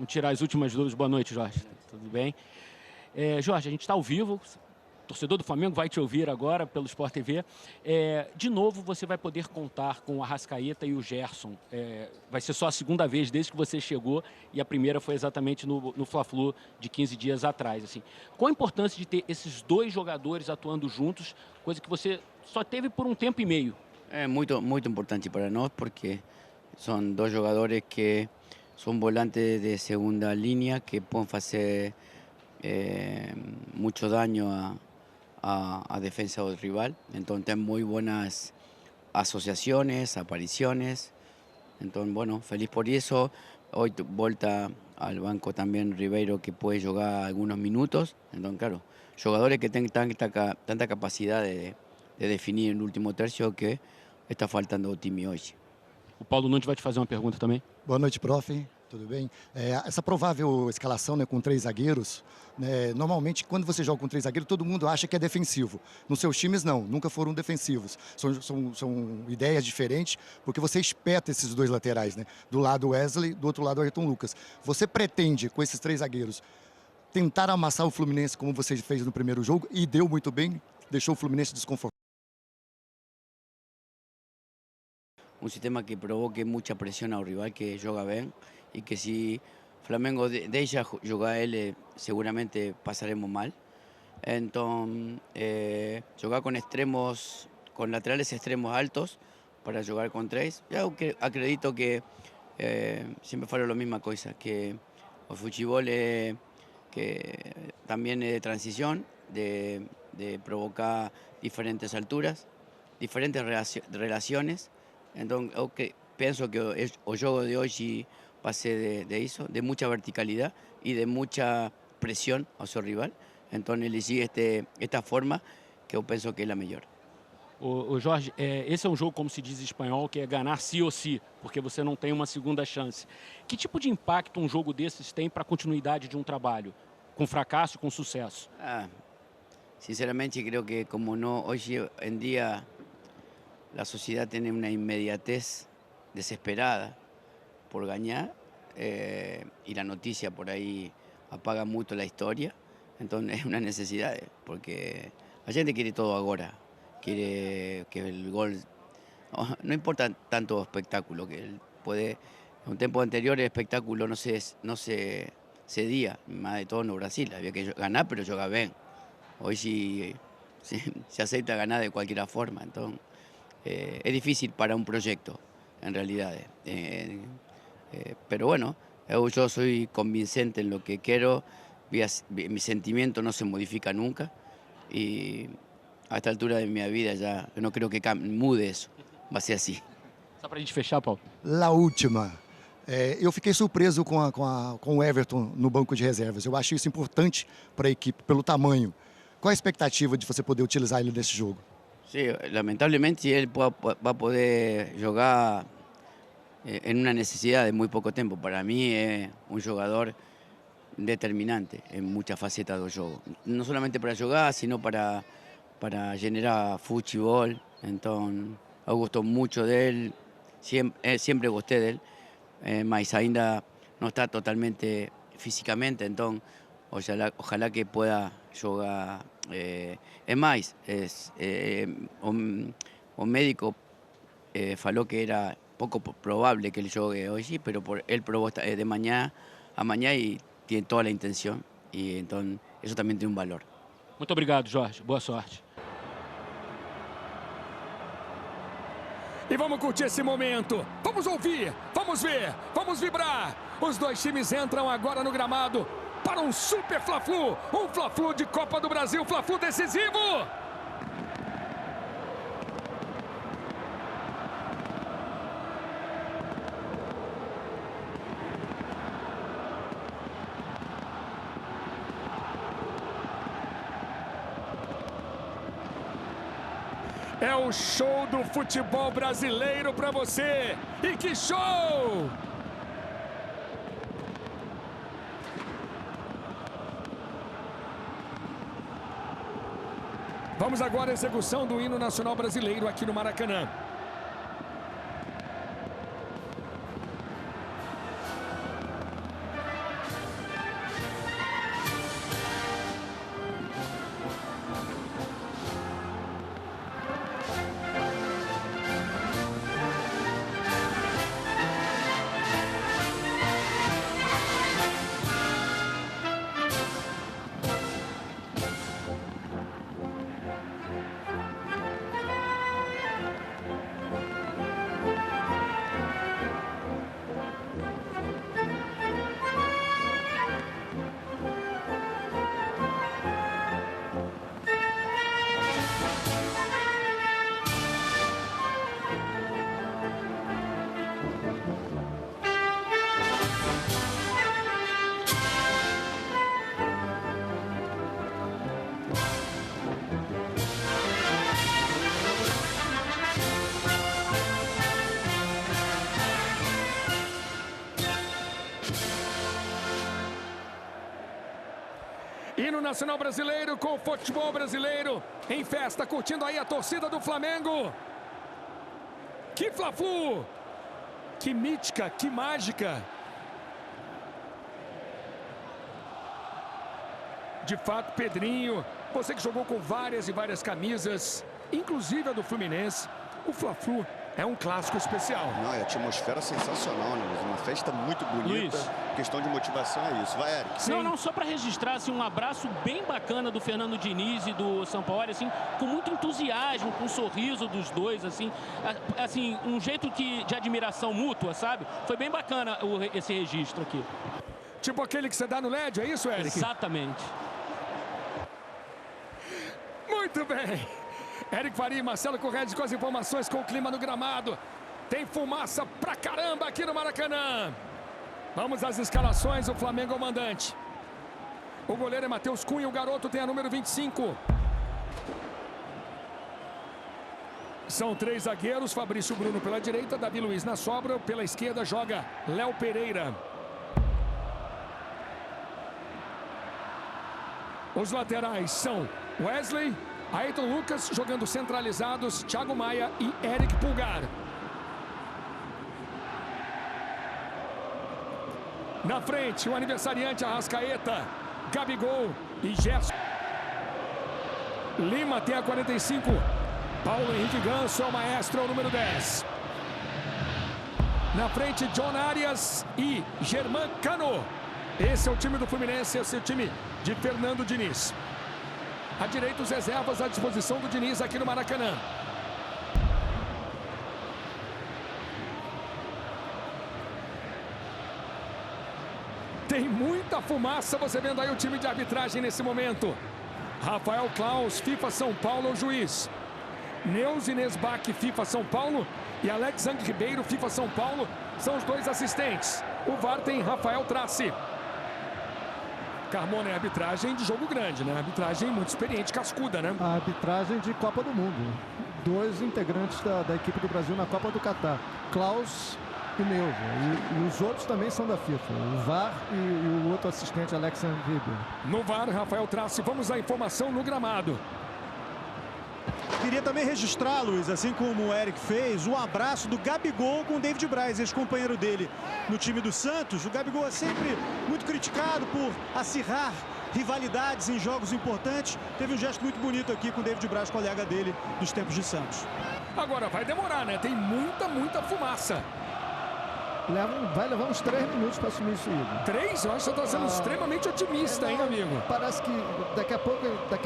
Vamos tirar as últimas dúvidas. Boa noite, Jorge. Tudo bem? Jorge, a gente está ao vivo. O torcedor do Flamengo vai te ouvir agora pelo Sport TV. De novo, você vai poder contar com o Arrascaeta e o Gerson. Vai ser só a segunda vez desde que você chegou e a primeira foi exatamente no Fla-Flu de 15 dias atrás. Assim. Qual a importância de ter esses dois jogadores atuando juntos, coisa que você só teve por um tempo e meio? É muito importante para nós porque são dois jogadores que são volantes de segunda linha que podem fazer muito dano a defensa do rival. Então tem muy buenas asociaciones, apariciones. Entonces, bueno, feliz por eso. Hoy volta al banco también Ribeiro, que puede jugar algunos minutos. Entonces, claro, jugadores que tienen tanta capacidad de definir el último tercio que está faltando o time hoje. O Paulo Nunes vai te fazer uma pergunta também. Boa noite, prof. Tudo bem? Essa provável escalação, né, com 3 zagueiros, né, normalmente quando você joga com 3 zagueiros, todo mundo acha que é defensivo. Nos seus times, não, nunca foram defensivos. São ideias diferentes, porque você espeta esses dois laterais, né? Do lado Wesley, do outro lado Ayrton Lucas. Você pretende, com esses 3 zagueiros, tentar amassar o Fluminense como você fez no primeiro jogo, e deu muito bem, deixou o Fluminense desconfortável? Un sistema que provoque mucha presión al rival que juega bien y que si Flamengo deja jugar él, seguramente pasaremos mal. Entonces, jugar con extremos, con laterales extremos altos para jugar con 3. Yo acredito que siempre falo la misma cosa, que el fútbol que también es de transición, de provocar diferentes alturas, diferentes relaciones. Entonces, pienso que el juego de hoy pase de eso, de mucha verticalidad y de mucha presión a su rival. Entonces, ele sigue esta forma que eu penso que é a melhor. Jorge, esse é um jogo, como se diz em espanhol, que é ganhar sí ou sí, porque você não tem uma segunda chance. Que tipo de impacto um jogo desses tem para a continuidade de um trabalho? Com fracasso, com sucesso? Sinceramente, creo que como no, hoy en día la sociedad tiene una inmediatez desesperada por ganar y la noticia por ahí apaga mucho la historia. Entonces es una necesidad, porque la gente quiere todo ahora, quiere que el gol... No importa tanto espectáculo, que él puede... En un tiempo anterior el espectáculo no se cedía, más de todo en Brasil, había que ganar pero jugar bien. Hoy sí se acepta ganar de cualquier forma, entonces es difícil para un proyecto, en realidad. Pero bueno, yo soy convincente en lo que quiero, mi sentimiento no se modifica nunca y a esta altura de mi vida ya no creo que mude eso, va a ser así. Só para a gente fechar, Paulo. La última. Eu fiquei surpreso com o Everton no banco de reservas. Eu acho isso importante para a equipe, pelo tamanho. Qual a expectativa de você poder utilizar ele nesse jogo? Sí, lamentablemente él va a poder jugar en una necesidad de muy poco tiempo. Para mí es un jugador determinante en muchas facetas del juego. No solamente para jugar, sino para generar fútbol. Entonces, me gustó mucho de él, siempre gusté de él, mas ainda no está totalmente físicamente, entonces ojalá que pueda jugar. Es más, un médico faló que era poco probable que él juegue hoy, pero él probó de mañana a mañana y tiene toda la intención, y entonces eso también tiene un valor. Muito obrigado, Jorge. Boa sorte. E vamos curtir esse momento. Vamos ouvir, vamos ver, vamos vibrar. Os dois times entram agora no gramado para um super Fla-Flu. Um Fla-Flu de Copa do Brasil, Fla-Flu decisivo. É o show do futebol brasileiro para você. E que show! Vamos agora à execução do hino nacional brasileiro aqui no Maracanã. Hino nacional brasileiro com o futebol brasileiro em festa, curtindo aí a torcida do Flamengo. Que Fla-Flu! Que mítica, que mágica! De fato, Pedrinho, você que jogou com várias e várias camisas, inclusive a do Fluminense, o Fla-Flu é um clássico especial. Não, é atmosfera sensacional, né? Uma festa muito bonita. Luiz. Questão de motivação é isso. Vai, Eric. Não, não, só para registrar assim, um abraço bem bacana do Fernando Diniz e do Sampaoli, assim, com muito entusiasmo, com um sorriso dos dois, assim, um jeito de admiração mútua, sabe? Foi bem bacana esse registro aqui. Tipo aquele que você dá no LED, é isso, Eric? Exatamente. Muito bem. Eric Faria e Marcelo Correia com as informações, com o clima no gramado. Tem fumaça pra caramba aqui no Maracanã. Vamos às escalações, o Flamengo é o mandante. O goleiro é Matheus Cunha, o garoto tem a número 25. São 3 zagueiros, Fabrício Bruno pela direita, Davi Luiz na sobra, pela esquerda joga Léo Pereira. Os laterais são Wesley, Ayrton Lucas jogando centralizados, Thiago Maia e Eric Pulgar. Na frente, o aniversariante Arrascaeta, Gabigol e Gerson. Lima tem a 45. Paulo Henrique Ganso é o maestro, é o número 10. Na frente, John Arias e Germán Cano. Esse é o time do Fluminense, esse é o time de Fernando Diniz. À direita, os reservas à disposição do Diniz aqui no Maracanã. Tem muita fumaça, você vendo aí o time de arbitragem nesse momento. Rafael Klaus, FIFA São Paulo, o juiz. Neuzi Nesbach, FIFA São Paulo. E Alexandre Ribeiro, FIFA São Paulo, são os 2 assistentes. O VAR tem Rafael Trace. Carmona é arbitragem de jogo grande, né? Arbitragem muito experiente, cascuda, né? A arbitragem de Copa do Mundo. 2 integrantes da equipe do Brasil na Copa do Catar. Klaus e Neuza. E os outros também são da FIFA. O VAR e o outro assistente, Alexandre Ribeiro. No VAR, Rafael Trace. Vamos à informação no gramado. Queria também registrar, Luiz, assim como o Eric fez, um abraço do Gabigol com o David Braz, ex-companheiro dele no time do Santos. O Gabigol é sempre muito criticado por acirrar rivalidades em jogos importantes. Teve um gesto muito bonito aqui com o David Braz, colega dele dos tempos de Santos. Agora vai demorar, né? Tem muita fumaça. Vai levar uns 3 minutos para assumir isso aí. 3? Eu acho que você está sendo extremamente otimista, hein, amigo? Parece que daqui a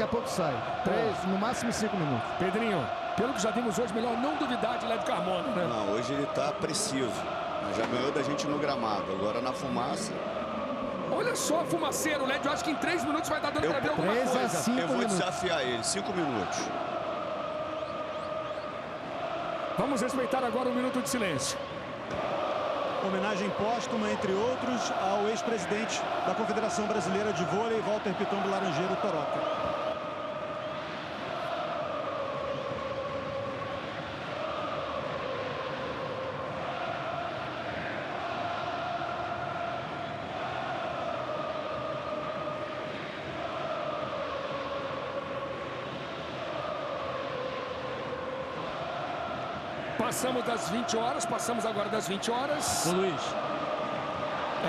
pouco sai. 3, no máximo 5 minutos. Pedrinho, pelo que já vimos hoje, melhor não duvidar de Léo Carmona, né? Não, hoje ele está preciso. Já ganhou da gente no gramado. Agora na fumaça. Olha só, fumaceiro. O Lédio, acho que em 3 minutos vai dar dando para ver alguma coisa. Eu vou desafiar ele. 5 minutos. Vamos respeitar agora 1 minuto de silêncio. Homenagem póstuma, entre outros, ao ex-presidente da Confederação Brasileira de Vôlei, Walter Piton do Laranjeiro, Toroca. Passamos das 20 horas, passamos agora das 20 horas. Ô Luiz,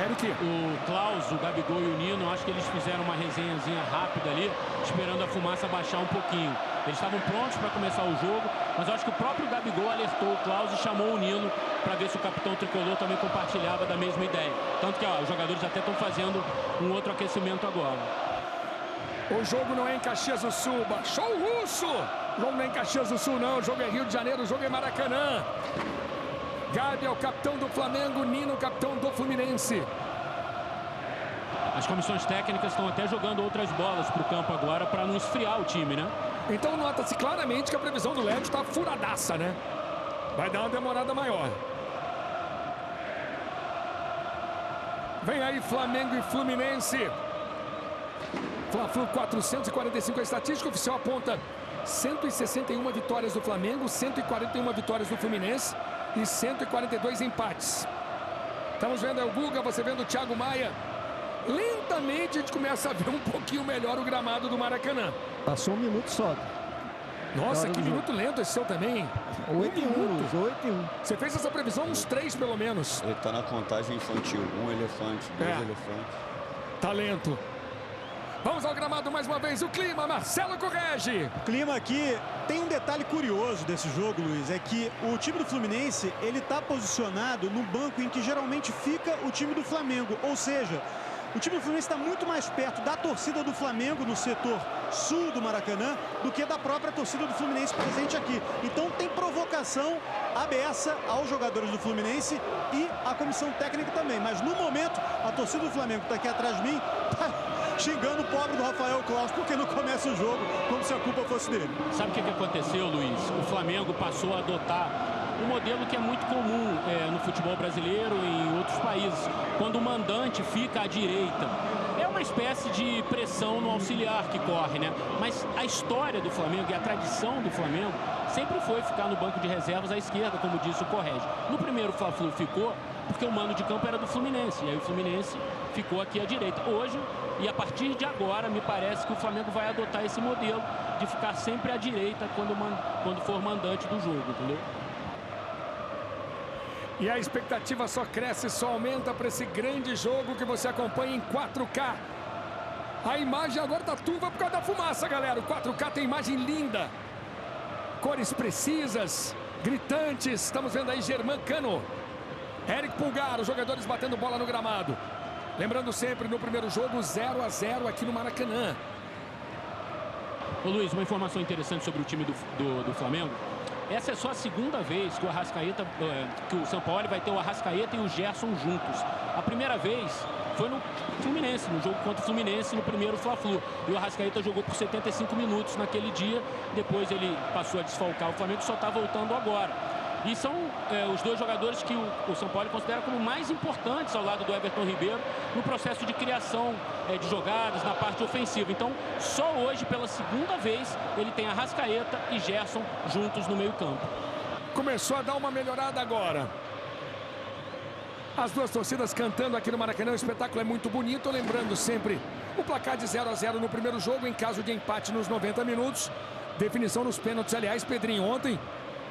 Eric. O Klaus, o Gabigol e o Nino, acho que eles fizeram uma resenhazinha rápida ali, esperando a fumaça baixar um pouquinho. Eles estavam prontos para começar o jogo, mas eu acho que o próprio Gabigol alertou o Klaus e chamou o Nino para ver se o capitão tricolor também compartilhava da mesma ideia. Tanto que os jogadores até estão fazendo um outro aquecimento agora. O jogo não é em Caxias do Sul, baixou o russo! O jogo não é em Caxias do Sul, não. O jogo é Rio de Janeiro, o jogo é Maracanã. Gabi é o capitão do Flamengo, Nino, o capitão do Fluminense. As comissões técnicas estão até jogando outras bolas para o campo agora para não esfriar o time, né? Então nota-se claramente que a previsão do Lédio está furadaça, né? Vai dar uma demorada maior. Vem aí Flamengo e Fluminense. Fla-Flu 445, a estatística oficial aponta 161 vitórias do Flamengo, 141 vitórias do Fluminense e 142 empates. Estamos vendo aí o Guga, você vendo o Thiago Maia lentamente a gente começa a ver um pouquinho melhor o gramado do Maracanã. Passou 1 minuto só. Nossa, que minuto lento esse seu também, hein? 8 e 1, 8 e 1. Você fez essa previsão uns 3 pelo menos. Ele tá na contagem infantil. 1 elefante, 2 elefantes. Talento. Vamos ao gramado mais uma vez. O clima, Marcelo corrige. O clima aqui tem um detalhe curioso desse jogo, Luiz, é que o time do Fluminense, ele tá posicionado no banco em que geralmente fica o time do Flamengo, ou seja, o time do Fluminense está muito mais perto da torcida do Flamengo no setor sul do Maracanã do que da própria torcida do Fluminense presente aqui. Então tem provocação aberta aos jogadores do Fluminense e à comissão técnica também. Mas no momento, a torcida do Flamengo está aqui atrás de mim, tá xingando o pobre do Rafael Claus porque não começa o jogo como se a culpa fosse dele. Sabe o que aconteceu, Luiz? O Flamengo passou a adotar um modelo que é muito comum no futebol brasileiro e em outros países, quando o mandante fica à direita. É uma espécie de pressão no auxiliar que corre, né? Mas a história do Flamengo e a tradição do Flamengo sempre foi ficar no banco de reservas à esquerda, como disse o Correge. No primeiro Fla-Flu ficou porque o mando de campo era do Fluminense, e aí o Fluminense ficou aqui à direita. Hoje, e a partir de agora, me parece que o Flamengo vai adotar esse modelo de ficar sempre à direita quando for mandante do jogo, entendeu? E a expectativa só cresce, só aumenta para esse grande jogo que você acompanha em 4K. A imagem agora tá turva por causa da fumaça, galera. O 4K tem imagem linda. Cores precisas, gritantes. Estamos vendo aí Germán Cano, Eric Pulgar, os jogadores batendo bola no gramado. Lembrando sempre, no primeiro jogo, 0-0 aqui no Maracanã. Ô Luiz, uma informação interessante sobre o time do Flamengo. Essa é só a segunda vez que o Arrascaeta, que o Sampaoli vai ter o Arrascaeta e o Gerson juntos. A primeira vez foi no Fluminense, no jogo contra o Fluminense, no primeiro Fla-Flu. E o Arrascaeta jogou por 75 minutos naquele dia. Depois ele passou a desfalcar o Flamengo, só está voltando agora. E são os dois jogadores que o Sampaoli considera como mais importantes ao lado do Everton Ribeiro no processo de criação de jogadas na parte ofensiva. Então, só hoje, pela segunda vez, ele tem Arrascaeta e Gerson juntos no meio-campo. Começou a dar uma melhorada agora. As duas torcidas cantando aqui no Maracanã, o espetáculo é muito bonito. Lembrando sempre o placar de 0-0 no primeiro jogo, em caso de empate nos 90 minutos. Definição nos pênaltis, aliás, Pedrinho, ontem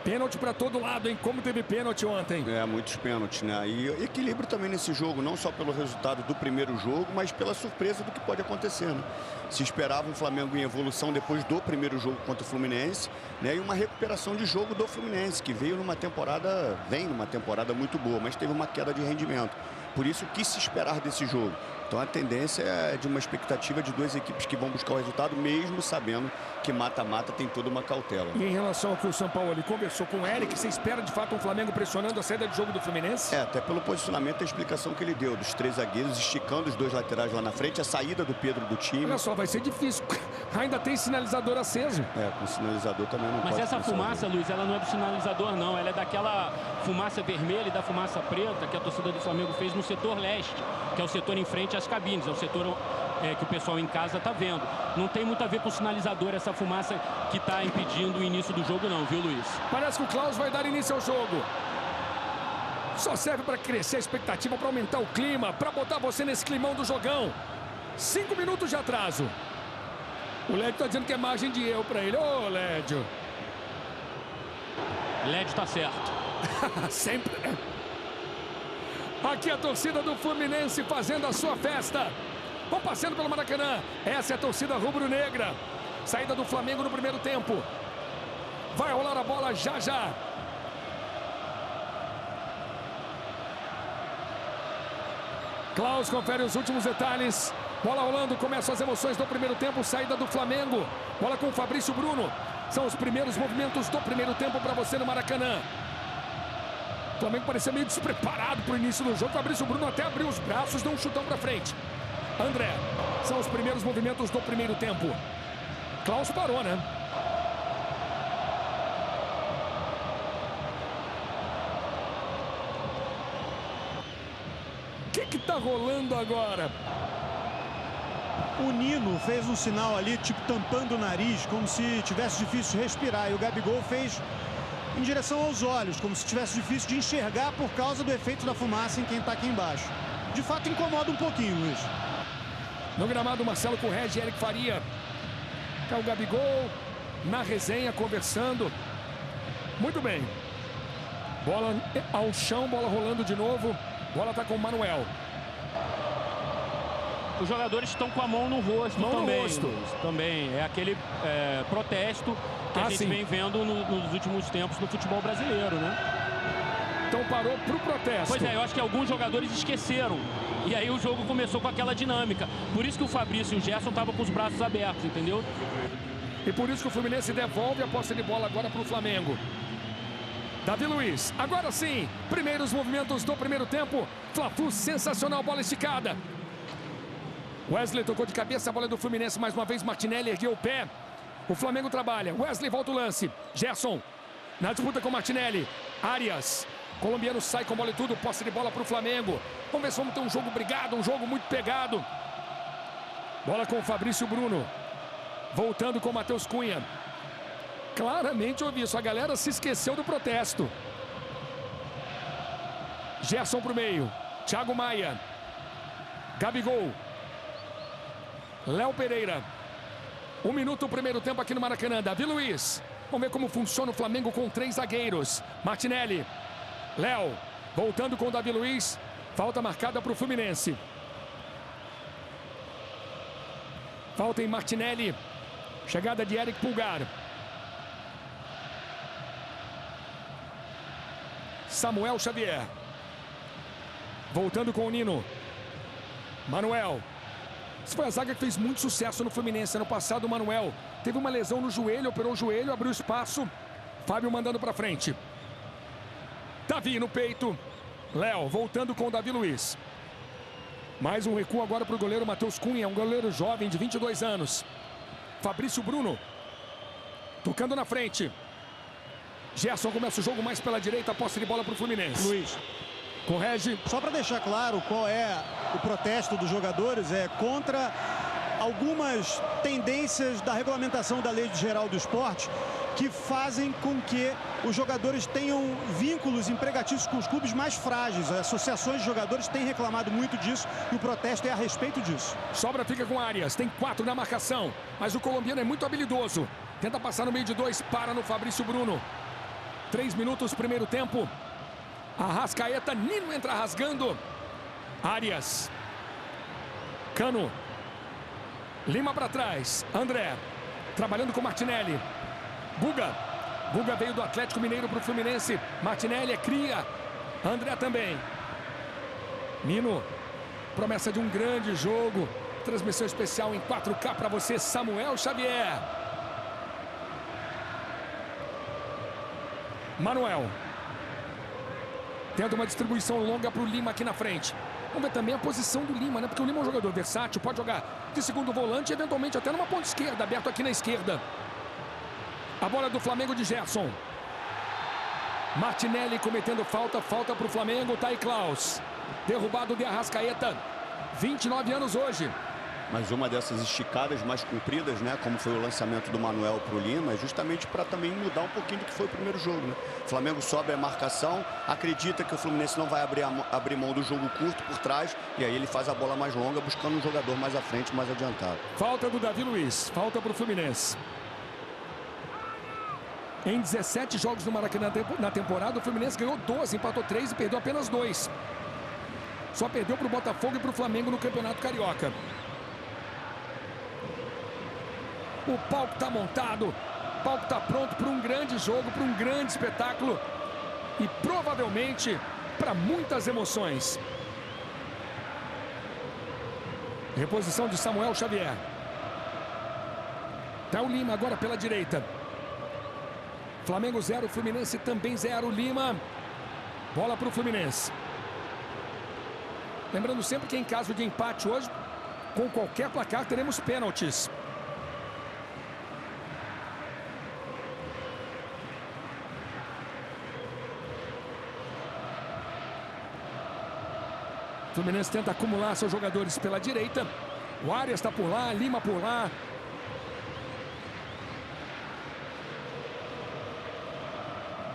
pênalti para todo lado, hein? Como teve pênalti ontem. Muitos pênaltis, né? E equilíbrio também nesse jogo, não só pelo resultado do primeiro jogo, mas pela surpresa do que pode acontecer, né? Se esperava um Flamengo em evolução depois do primeiro jogo contra o Fluminense, né? E uma recuperação de jogo do Fluminense, que vem numa temporada muito boa, mas teve uma queda de rendimento. Por isso, o que se esperar desse jogo? Então, a tendência é de uma expectativa de duas equipes que vão buscar o resultado, mesmo sabendo que mata-mata tem toda uma cautela. E em relação ao que o Sampaoli conversou com o Eric, você espera de fato um Flamengo pressionando a saída de jogo do Fluminense? Até pelo posicionamento e a explicação que ele deu, dos três zagueiros, esticando os dois laterais lá na frente, a saída do Pedro do time. Olha só, vai ser difícil. Ainda tem sinalizador aceso. Com sinalizador também não pode. Mas essa fumaça, Luiz, ela não é do sinalizador, não. Ela é daquela fumaça vermelha e da fumaça preta que a torcida do Flamengo fez no setor leste, que é o setor em frente às cabines, é o setor que o pessoal em casa está vendo. Não tem muito a ver com o sinalizador, essa fumaça que está impedindo o início do jogo, não, viu, Luiz? Parece que o Klaus vai dar início ao jogo. Só serve para crescer a expectativa, para aumentar o clima, para botar você nesse climão do jogão. 5 minutos de atraso. O Lédio está dizendo que é margem de erro para ele. Ô, Lédio. Lédio está certo. Sempre, né? Aqui a torcida do Fluminense fazendo a sua festa. Vão passeando pelo Maracanã. Essa é a torcida rubro-negra. Saída do Flamengo no primeiro tempo. Vai rolar a bola já já. Klaus confere os últimos detalhes. Bola rolando, começam as emoções do primeiro tempo. Saída do Flamengo. Bola com o Fabrício Bruno. São os primeiros movimentos do primeiro tempo para você no Maracanã. O Flamengo parecia meio despreparado para o início do jogo. Fabrício Bruno até abriu os braços, deu um chutão para frente. André, são os primeiros movimentos do primeiro tempo. Klaus parou, né? O que tá rolando agora? O Nino fez um sinal ali, tipo tampando o nariz, como se tivesse difícil de respirar. E o Gabigol fez em direção aos olhos, como se tivesse difícil de enxergar por causa do efeito da fumaça em quem está aqui embaixo. de fato incomoda um pouquinho, Luiz. No gramado, Marcelo Correge e Eric Faria. Tá o Gabigol na resenha, conversando. Muito bem. Bola ao chão, bola rolando de novo. Bola tá com o Manuel. Os jogadores estão com a mão no rosto Mão também. no rosto. Também. É aquele protesto que a gente sim. vem vendo nos últimos tempos no futebol brasileiro, né? Então parou pro protesto. Pois é, eu acho que alguns jogadores esqueceram. E aí o jogo começou com aquela dinâmica. Por isso que o Fabrício e o Gerson estavam com os braços abertos, entendeu? E por isso que o Fluminense devolve a posse de bola agora para o Flamengo. Davi Luiz, agora sim, primeiros movimentos do primeiro tempo. Fla-Flu sensacional, bola esticada. Wesley tocou de cabeça a bola do Fluminense, mais uma vez Martinelli ergueu o pé. O Flamengo trabalha, Wesley volta o lance. Gerson, na disputa com Martinelli. Arias, colombiano sai com bola e tudo, posse de bola para o Flamengo. Vamos ver se vamos ter um jogo brigado, um jogo muito pegado. Bola com o Fabrício Bruno. Voltando com o Matheus Cunha. Claramente ouvi isso, a galera se esqueceu do protesto. Gerson pro meio. Thiago Maia. Gabigol. Léo Pereira. 1 minuto o primeiro tempo aqui no Maracanã. Davi Luiz. Vamos ver como funciona o Flamengo com 3 zagueiros. Martinelli. Léo. Voltando com o Davi Luiz. Falta marcada para o Fluminense. Falta em Martinelli. Chegada de Eric Pulgar. Samuel Xavier. Voltando com o Nino. Manuel. Essa foi a zaga que fez muito sucesso no Fluminense. Ano passado o Manuel teve uma lesão no joelho, operou o joelho, abriu espaço. Fábio mandando para frente. Davi no peito. Léo voltando com o Davi Luiz. Mais um recuo agora para o goleiro Matheus Cunha, um goleiro jovem de 22 anos. Fabrício Bruno. Tocando na frente. Gerson começa o jogo mais pela direita, posse de bola para o Fluminense. Luiz, Correge. só para deixar claro qual é o protesto dos jogadores, é contra algumas tendências da regulamentação da Lei Geral do Esporte que fazem com que os jogadores tenham vínculos empregatícios com os clubes mais frágeis. As associações de jogadores têm reclamado muito disso e o protesto é a respeito disso. Sobra fica com Arias, tem 4 na marcação, mas o colombiano é muito habilidoso. Tenta passar no meio de 2, para no Fabrício Bruno. 3 minutos, primeiro tempo. Arrascaeta, Nino entra rasgando. Arias. Cano. Lima para trás. André. Trabalhando com Martinelli. Guga. Guga veio do Atlético Mineiro para o Fluminense. Martinelli é cria. André também. Nino. Promessa de um grande jogo. Transmissão especial em 4K para você, Samuel Xavier. Manuel. Tenta uma distribuição longa para o Lima aqui na frente. Vamos ver também a posição do Lima, né? Porque o Lima é um jogador versátil, pode jogar de segundo volante, eventualmente até numa ponta esquerda, aberto aqui na esquerda. A bola do Flamengo de Gerson. Martinelli cometendo falta, falta para o Flamengo, tá aí Klaus. Derrubado de Arrascaeta, 29 anos hoje. Mas uma dessas esticadas mais compridas, né, como foi o lançamento do Manuel para o Lima, é justamente para também mudar um pouquinho do que foi o primeiro jogo, né? O Flamengo sobe a marcação, acredita que o Fluminense não vai abrir mão do jogo curto por trás, e aí ele faz a bola mais longa, buscando um jogador mais à frente, mais adiantado. Falta do Davi Luiz, falta para o Fluminense. Em 17 jogos no Maracanã na temporada, o Fluminense ganhou 12, empatou 3 e perdeu apenas 2. Só perdeu para o Botafogo e para o Flamengo no Campeonato Carioca. O palco está montado, o palco está pronto para um grande jogo, para um grande espetáculo e provavelmente para muitas emoções. Reposição de Samuel Xavier. Tá o Lima agora pela direita. Flamengo 0, Fluminense também 0. Lima. Bola para o Fluminense. Lembrando sempre que em caso de empate hoje, com qualquer placar, teremos pênaltis. O Fluminense tenta acumular seus jogadores pela direita. O Arias está por lá, Lima por lá.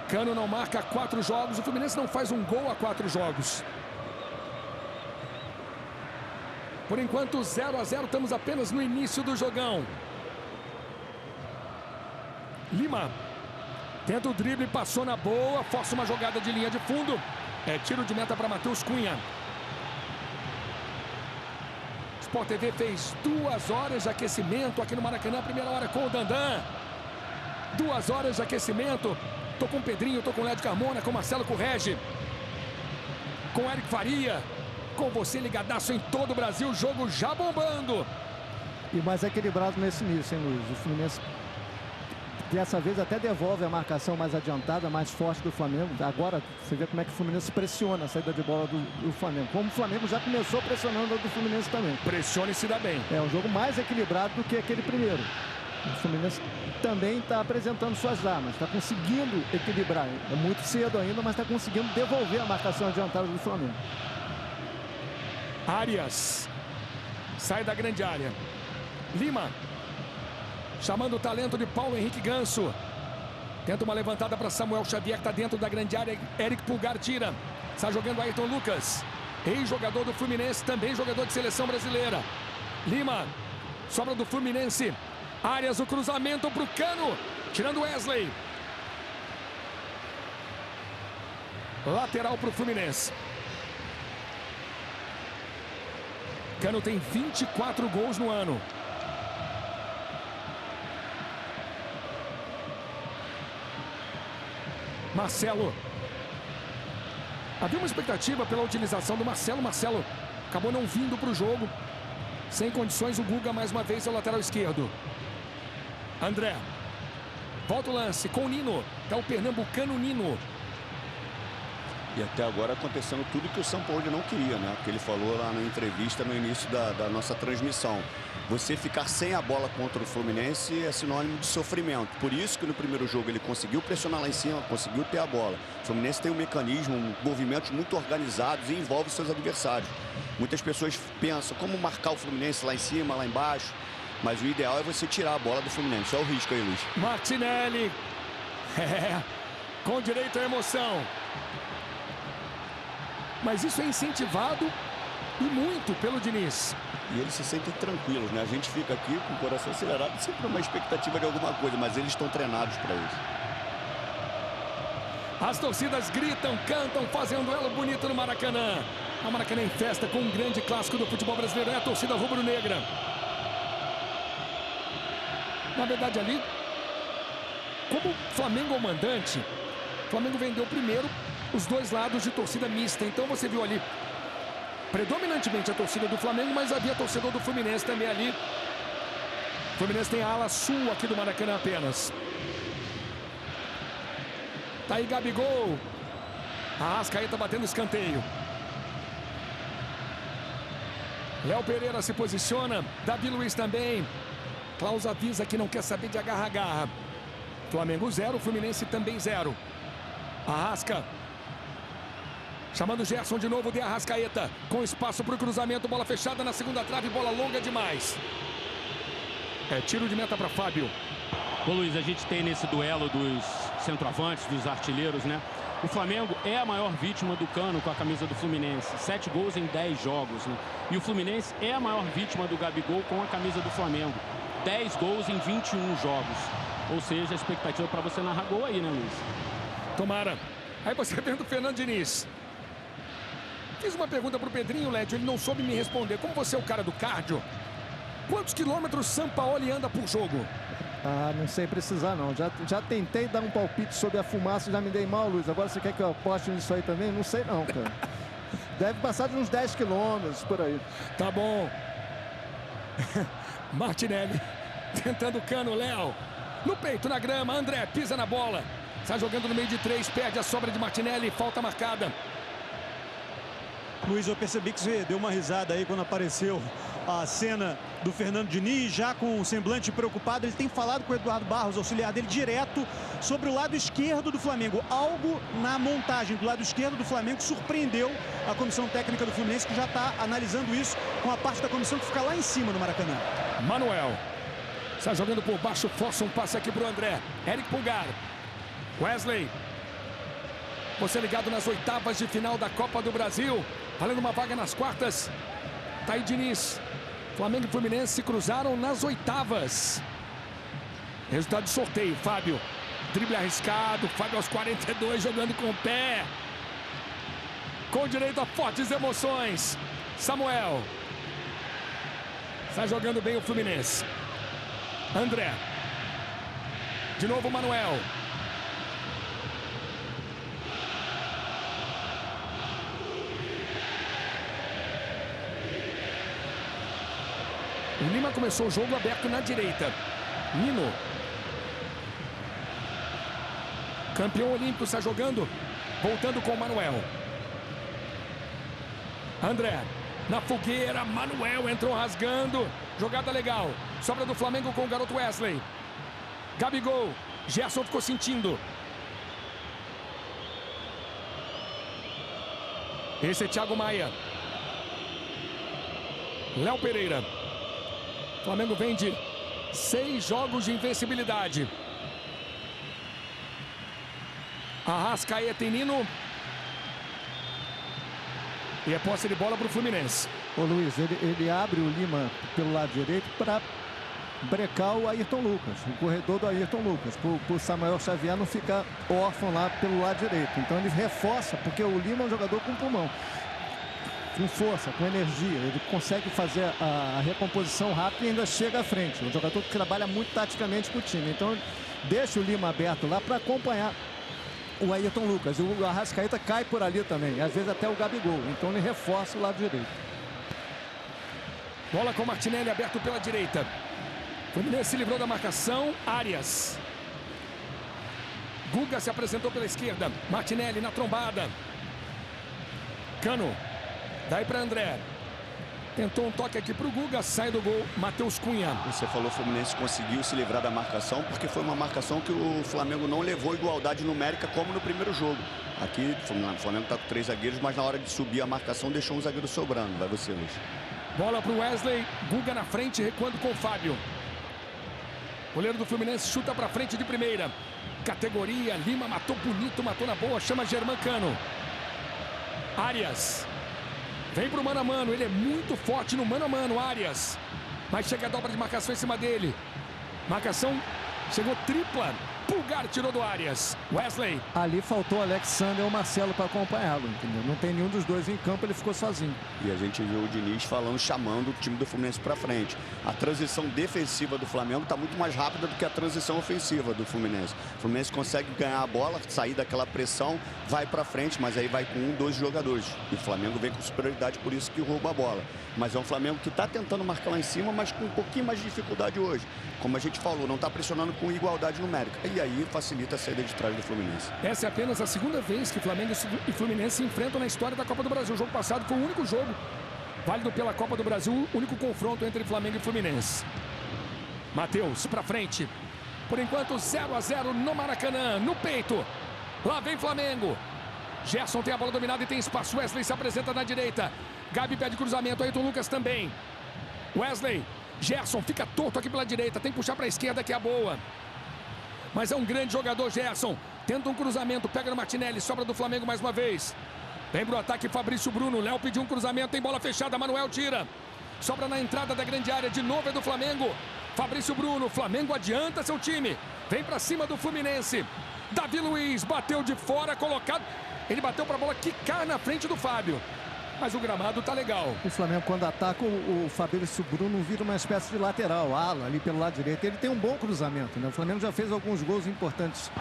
Cano não marca 4 jogos. O Fluminense não faz um gol a 4 jogos. Por enquanto, 0 a 0. Estamos apenas no início do jogão. Lima tenta o drible, passou na boa, força uma jogada de linha de fundo. É tiro de meta para Matheus Cunha. Sport TV fez 2 horas de aquecimento aqui no Maracanã. Primeira hora com o Dandan. 2 horas de aquecimento. Tô com o Pedrinho, tô com o Lédio Carmona, com o Marcelo Correge, com o Eric Faria, com você ligadaço em todo o Brasil. O jogo já bombando. E mais equilibrado nesse início, hein, Luiz? O Fluminense dessa vez até devolve a marcação mais adiantada, mais forte do Flamengo. Agora você vê como é que o Fluminense pressiona a saída de bola do Flamengo. Como o Flamengo já começou pressionando a do Fluminense também. Pressiona e se dá bem. É um jogo mais equilibrado do que aquele primeiro. O Fluminense também está apresentando suas armas, está conseguindo equilibrar. É muito cedo ainda, mas está conseguindo devolver a marcação adiantada do Flamengo. Arias sai da grande área. Lima chamando o talento de Paulo Henrique Ganso. Tenta uma levantada para Samuel Xavier, que está dentro da grande área. Eric Pulgar tira. Está jogando Ayrton Lucas, ex-jogador do Fluminense, também jogador de seleção brasileira. Lima, sobra do Fluminense. Arias, o cruzamento para o Cano, tirando Wesley. Lateral para o Fluminense. Cano tem 24 gols no ano. Marcelo. Havia uma expectativa pela utilização do Marcelo. Marcelo acabou não vindo para o jogo. Sem condições, o Guga mais uma vez é o lateral esquerdo. André. Volta o lance com o Nino. Tá o pernambucano Nino. E até agora acontecendo tudo que o Sampaoli não queria, né? Que ele falou lá na entrevista no início da nossa transmissão. Você ficar sem a bola contra o Fluminense é sinônimo de sofrimento. Por isso que no primeiro jogo ele conseguiu pressionar lá em cima, conseguiu ter a bola. O Fluminense tem um mecanismo, movimentos muito organizados e envolve seus adversários. Muitas pessoas pensam como marcar o Fluminense lá em cima, lá embaixo. Mas o ideal é você tirar a bola do Fluminense. É o risco aí, Luiz. Martinelli. Com direito à emoção. Mas isso é incentivado e muito pelo Diniz. E eles se sentem tranquilos, né? A gente fica aqui com o coração acelerado, sempre uma expectativa de alguma coisa, mas eles estão treinados para isso. As torcidas gritam, cantam, fazem um duelo bonito no Maracanã. A Maracanã em festa com um grande clássico do futebol brasileiro. É a torcida rubro-negra. Na verdade, ali, como Flamengo é o mandante, o Flamengo vendeu primeiro os dois lados de torcida mista. Então você viu ali predominantemente a torcida do Flamengo, mas havia torcedor do Fluminense também ali. O Fluminense tem a ala sul aqui do Maracanã apenas. Tá aí Gabigol. A Arrascaeta batendo escanteio. Léo Pereira se posiciona. Davi Luiz também. Klaus avisa que não quer saber de agarra-agarra. Flamengo 0, Fluminense também 0. Arrasca. Chamando o Gerson de novo, de Arrascaeta. Com espaço para o cruzamento, bola fechada na segunda trave, bola longa demais. É tiro de meta para Fábio. Ô Luiz, a gente tem nesse duelo dos centroavantes, dos artilheiros, né? O Flamengo é a maior vítima do Cano com a camisa do Fluminense. 7 gols em 10 jogos, né? E o Fluminense é a maior vítima do Gabigol com a camisa do Flamengo. 10 gols em 21 jogos. Ou seja, a expectativa para você narrar gol aí, né, Luiz? Tomara. Aí você vendo o Fernando Diniz. Fiz uma pergunta pro Pedrinho, Lédio, ele não soube me responder. Como você é o cara do cardio, quantos quilômetros Sampaoli anda por jogo? Ah, não sei precisar não. Já tentei dar um palpite sobre a fumaça, já me dei mal, Luiz. Agora você quer que eu aposte nisso aí também? Não sei não, cara. Deve passar de uns 10 quilômetros por aí. Tá bom. Martinelli tentando o Cano, Léo. No peito, na grama, André pisa na bola. Está jogando no meio de 3, perde a sobra de Martinelli, falta marcada. Luiz, eu percebi que você deu uma risada aí quando apareceu a cena do Fernando Diniz, já com um semblante preocupado. Ele tem falado com o Eduardo Barros, auxiliar dele, direto sobre o lado esquerdo do Flamengo. Algo na montagem do lado esquerdo do Flamengo surpreendeu a comissão técnica do Fluminense, que já está analisando isso com a parte da comissão que fica lá em cima no Maracanã. Manuel está jogando por baixo, força um passe aqui para o André. Eric Pulgar. Wesley. Você ligado nas oitavas de final da Copa do Brasil. Valendo uma vaga nas quartas. Tá aí Diniz. Flamengo e Fluminense se cruzaram nas oitavas. Resultado de sorteio. Fábio. Drible arriscado. Fábio aos 42 jogando com o pé. Com direito a fortes emoções. Samuel. Está jogando bem o Fluminense. André. De novo o Manuel. O Lima começou o jogo aberto na direita. Nino. Campeão olímpico está jogando. Voltando com o Manuel. André. Na fogueira. Manuel entrou rasgando. Jogada legal. Sobra do Flamengo com o garoto Wesley. Gabigol. Gerson ficou sentindo. Esse é Thiago Maia. Léo Pereira. Flamengo vem de 6 jogos de invencibilidade. Arrascaeta e Nino. E é posse de bola para o Fluminense. Ô Luiz, ele abre o Lima pelo lado direito para brecar o Ayrton Lucas, o corredor do Ayrton Lucas, para o Samuel Xavier não ficar órfão lá pelo lado direito. Então ele reforça, porque o Lima é um jogador com pulmão, com força, com energia. Ele consegue fazer a recomposição rápida e ainda chega à frente. Um jogador que trabalha muito taticamente com o time. Então deixa o Lima aberto lá para acompanhar o Ayrton Lucas. O Arrascaeta cai por ali também, às vezes até o Gabigol. Então ele reforça o lado direito. Bola com Martinelli aberto pela direita. O Fluminense se livrou da marcação. Arias. Guga se apresentou pela esquerda. Martinelli na trombada. Cano. Daí para André. Tentou um toque aqui para o Guga. Sai do gol. Matheus Cunha. Você falou que o Fluminense conseguiu se livrar da marcação porque foi uma marcação que o Flamengo não levou igualdade numérica como no primeiro jogo. Aqui o Flamengo está com 3 zagueiros, mas na hora de subir a marcação deixou um zagueiro sobrando. Vai você, Luiz. Bola para o Wesley. Guga na frente, recuando com o Fábio. Goleiro do Fluminense chuta para frente de primeira. Categoria. Lima matou bonito, matou na boa. Chama Germán Cano. Arias. Vem pro mano a mano. Ele é muito forte no mano a mano, Arias. Mas chega a dobra de marcação em cima dele. Marcação chegou tripla. Pulgar tirou do Arias. Wesley. Ali faltou o Alexander ou o Marcelo para acompanhá-lo, entendeu? Não tem nenhum dos dois em campo, ele ficou sozinho. E a gente viu o Diniz falando, chamando o time do Fluminense para frente. A transição defensiva do Flamengo está muito mais rápida do que a transição ofensiva do Fluminense. O Fluminense consegue ganhar a bola, sair daquela pressão, vai para frente, mas aí vai com 1, 2 jogadores. E o Flamengo vem com superioridade, por isso que rouba a bola. Mas é um Flamengo que está tentando marcar lá em cima, mas com um pouquinho mais de dificuldade hoje. Como a gente falou, não está pressionando com igualdade numérica. E aí facilita a saída de trás do Fluminense. Essa é apenas a segunda vez que Flamengo e Fluminense se enfrentam na história da Copa do Brasil. O jogo passado foi o único jogo válido pela Copa do Brasil, o único confronto entre Flamengo e Fluminense. Matheus para frente. Por enquanto 0-0 no Maracanã, no peito. Lá vem Flamengo. Gerson tem a bola dominada e tem espaço. Wesley se apresenta na direita. Gabi pede cruzamento. Ayrton Lucas também. Wesley. Gerson fica torto aqui pela direita. Tem que puxar para a esquerda, que é a boa. Mas é um grande jogador, Gerson. Tenta um cruzamento. Pega no Martinelli. Sobra do Flamengo mais uma vez. Vem pro ataque Fabrício Bruno. Léo pediu um cruzamento. Tem bola fechada. Manuel tira. Sobra na entrada da grande área. De novo é do Flamengo. Fabrício Bruno. Flamengo adianta seu time. Vem para cima do Fluminense. Davi Luiz bateu de fora, colocado. Ele bateu para a bola quicar na frente do Fábio. Mas o gramado tá legal. O Flamengo, quando ataca, o Fabrício Bruno vira uma espécie de lateral, ala ali pelo lado direito. Ele tem um bom cruzamento, né? O Flamengo já fez alguns gols importantes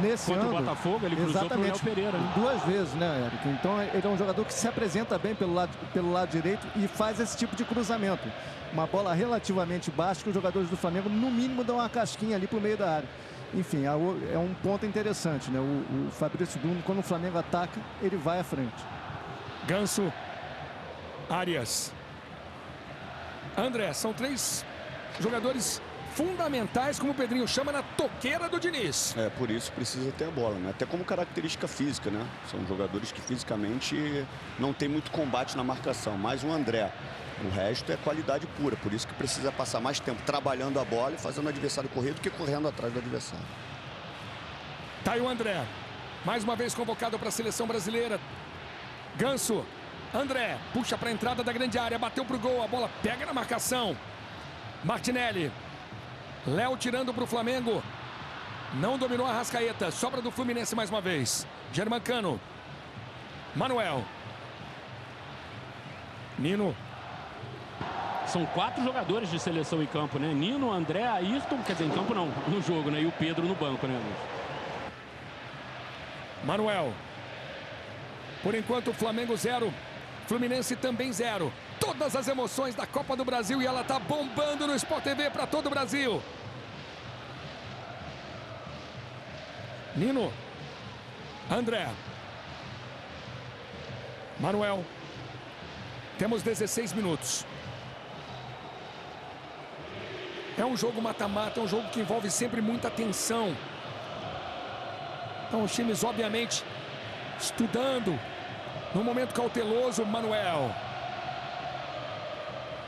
nesse ano. Contra o Botafogo, ele cruzou pro Léo Pereira, né? 2 vezes, né, Eric? Então ele é um jogador que se apresenta bem pelo lado direito e faz esse tipo de cruzamento. Uma bola relativamente baixa que os jogadores do Flamengo, no mínimo, dão uma casquinha ali pro meio da área. Enfim, é um ponto interessante, né? O Fabrício Bruno, quando o Flamengo ataca, ele vai à frente. Ganso, Arias, André, são 3 jogadores fundamentais, como o Pedrinho chama, na toqueira do Diniz. É, por isso precisa ter a bola, né? Até como característica física, né? São jogadores que fisicamente não tem muito combate na marcação, mas o André. O resto é qualidade pura, por isso que precisa passar mais tempo trabalhando a bola e fazendo o adversário correr do que correndo atrás do adversário. Tá aí o André, mais uma vez convocado para a seleção brasileira. Ganso, André puxa para a entrada da grande área, bateu para o gol, a bola pega na marcação. Martinelli. Léo tirando para o Flamengo. Não dominou a Arrascaeta. Sobra do Fluminense mais uma vez. Germancano. Manuel. Nino. São 4 jogadores de seleção em campo, né? Nino, André, Ayrton, quer dizer, em campo não, no jogo, né? E o Pedro no banco, né, Luiz? Manuel. Por enquanto, Flamengo 0. Fluminense também 0. Todas as emoções da Copa do Brasil e ela tá bombando no Sport TV para todo o Brasil. Nino. André. Manuel. Temos 16 minutos. É um jogo mata-mata, é um jogo que envolve sempre muita tensão. Então os times, obviamente, estudando. No momento cauteloso, Manuel.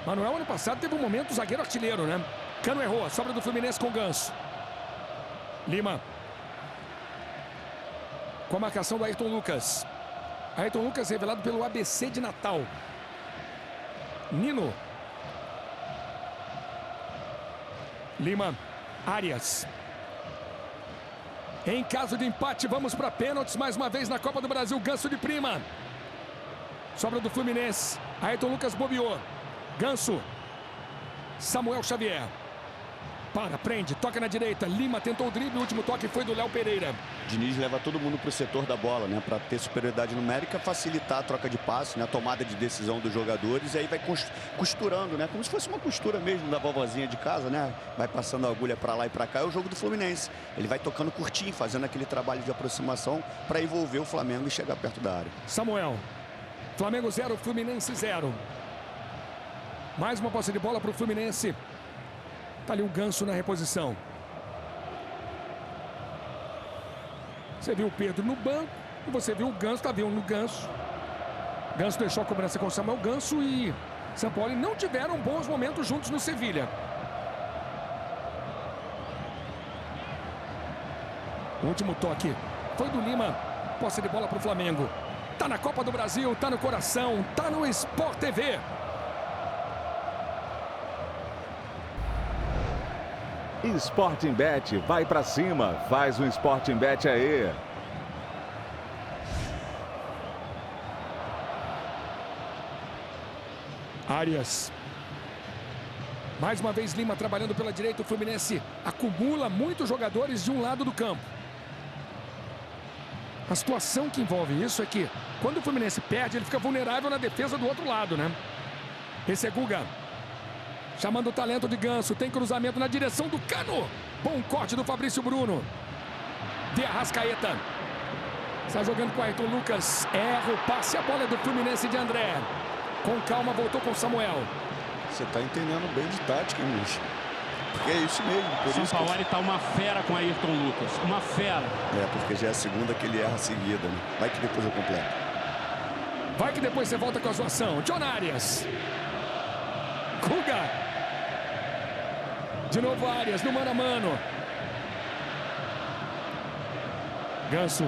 Manuel, ano passado, teve um momento zagueiro artilheiro, né? Cano errou, a sobra do Fluminense com Ganso. Lima. Com a marcação do Ayrton Lucas. Ayrton Lucas revelado pelo ABC de Natal. Nino. Lima. Arias. Em caso de empate, vamos para pênaltis mais uma vez na Copa do Brasil. Ganso de prima. Sobra do Fluminense. Ayrton Lucas bobeou. Ganso. Samuel Xavier. Prende, toca na direita. Lima tentou o drible, o último toque foi do Léo Pereira. Diniz leva todo mundo para o setor da bola, né? Para ter superioridade numérica, facilitar a troca de passe, né? A tomada de decisão dos jogadores. E aí vai costurando, né? Como se fosse uma costura mesmo da vovozinha de casa, né? Vai passando a agulha para lá e para cá. É o jogo do Fluminense. Ele vai tocando curtinho, fazendo aquele trabalho de aproximação para envolver o Flamengo e chegar perto da área. Samuel. Flamengo 0, Fluminense 0. Mais uma posse de bola para o Fluminense. Tá ali o Ganso na reposição. Você viu o Pedro no banco e você viu o Ganso, tá vendo no Ganso. Ganso deixou a cobrança com o Samuel. Ganso e Sampaoli não tiveram bons momentos juntos no Sevilha. O último toque foi do Lima. Posse de bola para o Flamengo. Tá na Copa do Brasil, tá no coração, tá no Sport TV. Sporting Bet, vai pra cima, faz um Sporting Bet aí. Arias. Mais uma vez Lima trabalhando pela direita. O Fluminense acumula muitos jogadores de um lado do campo. A situação que envolve isso é que quando o Fluminense perde, ele fica vulnerável na defesa do outro lado, né? Esse é Guga. Chamando o talento de Ganso. Tem cruzamento na direção do Cano. Bom corte do Fabrício Bruno. De Arrascaeta. Está jogando com o Ayrton Lucas. Erra o passe. A bola é do Fluminense de André. Com calma, voltou com o Samuel. Você está entendendo bem de tática, hein, Luiz? Porque é isso mesmo. Sampaoli está uma fera com Ayrton Lucas. Uma fera. É, porque já é a segunda que ele erra seguida, né? Vai que depois eu completo. Vai que depois você volta com a sua ação. John Arias. Guga. De novo Arias no mano a mano. Ganso.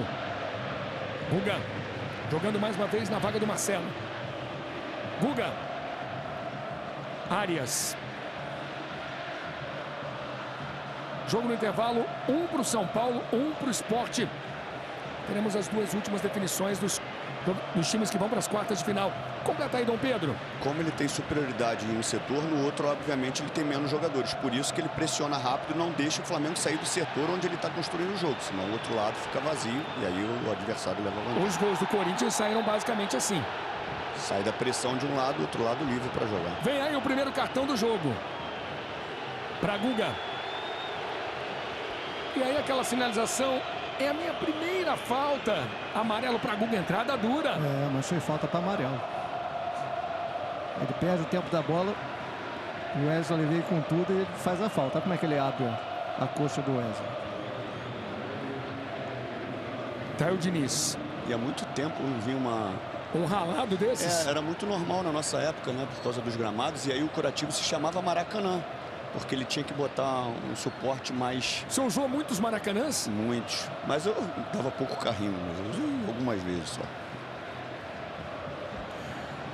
Guga. Jogando mais uma vez na vaga do Marcelo. Guga. Arias. Jogo no intervalo. 1 para o São Paulo, 1 para o Sport. Teremos as duas últimas definições dos times que vão para as quartas de final. Completa aí, Dom Pedro. Como ele tem superioridade em um setor, no outro, obviamente, ele tem menos jogadores. Por isso que ele pressiona rápido e não deixa o Flamengo sair do setor onde ele está construindo o jogo. Senão o outro lado fica vazio e aí o adversário leva a vantagem. Os gols do Corinthians saíram basicamente assim. Sai da pressão de um lado, outro lado livre para jogar. Vem aí o primeiro cartão do jogo. Para Guga. E aí aquela sinalização. É a minha primeira falta. Amarelo para Guga, entrada dura. É, mas foi falta para amarelo. Ele perde o tempo da bola. O Wesley veio com tudo e ele faz a falta. Olha como é que ele abre a coxa do Wesley. Tá aí o Diniz. E há muito tempo não vi um ralado desses. Era muito normal na nossa época, né? Por causa dos gramados. E aí o curativo se chamava Maracanã. Porque ele tinha que botar um suporte mais... Você usou muitos Maracanãs? Muitos. Mas eu dava pouco carrinho, mas eu usei algumas vezes só.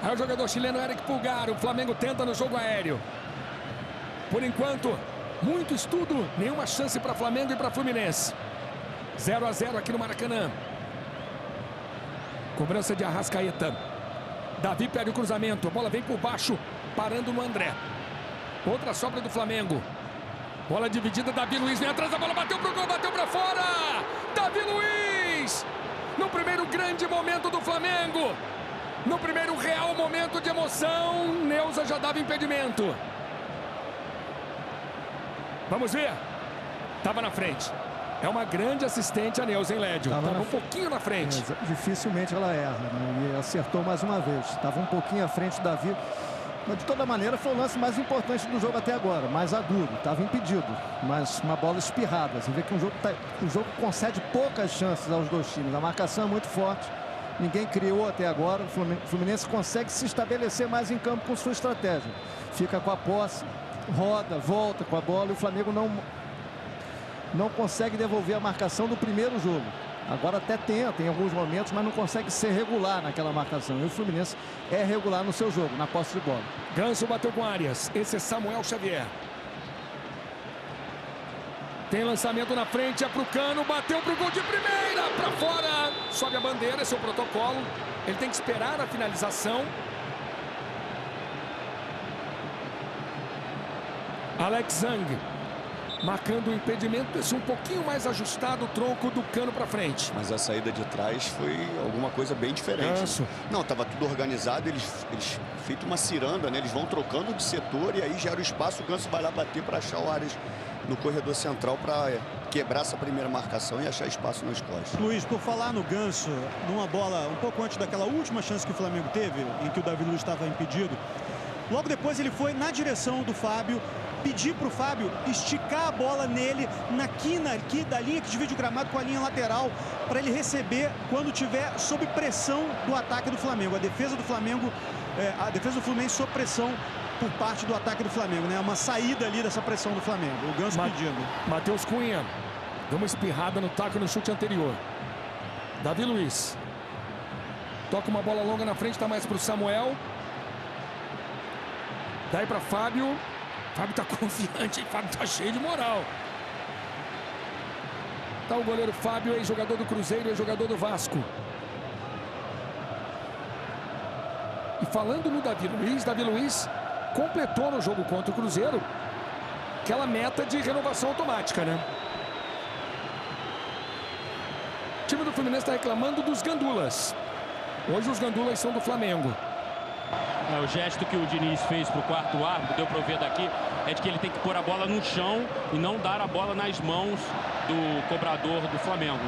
Aí o jogador chileno Eric Pulgar. O Flamengo tenta no jogo aéreo. Por enquanto, muito estudo, nenhuma chance para Flamengo e para Fluminense. 0 a 0 aqui no Maracanã. Cobrança de Arrascaeta. Davi pega o cruzamento. A bola vem por baixo, parando no André. Outra sobra do Flamengo. Bola dividida, Davi Luiz vem atrás da bola, bateu pro gol, bateu para fora. Davi Luiz! No primeiro grande momento do Flamengo. No primeiro real momento de emoção, Neuza já dava impedimento. Vamos ver. Tava na frente. É uma grande assistente a Neuza, hein, Lédio? Tava um pouquinho na frente. Dificilmente ela erra, né? E acertou mais uma vez. Tava um pouquinho à frente do Davi. Mas, de toda maneira, foi o lance mais importante do jogo até agora. Mais agudo. Estava impedido. Mas uma bola espirrada. Você vê que o jogo concede poucas chances aos dois times. A marcação é muito forte. Ninguém criou até agora. O Fluminense consegue se estabelecer mais em campo com sua estratégia. Fica com a posse, roda, volta com a bola. E o Flamengo não consegue devolver a marcação do primeiro jogo. Agora até tenta em alguns momentos, mas não consegue ser regular naquela marcação. E o Fluminense é regular no seu jogo, na posse de bola. Ganso bateu com Arias. Esse é Samuel Xavier. Tem lançamento na frente, é pro Cano, bateu pro gol de primeira, pra fora. Sobe a bandeira, esse é o protocolo. Ele tem que esperar a finalização. Alex Zang. Marcando o impedimento, esse um pouquinho mais ajustado, o tronco do Cano para frente. Mas a saída de trás foi alguma coisa bem diferente. Isso. Não, estava tudo organizado, eles feito uma ciranda, né? Eles vão trocando de setor e aí gera o espaço, o Ganso vai lá bater para achar o Arias no corredor central para quebrar essa primeira marcação e achar espaço nas costas. Luiz, por falar no Ganso, numa bola um pouco antes daquela última chance que o Flamengo teve, em que o Davi Luiz estava impedido, logo depois ele foi na direção do Fábio, pedir para o Fábio esticar a bola nele na quina aqui da linha que divide o gramado com a linha lateral, para ele receber quando tiver sob pressão do ataque do Flamengo. A defesa do Flamengo, a defesa do Fluminense sob pressão por parte do ataque do Flamengo, né? Uma saída ali dessa pressão do Flamengo. O Ganso pedindo. Matheus Cunha deu uma espirrada no taco no chute anterior. Davi Luiz toca uma bola longa na frente, está mais para o Samuel. Daí para Fábio. Fábio tá confiante, hein? Fábio tá cheio de moral. Tá o goleiro Fábio, ex-jogador do Cruzeiro, ex-jogador do Vasco. E falando no Davi Luiz completou no jogo contra o Cruzeiro aquela meta de renovação automática, né? O time do Fluminense está reclamando dos gandulas. Hoje os gandulas são do Flamengo. O gesto que o Diniz fez para o quarto árbitro, deu para ver daqui, é de que ele tem que pôr a bola no chão e não dar a bola nas mãos do cobrador do Flamengo.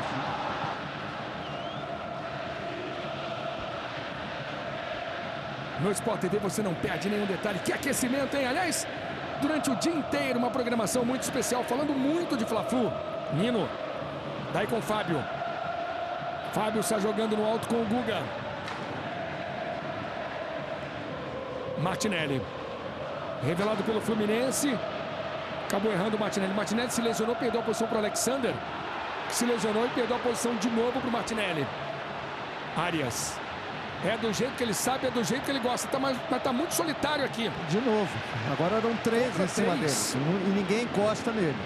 No Sport TV você não perde nenhum detalhe. Que aquecimento, hein? Aliás, durante o dia inteiro, uma programação muito especial, falando muito de Fla-Flu. Nino, daí com o Fábio. Fábio está jogando no alto com o Guga. Martinelli, revelado pelo Fluminense, acabou errando o Martinelli. Martinelli se lesionou, perdeu a posição para o Alexander, que se lesionou e perdeu a posição de novo para o Martinelli. Arias, é do jeito que ele sabe, é do jeito que ele gosta, mas tá muito solitário aqui. De novo, agora eram 3 em cima dele e ninguém encosta nele.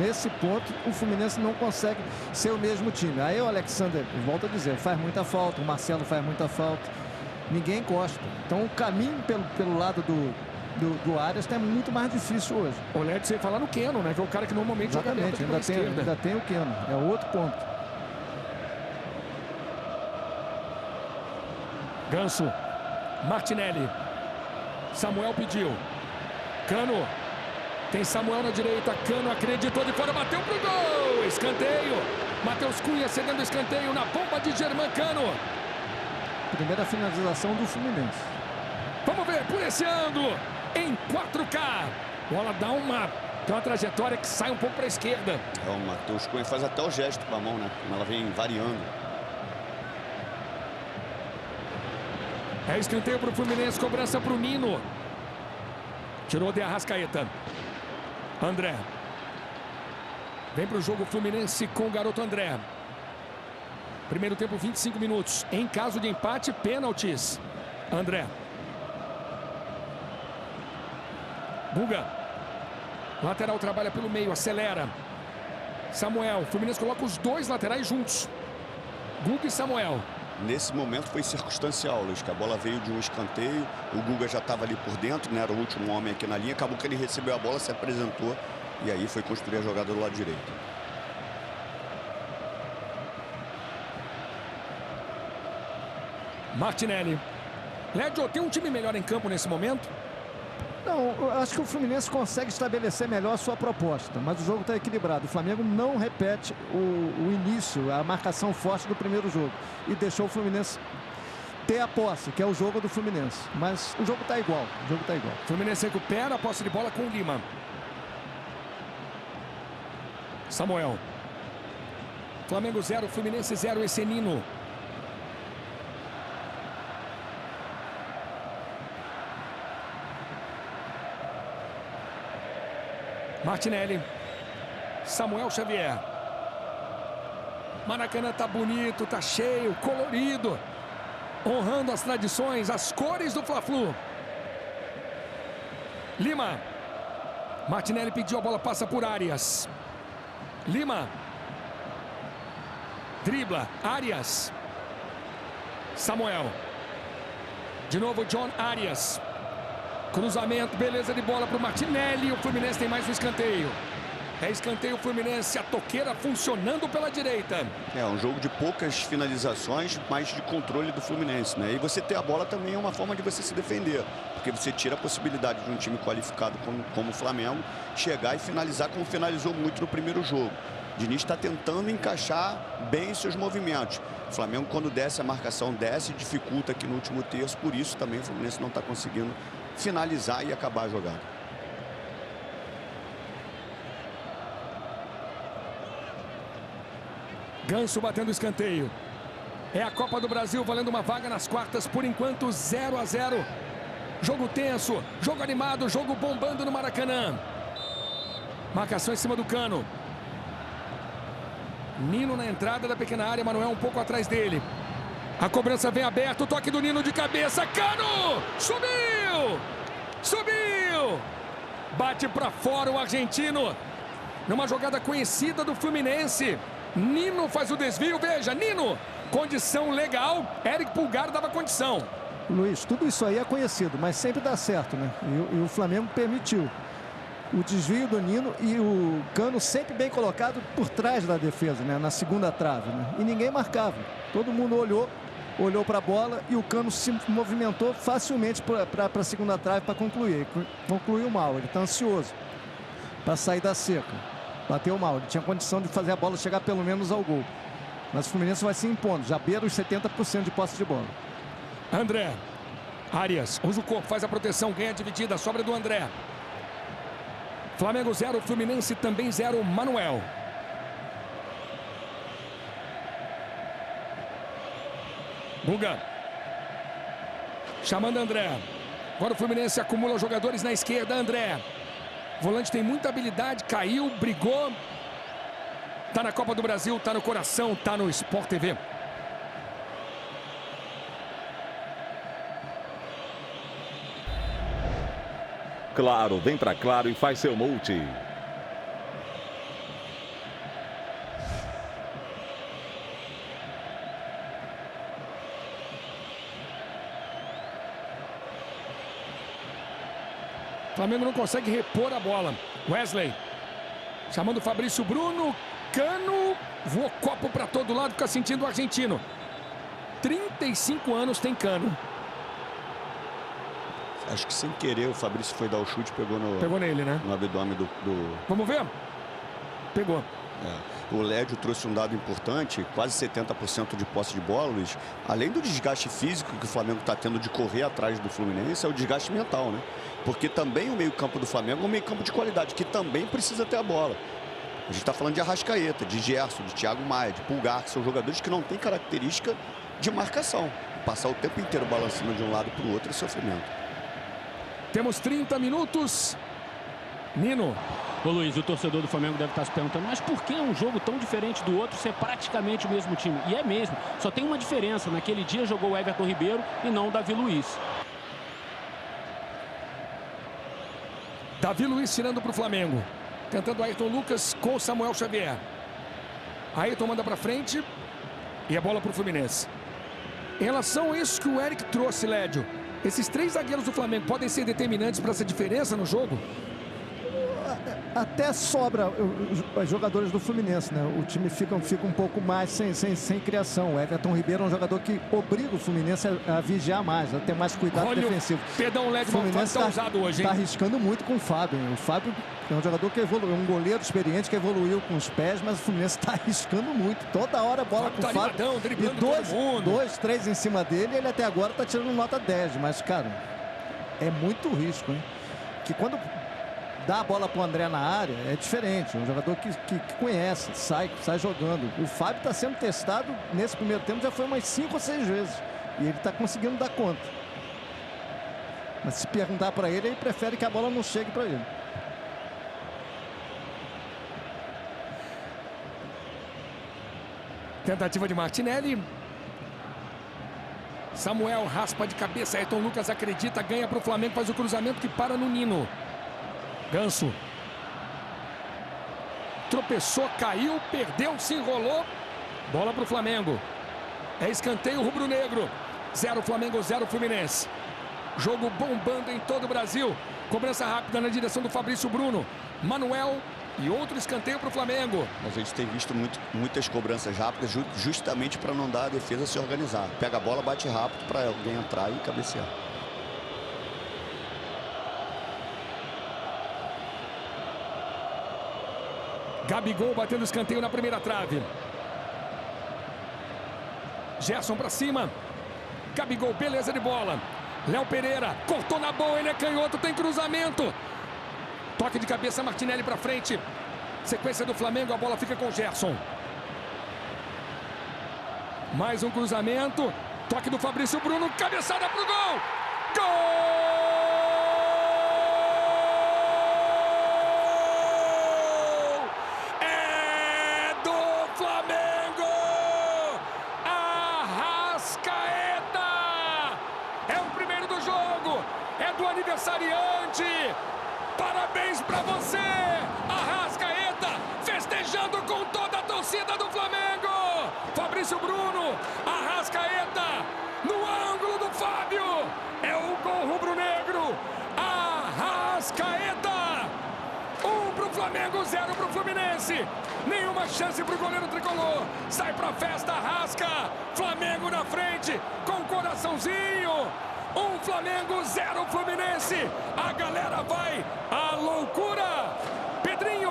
Nesse ponto, o Fluminense não consegue ser o mesmo time. Aí o Alexander, volto a dizer, faz muita falta, o Marcelo faz muita falta. Ninguém encosta. Então o caminho pelo lado do Arias é muito mais difícil hoje. O Lédio, você falar no Keno, né? Que é o cara que normalmente joga dentro pela esquerda. Ainda tem o Keno. É outro ponto. Ganso. Martinelli. Samuel pediu. Cano. Tem Samuel na direita. Cano acreditou de fora. Bateu pro gol. Escanteio. Matheus Cunha cedendo escanteio na bomba de Germán Cano. Primeira finalização do Fluminense. Vamos ver por esse ângulo. Em 4K. Bola dá uma trajetória que sai um pouco para a esquerda. O Matheus Cunha faz até o gesto com a mão, né? Como ela vem variando. É escanteio para o Fluminense. Cobrança para o Nino. Tirou de Arrascaeta. André. Vem para o jogo Fluminense com o garoto André. Primeiro tempo, 25 minutos. Em caso de empate, pênaltis. André. Guga. Lateral trabalha pelo meio, acelera. Samuel. Fluminense coloca os dois laterais juntos. Guga e Samuel. Nesse momento foi circunstancial, Luiz, que a bola veio de um escanteio, o Guga já estava ali por dentro, né, era o último homem aqui na linha, acabou que ele recebeu a bola, se apresentou e aí foi construir a jogada do lado direito. Martinelli. Lédio, tem um time melhor em campo nesse momento? Não, eu acho que o Fluminense consegue estabelecer melhor a sua proposta, mas o jogo está equilibrado. O Flamengo não repete o início, a marcação forte do primeiro jogo e deixou o Fluminense ter a posse, que é o jogo do Fluminense. Mas o jogo está igual, o Fluminense recupera a posse de bola com o Lima. Samuel. Flamengo 0, Fluminense 0, esse é Nino. Martinelli. Samuel Xavier. Maracanã tá bonito, tá cheio, colorido. Honrando as tradições, as cores do Fla-Flu. Lima. Martinelli pediu, a bola passa por Arias. Lima. Dribla, Arias. Samuel. De novo John Arias. Cruzamento, beleza de bola para o Martinelli. O Fluminense tem mais um escanteio. É escanteio Fluminense, a toqueira funcionando pela direita. É um jogo de poucas finalizações, mas de controle do Fluminense, né? E você ter a bola também é uma forma de você se defender, porque você tira a possibilidade de um time qualificado como o Flamengo chegar e finalizar como finalizou muito no primeiro jogo. Diniz está tentando encaixar bem seus movimentos. O Flamengo, quando desce a marcação, desce e dificulta aqui no último terço, por isso também o Fluminense não está conseguindo finalizar e acabar a jogada. Ganso batendo escanteio. É a Copa do Brasil valendo uma vaga nas quartas. Por enquanto 0-0. Jogo tenso, jogo animado, jogo bombando no Maracanã. Marcação em cima do Cano. Nino na entrada da pequena área, Manuel um pouco atrás dele. A cobrança vem aberta, o toque do Nino de cabeça. Cano! Subiu! Subiu! Bate para fora o argentino. Numa jogada conhecida do Fluminense. Nino faz o desvio, veja, Nino. Condição legal, Eric Pulgar dava condição. Luiz, tudo isso aí é conhecido, mas sempre dá certo, né? E o Flamengo permitiu o desvio do Nino e o Cano sempre bem colocado por trás da defesa, né? Na segunda trave, né? E ninguém marcava. Todo mundo olhou para a bola e o Cano se movimentou facilmente para a segunda trave para concluir. Concluiu mal, ele está ansioso para sair da seca. Bateu mal, ele tinha condição de fazer a bola chegar pelo menos ao gol. Mas o Fluminense vai se impondo, já beira os 70% de posse de bola. André. Arias usa o corpo, faz a proteção, ganha a dividida, sobra do André. Flamengo 0, Fluminense também 0, Manuel. Guga. Chamando André. Agora o Fluminense acumula jogadores na esquerda, André. Volante tem muita habilidade, caiu, brigou. Tá na Copa do Brasil, tá no coração, tá no Sport TV. Claro, vem pra Claro e faz seu multi. O Flamengo não consegue repor a bola. Wesley. Chamando o Fabrício Bruno. Cano. Voou copo para todo lado, fica sentindo o argentino. 35 anos tem Cano. Acho que sem querer o Fabrício foi dar o chute, pegou nele, né? No abdômen do... Vamos ver? Pegou. O Lédio trouxe um dado importante, quase 70% de posse de bola, Luiz. Além do desgaste físico que o Flamengo está tendo de correr atrás do Fluminense, é o desgaste mental, né? Porque também o meio-campo do Flamengo é um meio-campo de qualidade, que também precisa ter a bola. A gente está falando de Arrascaeta, de Gerson, de Thiago Maia, de Pulgar, que são jogadores que não têm característica de marcação. Passar o tempo inteiro balançando de um lado para o outro é sofrimento. Temos 30 minutos. Nino. Ô Luiz, o torcedor do Flamengo deve estar se perguntando, mas por que um jogo tão diferente do outro ser praticamente o mesmo time? E é mesmo, só tem uma diferença. Naquele dia jogou o Everton Ribeiro e não o Davi Luiz. Davi Luiz tirando para o Flamengo. Tentando Ayrton Lucas com o Samuel Xavier. Ayrton manda para frente. E a bola para o Fluminense. Em relação a isso que o Eric trouxe, Lédio, esses 3 zagueiros do Flamengo podem ser determinantes para essa diferença no jogo? Até sobra os jogadores do Fluminense, né? O time fica um pouco mais sem criação. O Everton Ribeiro é um jogador que obriga o Fluminense a vigiar mais, a ter mais cuidado defensivo. Perdão, Lédio, o Fluminense está usado hoje, hein? Está arriscando muito com o Fábio, hein? O Fábio é um jogador que evoluiu, um goleiro experiente que evoluiu com os pés, mas o Fluminense está arriscando muito. Toda hora a bola com o Fábio. E 2, 3 em cima dele, ele até agora está tirando nota 10. Mas, cara, é muito risco, hein? Que quando dá a bola para o André na área, é diferente. É um jogador que conhece, sai jogando. O Fábio está sendo testado nesse primeiro tempo, já foi umas 5 ou 6 vezes. E ele está conseguindo dar conta. Mas se perguntar para ele, ele prefere que a bola não chegue para ele. Tentativa de Martinelli. Samuel raspa de cabeça. Ayrton Lucas acredita, ganha para o Flamengo, faz o cruzamento que para no Nino. Ganso. Tropeçou, caiu, perdeu, se enrolou. Bola para o Flamengo. É escanteio rubro-negro. 0 Flamengo, 0 Fluminense. Jogo bombando em todo o Brasil. Cobrança rápida na direção do Fabrício Bruno. Manuel e outro escanteio para o Flamengo. A gente tem visto muitas cobranças rápidas justamente para não dar a defesa se organizar. Pega a bola, bate rápido para alguém entrar e cabecear. Gabigol batendo escanteio na primeira trave. Gerson para cima. Gabigol, beleza de bola. Léo Pereira, cortou na boa, ele é canhoto, tem cruzamento. Toque de cabeça, Martinelli para frente. Sequência do Flamengo, a bola fica com Gerson. Mais um cruzamento. Toque do Fabrício Bruno, cabeçada pro gol. Gol! Aniversariante, parabéns pra você, Arrascaeta, festejando com toda a torcida do Flamengo. Fabrício Bruno, Arrascaeta, no ângulo do Fábio, é o gol rubro-negro. Arrascaeta, 1 pro Flamengo, 0 pro Fluminense. Nenhuma chance pro goleiro tricolor. Sai pra festa, Arrasca. Flamengo na frente, com coraçãozinho. 1 Flamengo, 0 Fluminense. A galera vai à loucura. Pedrinho.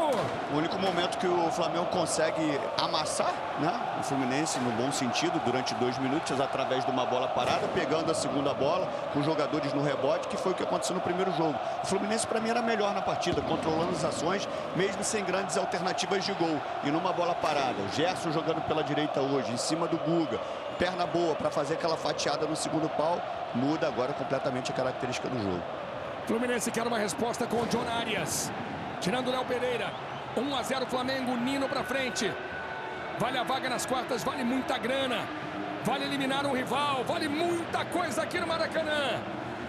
O único momento que o Flamengo consegue amassar, né, o Fluminense no bom sentido, durante 2 minutos, através de uma bola parada, pegando a segunda bola, com jogadores no rebote, que foi o que aconteceu no primeiro jogo. O Fluminense, para mim, era melhor na partida, controlando as ações, mesmo sem grandes alternativas de gol. E numa bola parada, o Gerson jogando pela direita hoje, em cima do Guga, perna boa para fazer aquela fatiada no segundo pau, muda agora completamente a característica do jogo. Fluminense quer uma resposta com o John Arias. Tirando o Léo Pereira. 1-0 Flamengo, Nino para frente. Vale a vaga nas quartas, vale muita grana. Vale eliminar um rival, vale muita coisa aqui no Maracanã.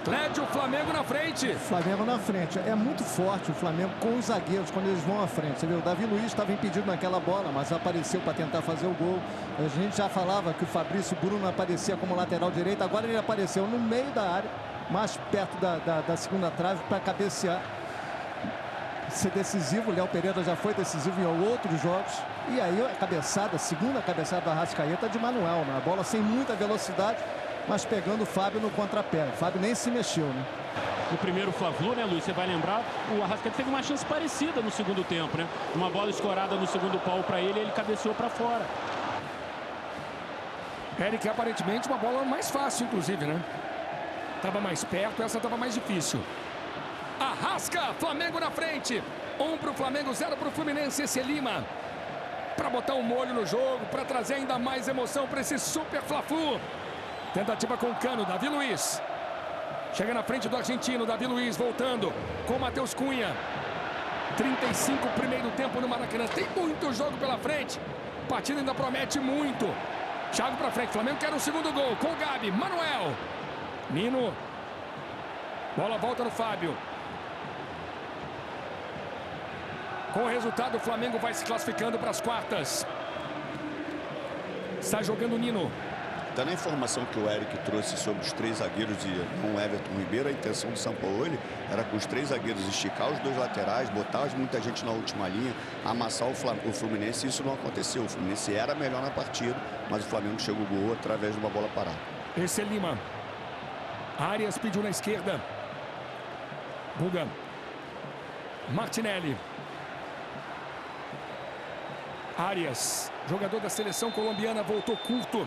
Clédio, Flamengo na frente. Flamengo na frente. É muito forte o Flamengo com os zagueiros quando eles vão à frente. Você viu? O Davi Luiz estava impedido naquela bola, mas apareceu para tentar fazer o gol. A gente já falava que o Fabrício Bruno aparecia como lateral direito. Agora ele apareceu no meio da área, mais perto da segunda trave, para cabecear. Ser decisivo. O Léo Pereira já foi decisivo em outros jogos. E aí a cabeçada, segunda cabeçada da Arrascaeta de Manuel, né? A bola sem muita velocidade, mas pegando o Fábio no contrapé. O Fábio nem se mexeu, né? No primeiro Fla-Flu, né, Luiz? Você vai lembrar, o Arrascaeta teve uma chance parecida no segundo tempo, né? Uma bola escorada no segundo pau para ele, ele cabeceou para fora. Eric, aparentemente uma bola mais fácil, inclusive, né? Tava mais perto, essa tava mais difícil. Arrasca, Flamengo na frente. 1 pro Flamengo, 0 pro Fluminense. Esse é Lima. Para botar um molho no jogo, para trazer ainda mais emoção para esse super Fla-Flu. Tentativa com o Cano, Davi Luiz. Chega na frente do argentino, Davi Luiz voltando com o Matheus Cunha. 35 primeiro tempo no Maracanã. Tem muito jogo pela frente. A partida ainda promete muito. Thiago para frente, Flamengo quer um segundo gol com o Gabi, Manuel. Nino. Bola volta no Fábio. Com o resultado, o Flamengo vai se classificando para as quartas. Está jogando o Nino. Está na informação que o Eric trouxe sobre os 3 zagueiros e não o Everton Ribeiro. A intenção do Sampaoli era com os 3 zagueiros esticar os 2 laterais, botar muita gente na última linha, amassar o Fluminense. Isso não aconteceu. O Fluminense era melhor na partida, mas o Flamengo chegou ao gol através de uma bola parada. Esse é Lima. Arias pediu na esquerda. Guga. Martinelli. Arias, jogador da seleção colombiana, voltou curto.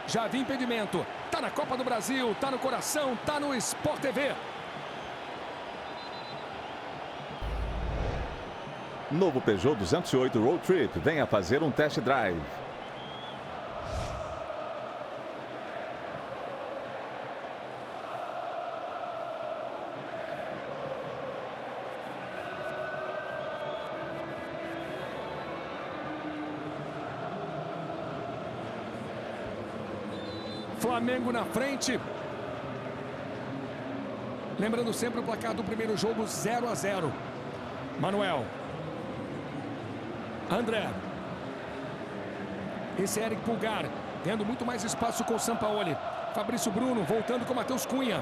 Já havia impedimento. Tá na Copa do Brasil, tá no coração, tá no Sport TV. Novo Peugeot 208 Road Trip. Venha fazer um test drive. Flamengo na frente. Lembrando sempre o placar do primeiro jogo, 0-0. Manuel. André. Esse é Eric Pulgar, tendo muito mais espaço com o Sampaoli. Fabrício Bruno voltando com o Matheus Cunha.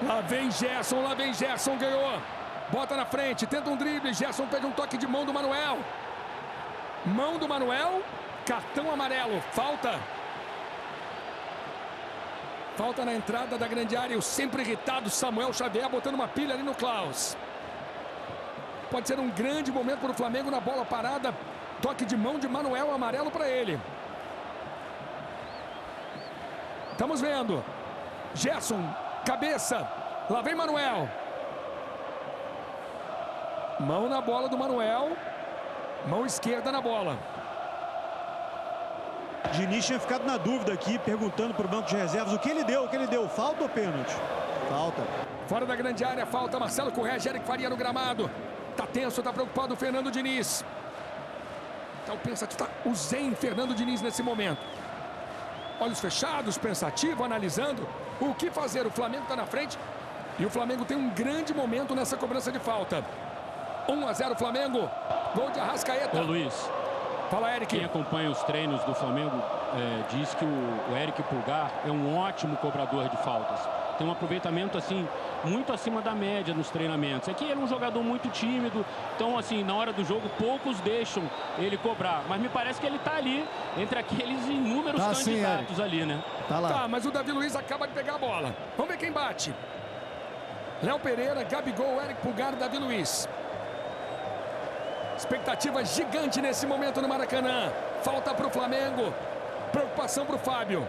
Lá vem Gerson, ganhou. Bota na frente, tenta um drible. Gerson pede um toque de mão do Manuel. Mão do Manuel. Cartão amarelo, falta. Falta na entrada da grande área. O sempre irritado Samuel Xavier botando uma pilha ali no Klaus. Pode ser um grande momento para o Flamengo na bola parada. Toque de mão de Manuel, amarelo para ele. Estamos vendo. Gerson, cabeça. Lá vem Manuel. Mão na bola do Manuel. Mão esquerda na bola. Diniz tinha ficado na dúvida aqui, perguntando para o banco de reservas o que ele deu, falta ou pênalti? Falta. Fora da grande área, falta. Marcelo Correa, Eric Faria no gramado. Tá tenso, tá preocupado o Fernando Diniz. Tá o pensativo, tá o zen Fernando Diniz nesse momento. Olhos fechados, pensativo, analisando o que fazer. O Flamengo tá na frente e o Flamengo tem um grande momento nessa cobrança de falta. 1-0 Flamengo, gol de Arrascaeta. Ô Luiz, fala, Eric. Quem acompanha os treinos do Flamengo diz que o Eric Pulgar é um ótimo cobrador de faltas. Tem um aproveitamento assim muito acima da média nos treinamentos. É que ele é um jogador muito tímido, então assim, na hora do jogo poucos deixam ele cobrar. Mas me parece que ele está ali entre aqueles inúmeros candidatos ali, né? Tá lá. Tá, mas o Davi Luiz acaba de pegar a bola. Vamos ver quem bate. Léo Pereira, Gabigol, Eric Pulgar, Davi Luiz. Expectativa gigante nesse momento no Maracanã. Falta para o Flamengo. Preocupação para o Fábio.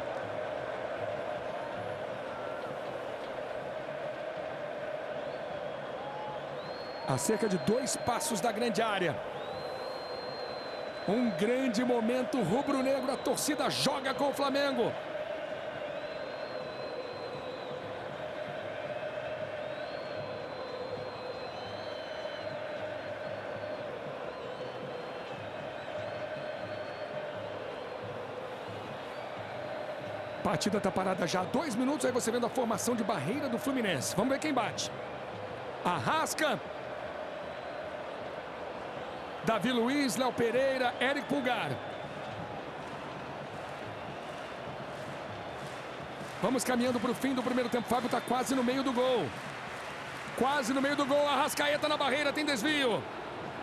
A cerca de 2 passos da grande área. Um grande momento rubro-negro. A torcida joga com o Flamengo. A partida está parada já há 2 minutos. Aí você vendo a formação de barreira do Fluminense. Vamos ver quem bate. Arrasca. Davi Luiz, Léo Pereira, Eric Pulgar. Vamos caminhando para o fim do primeiro tempo. Fábio está quase no meio do gol. Quase no meio do gol. Arrascaeta na barreira, tem desvio.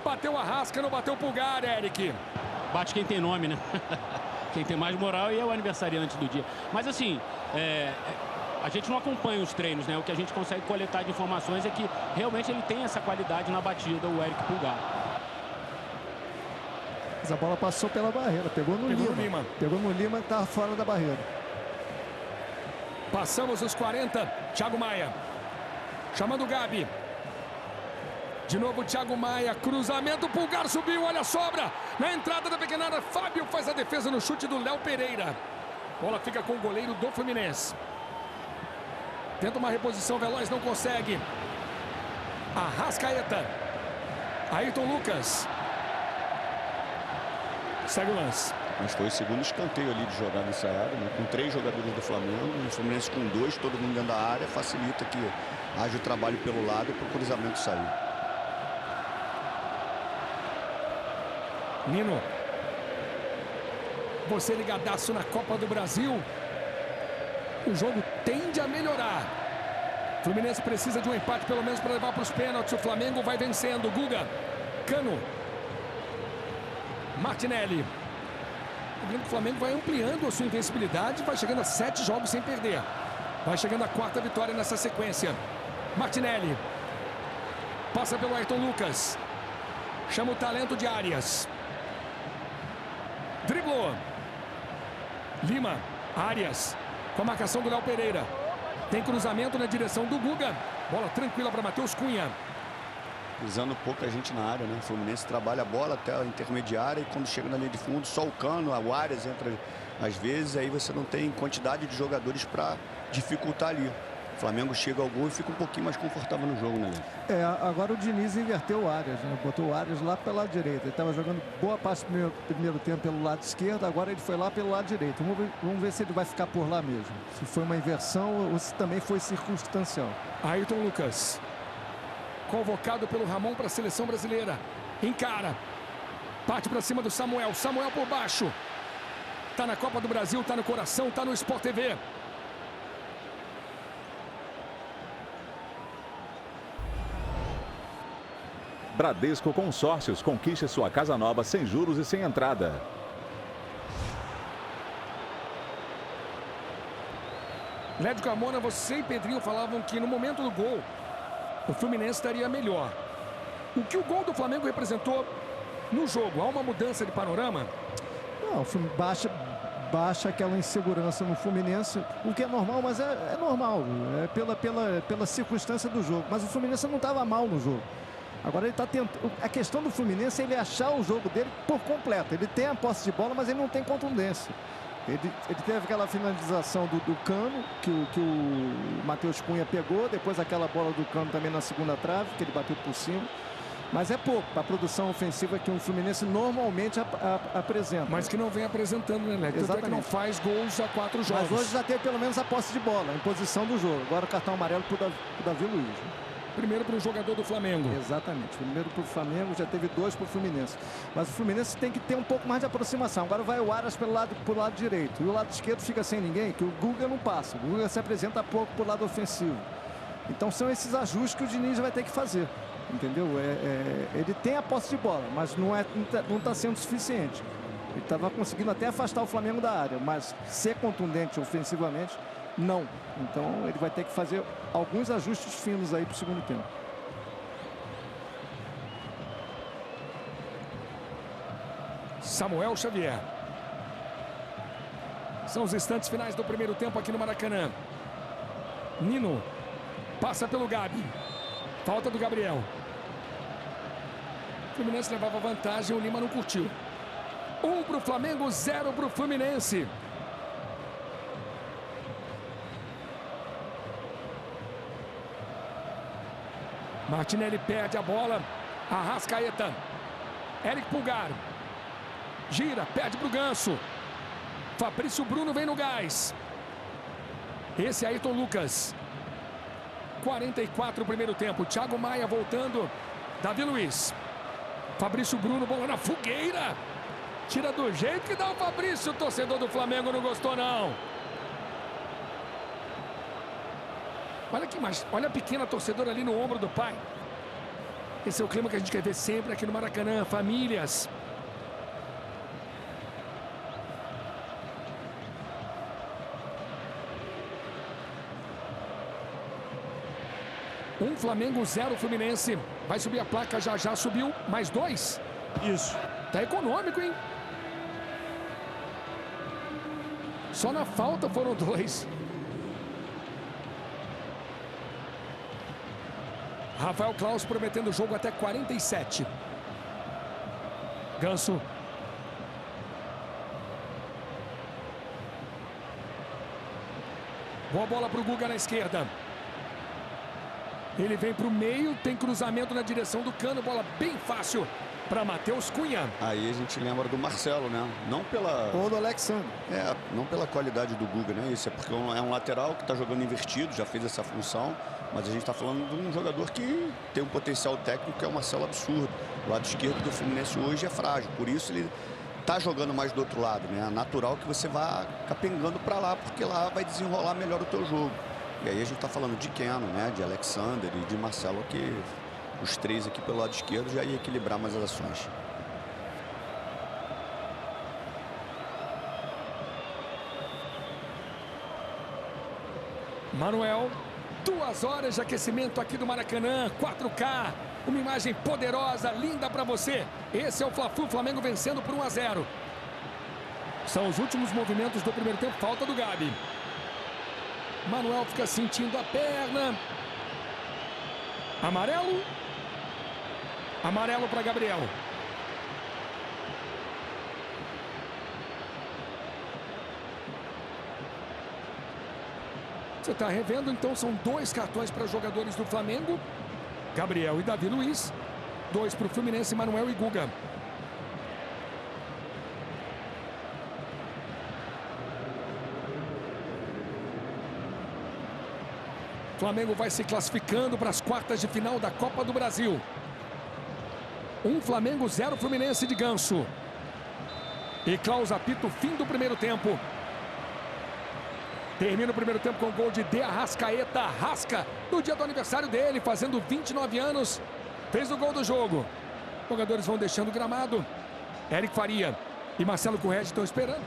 Bateu Arrasca, não bateu Pulgar, Eric. Bate quem tem nome, né? Quem tem mais moral e é o aniversariante do dia. Mas assim, a gente não acompanha os treinos, né? O que a gente consegue coletar de informações é que realmente ele tem essa qualidade na batida, o Eric Pulgar. Mas a bola passou pela barreira, pegou no Lima. Pegou no Lima e estava fora da barreira. Passamos os 40, Thiago Maia. Chamando o Gabi. De novo o Thiago Maia, cruzamento, Pulgar subiu, olha a sobra. Na entrada da pequena área, Fábio faz a defesa no chute do Léo Pereira. Bola fica com o goleiro do Fluminense. Tenta uma reposição veloz, não consegue. Arrascaeta. Ayrton Lucas. Segue o lance. Mas foi o segundo escanteio ali de jogada ensaiada, né? Com 3 jogadores do Flamengo, o Fluminense com 2, todo mundo dentro da área, facilita que haja o trabalho pelo lado para o cruzamento sair. Nino. Você ligadaço na Copa do Brasil. O jogo tende a melhorar. O Fluminense precisa de um empate pelo menos para levar para os pênaltis. O Flamengo vai vencendo. Guga. Cano. Martinelli. O Flamengo vai ampliando a sua invencibilidade. Vai chegando a 7 jogos sem perder. Vai chegando a 4ª vitória nessa sequência. Martinelli. Passa pelo Ayrton Lucas. Chama o talento de Arias. Driblou. Lima. Arias. Com a marcação do Léo Pereira. Tem cruzamento na direção do Guga. Bola tranquila para Matheus Cunha. Usando pouca gente na área, né? O Fluminense trabalha a bola até a intermediária e quando chega na linha de fundo, só o Cano, o Arias entra às vezes, aí você não tem quantidade de jogadores para dificultar ali. O Flamengo chega ao gol e fica um pouquinho mais confortável no jogo, né, Léo? Agora o Diniz inverteu o Arias, né? Botou o Arias lá pelo lado direito. Ele estava jogando boa parte do primeiro tempo pelo lado esquerdo, agora ele foi lá pelo lado direito. Vamos ver se ele vai ficar por lá mesmo. Se foi uma inversão ou se também foi circunstancial. Ayrton Lucas. Convocado pelo Ramon para a seleção brasileira. Encara. Parte para cima do Samuel. Samuel por baixo. Tá na Copa do Brasil, tá no coração, tá no Sport TV. Bradesco Consórcios, conquiste sua casa nova sem juros e sem entrada. Lédio Carmona, você e Pedrinho falavam que no momento do gol o Fluminense estaria melhor. O que o gol do Flamengo representou no jogo? Há uma mudança de panorama? Não, baixa aquela insegurança no Fluminense, o que é normal, mas é normal, pela circunstância do jogo. Mas o Fluminense não estava mal no jogo. Agora ele está tentando. A questão do Fluminense é ele achar o jogo dele por completo. Ele tem a posse de bola, mas ele não tem contundência. Ele teve aquela finalização do Cano, que o Matheus Cunha pegou, depois aquela bola do Cano também na segunda trave, que ele bateu por cima. Mas é pouco para a produção ofensiva que o Fluminense normalmente apresenta. Mas que não vem apresentando, né, Lédio? Exatamente. Que não faz gols há 4 jogos. Mas hoje já teve pelo menos a posse de bola, a imposição do jogo. Agora o cartão amarelo para o Davi Luiz. Primeiro para o jogador do Flamengo. Exatamente. Primeiro para o Flamengo, já teve 2 para o Fluminense. Mas o Fluminense tem que ter um pouco mais de aproximação. Agora vai o Arias pelo lado direito. E o lado esquerdo fica sem ninguém, que o Guga não passa. O Guga se apresenta pouco para o lado ofensivo. Então são esses ajustes que o Diniz vai ter que fazer. Entendeu? Ele tem a posse de bola, mas não está sendo suficiente. Ele estava conseguindo até afastar o Flamengo da área, mas ser contundente ofensivamente, não. Então ele vai ter que fazer alguns ajustes finos aí para o segundo tempo. Samuel Xavier. São os instantes finais do primeiro tempo aqui no Maracanã. Nino passa pelo Gabi. Falta do Gabriel. O Fluminense levava vantagem, o Lima não curtiu. 1 para o Flamengo, 0 para o Fluminense. Martinelli perde a bola. Arrascaeta. Eric Pulgar. Gira, perde para o Ganso. Fabrício Bruno vem no gás. Esse é Ayrton Lucas. 44 o primeiro tempo. Thiago Maia voltando. Davi Luiz. Fabrício Bruno, bola na fogueira. Tira do jeito que dá o Fabrício. O torcedor do Flamengo não gostou, não. Olha que mais. Olha a pequena torcedora ali no ombro do pai. Esse é o clima que a gente quer ver sempre aqui no Maracanã. Famílias. Flamengo 0 Fluminense. Vai subir a placa, já subiu. Mais 2. Isso. Tá econômico, hein? Só na falta foram 2. Rafael Claus prometendo o jogo até 47. Ganso. Boa bola para o Guga na esquerda. Ele vem para o meio, tem cruzamento na direção do Cano, bola bem fácil para Matheus Cunha. Aí a gente lembra do Marcelo, né? Não pela... Ou do Alexandre. Não pela qualidade do Guga, né? Isso é porque é um lateral que está jogando invertido, já fez essa função. Mas a gente está falando de um jogador que tem um potencial técnico que é o Marcelo absurdo. O lado esquerdo do Fluminense hoje é frágil, por isso ele está jogando mais do outro lado, né? É natural que você vá capengando para lá, porque lá vai desenrolar melhor o teu jogo. E aí a gente está falando de Keno, né? De Alexander e de Marcelo, que os três aqui pelo lado esquerdo já ia equilibrar mais as ações. Manuel, 2 horas de aquecimento aqui do Maracanã, 4K, uma imagem poderosa, linda para você. Esse é o Fla-Flu, Flamengo vencendo por 1-0. São os últimos movimentos do primeiro tempo, falta do Gabi. Manuel fica sentindo a perna. Amarelo. Amarelo para Gabriel. Você está revendo, então são 2 cartões para jogadores do Flamengo. Gabriel e Davi Luiz. 2 para o Fluminense, Manuel e Guga. Flamengo vai se classificando para as quartas de final da Copa do Brasil. 1 Flamengo, 0 Fluminense de Ganso. E Klaus apita o fim do primeiro tempo. Termina o primeiro tempo com o gol de De Arrascaeta. Arrasca, no dia do aniversário dele, fazendo 29 anos. Fez o gol do jogo. Os jogadores vão deixando o gramado. Eric Faria e Marcelo Corrêa estão esperando.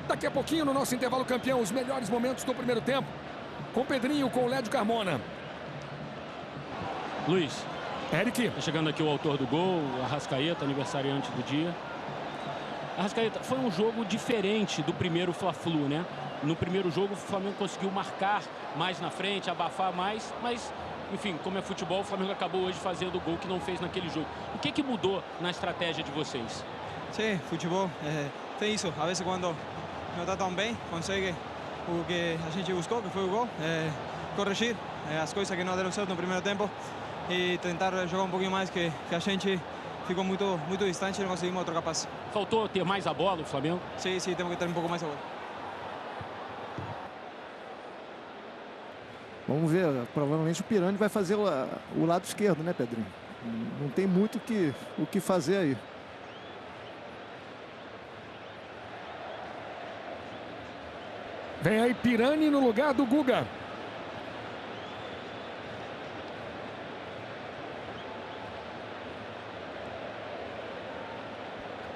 Daqui a pouquinho, no nosso intervalo campeão, os melhores momentos do primeiro tempo. Com Pedrinho, com o Lédio Carmona. Luiz. Eric. Tá chegando aqui o autor do gol, Arrascaeta, aniversariante do dia. Arrascaeta, foi um jogo diferente do primeiro Fla-Flu, né? No primeiro jogo, o Flamengo conseguiu marcar mais na frente, abafar mais, mas, enfim, como é futebol, o Flamengo acabou hoje fazendo o gol que não fez naquele jogo. O que mudou na estratégia de vocês? Sim, futebol tem isso. Às vezes, quando não está tão bem, consegue o que a gente buscou, que foi o gol, corrigir as coisas que não deram certo no primeiro tempo e tentar jogar um pouquinho mais, que a gente ficou muito distante e não conseguimos trocar passe. Faltou ter mais a bola, o Flamengo? Sim, temos que ter um pouco mais a bola. Vamos ver, provavelmente o Pirani vai fazer o lado esquerdo, né, Pedrinho? Não tem muito o que fazer aí. Vem aí Pirani no lugar do Guga.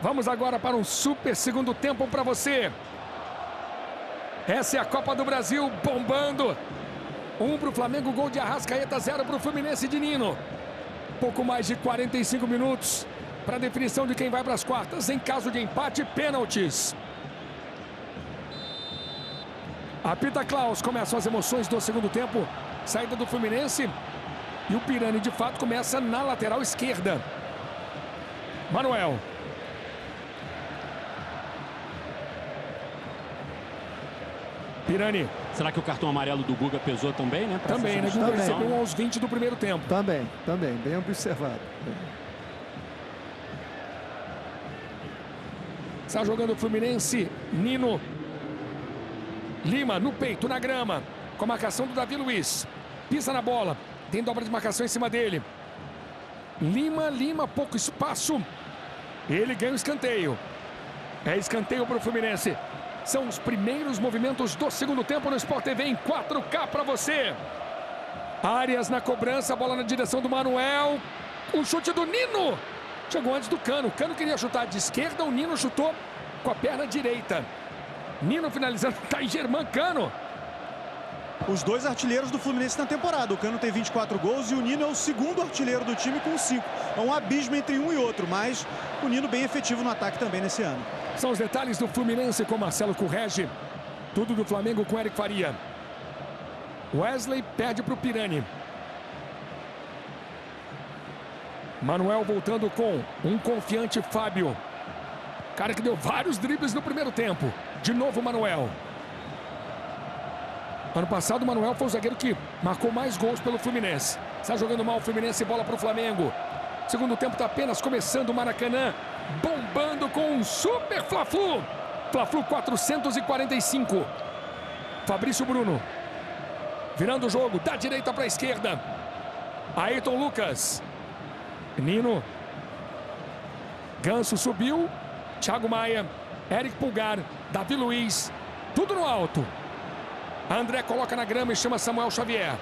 Vamos agora para um super segundo tempo para você. Essa é a Copa do Brasil bombando. 1 para o Flamengo, gol de Arrascaeta, 0 para o Fluminense de Nino. Pouco mais de 45 minutos para a definição de quem vai para as quartas. Em caso de empate, pênaltis. Apita Klaus, começam as emoções do segundo tempo. Saída do Fluminense. E o Pirani, de fato, começa na lateral esquerda. Manuel. Pirani. Será que o cartão amarelo do Guga pesou também, né? Também, né? Guga recebeu aos 20 do primeiro tempo. Também, bem observado. Está jogando o Fluminense, Nino. Lima no peito, na grama, com a marcação do Davi Luiz. Pisa na bola, tem dobra de marcação em cima dele. Lima, pouco espaço. Ele ganha o escanteio. É escanteio para o Fluminense. São os primeiros movimentos do segundo tempo no Sport TV em 4K para você. Arias na cobrança, bola na direção do Manuel. O chute do Nino. Chegou antes do Cano. O Cano queria chutar de esquerda, o Nino chutou com a perna direita. Nino finalizando, tá aí Germán Cano. Os 2 artilheiros do Fluminense na temporada. O Cano tem 24 gols e o Nino é o segundo artilheiro do time com 5. É um abismo entre um e outro, mas o Nino bem efetivo no ataque também nesse ano. São os detalhes do Fluminense com Marcelo Corrêa. Tudo do Flamengo com Eric Faria. Wesley perde para o Pirani. Manuel voltando com um confiante Fábio. Cara que deu vários dribles no primeiro tempo. De novo Manuel. Ano passado o Manuel foi o zagueiro que marcou mais gols pelo Fluminense. Está jogando mal o Fluminense, bola para o Flamengo. Segundo tempo está apenas começando, o Maracanã bombando com um super Fla-Flu. Fla-Flu 445. Fabrício Bruno. Virando o jogo, da direita para a esquerda. Ayrton Lucas. Nino. Ganso subiu. Thiago Maia. Eric Pulgar. Davi Luiz. Tudo no alto. André coloca na grama e chama Samuel Xavier.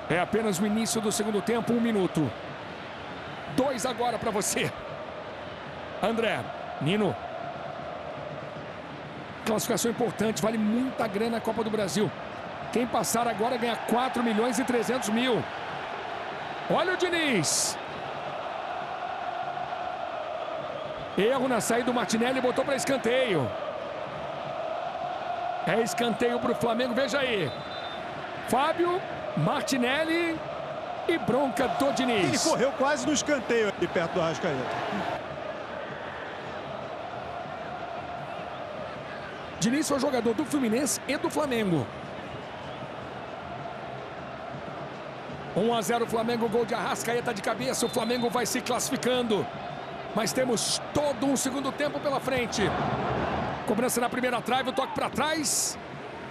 É apenas o início do segundo tempo, 1 minuto. 2 agora para você. André, Nino. Classificação importante, vale muita grana na Copa do Brasil. Quem passar agora ganha 4.300.000. Olha o Diniz. Erro na saída do Martinelli, botou para escanteio. É escanteio para o Flamengo, veja aí. Fábio, Martinelli e bronca do Diniz. Ele correu quase no escanteio ali perto do Arrascaeta. Diniz foi jogador do Fluminense e do Flamengo. 1-0 Flamengo, gol de Arrascaeta de cabeça. O Flamengo vai se classificando. Mas temos todo um segundo tempo pela frente. Cobrança na primeira trave, o toque para trás.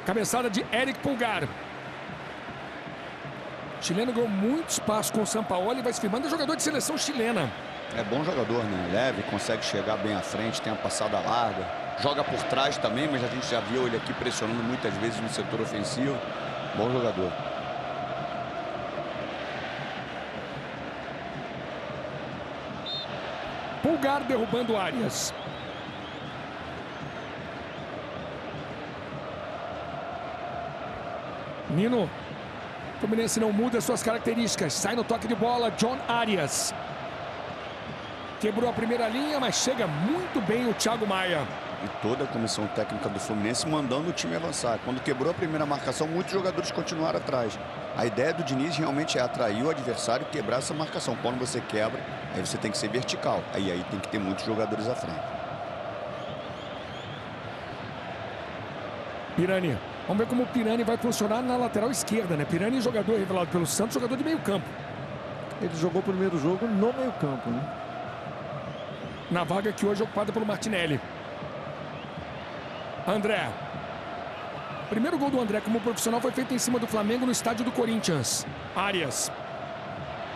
Cabeçada de Eric Pulgar. O chileno ganhou muito espaço com o Sampaoli e vai se firmando. É jogador de seleção chilena. É bom jogador, né? Leve, consegue chegar bem à frente, tem a passada larga. Joga por trás também, mas a gente já viu ele aqui pressionando muitas vezes no setor ofensivo. Bom jogador. Pulgar derrubando Arias. Nino. O Fluminense não muda suas características. Sai no toque de bola, John Arias. Quebrou a primeira linha, mas chega muito bem o Thiago Maia. E toda a comissão técnica do Fluminense mandando o time avançar. Quando quebrou a primeira marcação, muitos jogadores continuaram atrás. A ideia do Diniz realmente é atrair o adversário e quebrar essa marcação. Quando você quebra, aí você tem que ser vertical. Aí tem que ter muitos jogadores à frente. Pirani. Vamos ver como o Pirani vai funcionar na lateral esquerda, né? Pirani, jogador revelado pelo Santos, jogador de meio campo. Ele jogou o primeiro jogo no meio campo, né? Na vaga que hoje é ocupada pelo Martinelli. André. O primeiro gol do André como profissional foi feito em cima do Flamengo no estádio do Corinthians. Arias.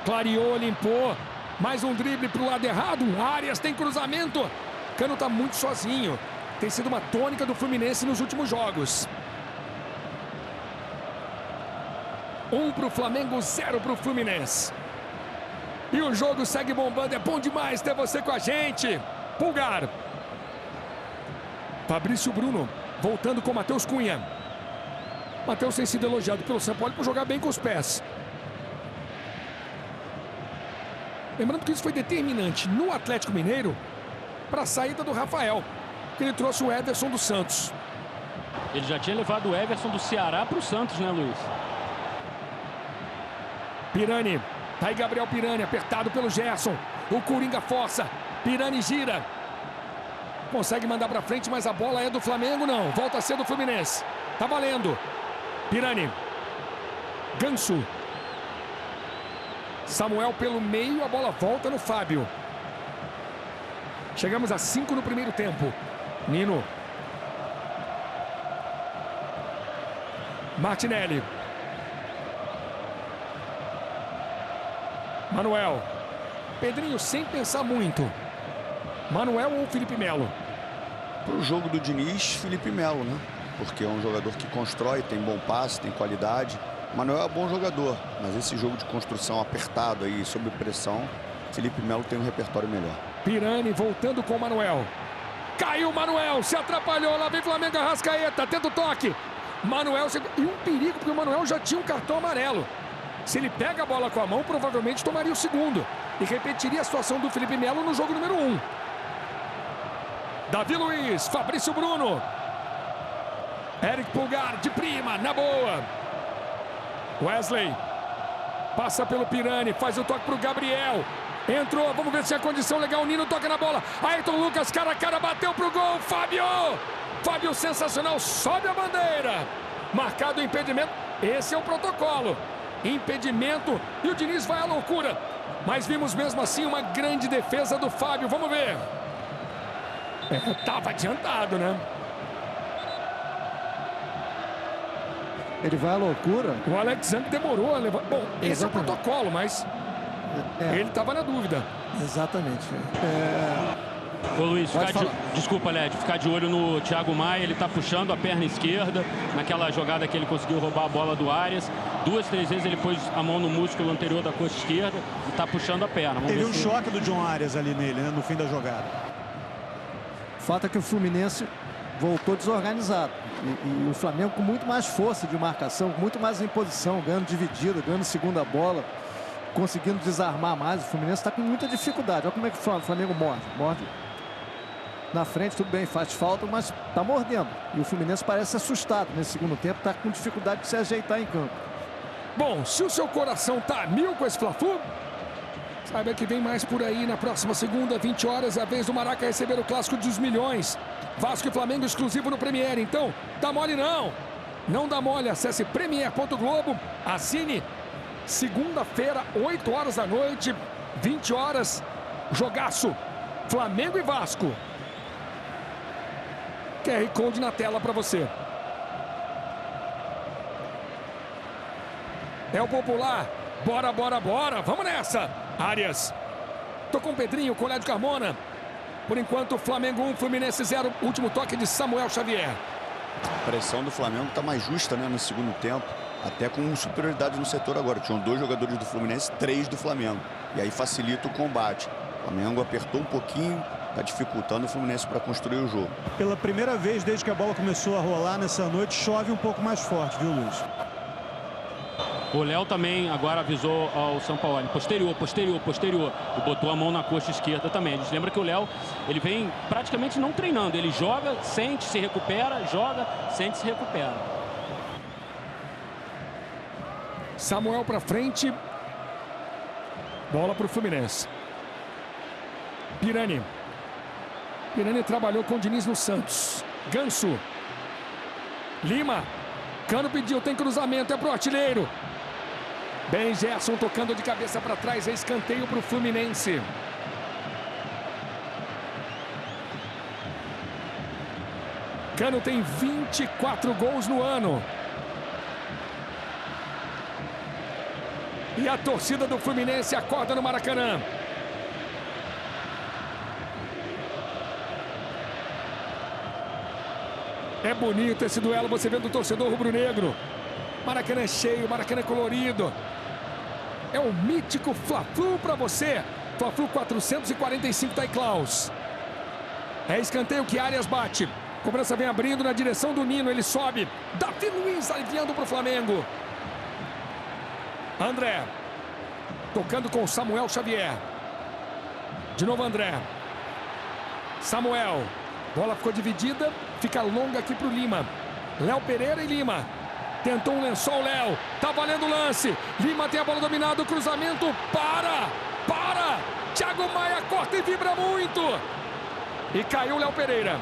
Clareou, limpou. Mais um drible para o lado errado. Arias tem cruzamento. Cano está muito sozinho. Tem sido uma tônica do Fluminense nos últimos jogos. 1 para o Flamengo, 0 para o Fluminense. E o jogo segue bombando. É bom demais ter você com a gente. Pulgar. Fabrício Bruno voltando com Matheus Cunha. Matheus tem sido elogiado pelo Sampaoli por jogar bem com os pés. Lembrando que isso foi determinante no Atlético Mineiro para a saída do Rafael, que ele trouxe o Everson do Santos. Ele já tinha levado o Everson do Ceará para o Santos, né, Luiz? Pirani. Tá aí Gabriel Pirani, apertado pelo Gerson. O Coringa força. Pirani gira. Consegue mandar para frente, mas a bola é do Flamengo, não. Volta a ser do Fluminense. Tá valendo. Pirani. Ganso. Samuel pelo meio, a bola volta no Fábio. Chegamos a 5 no primeiro tempo. Nino. Martinelli. Manuel. Pedrinho sem pensar muito. Manuel ou Felipe Melo? Para o jogo do Diniz, Felipe Melo, né? Porque é um jogador que constrói, tem bom passe, tem qualidade. Manuel é bom jogador, mas esse jogo de construção apertado aí, sob pressão, Felipe Melo tem um repertório melhor. Pirani voltando com o Manuel. Caiu o Manuel, se atrapalhou, lá vem Flamengo, Arrascaeta, tenta o toque. Manuel, e um perigo, porque o Manuel já tinha um cartão amarelo. Se ele pega a bola com a mão, provavelmente tomaria o segundo. E repetiria a situação do Felipe Melo no jogo número 1. Davi Luiz, Fabrício Bruno. Eric Pulgar, de prima, na boa. Wesley. Passa pelo Pirani, faz o toque para o Gabriel. Entrou, vamos ver se é condição legal. O Nino toca na bola. Ayrton Lucas, cara a cara, bateu pro gol. Fábio! Fábio sensacional, sobe a bandeira. Marcado o impedimento. Esse é o protocolo. Impedimento e o Diniz vai à loucura. Mas vimos mesmo assim uma grande defesa do Fábio. Vamos ver. Tava adiantado, né? Ele vai à loucura. O Alexandre demorou a levar. Bom, esse é o protocolo, mas ele estava na dúvida. Exatamente. Ô Luiz, desculpa, Led, ficar de olho no Thiago Maia. Ele tá puxando a perna esquerda naquela jogada que ele conseguiu roubar a bola do Arias. 2, 3 vezes ele pôs a mão no músculo anterior da coxa esquerda e tá puxando a perna. Teve um choque do John Arias ali nele, né, no fim da jogada. O fato é que o Fluminense voltou desorganizado. E o Flamengo com muito mais força de marcação, muito mais em posição, ganhando dividida, ganhando segunda bola, conseguindo desarmar mais. O Fluminense está com muita dificuldade. Olha como é que o Flamengo morde. Na frente, tudo bem, faz falta, mas está mordendo. E o Fluminense parece assustado nesse segundo tempo, está com dificuldade de se ajeitar em campo. Bom, se o seu coração tá a mil com esse Fla-Flu, saiba que vem mais por aí. Na próxima segunda, 20 horas, é a vez do Maraca receber o clássico dos milhões. Vasco e Flamengo exclusivo no Premiere. Então, dá mole não. Não dá mole. Acesse Premiere.globo. Assine. Segunda-feira, 8 horas da noite, 20 horas. Jogaço. Flamengo e Vasco. QR Code na tela para você. É o popular. Bora, bora, bora. Vamos nessa. Arias. Tô com o Pedrinho, com o Lédio Carmona. Por enquanto, Flamengo 1, Fluminense 0. Último toque de Samuel Xavier. A pressão do Flamengo está mais justa, né, no segundo tempo. Até com superioridade no setor agora. Tinham 2 jogadores do Fluminense, 3 do Flamengo. E aí facilita o combate. O Flamengo apertou um pouquinho. Está dificultando o Fluminense para construir o jogo. Pela primeira vez desde que a bola começou a rolar nessa noite, chove um pouco mais forte, viu, Luiz? O Léo também agora avisou ao São Paulo. Posterior. E botou a mão na coxa esquerda também. A gente lembra que o Léo, ele vem praticamente não treinando. Ele joga, sente, se recupera, joga, sente, se recupera. Samuel para frente. Bola para o Fluminense. Pirani trabalhou com o Diniz no Santos. Ganso. Lima. Cano pediu, tem cruzamento, é pro artilheiro. Bem, Gerson tocando de cabeça para trás, é escanteio para o Fluminense. Cano tem 24 gols no ano. E a torcida do Fluminense acorda no Maracanã. É bonito esse duelo, você vendo o torcedor rubro-negro. Maracanã cheio, Maracanã colorido. É um mítico Fla-Flu para você. Fla-Flu 445 da Klaus. É escanteio que Arias bate. Cobrança vem abrindo na direção do Nino, ele sobe. Davi Luiz aliviando para o Flamengo. André. Tocando com Samuel Xavier. De novo André. Samuel. Bola ficou dividida. Fica longa aqui para o Lima. Léo Pereira e Lima. Tentou um lençol, Léo. Tá valendo o lance. Lima tem a bola dominada. O cruzamento. Para! Thiago Maia corta e vibra muito. E caiu o Léo Pereira.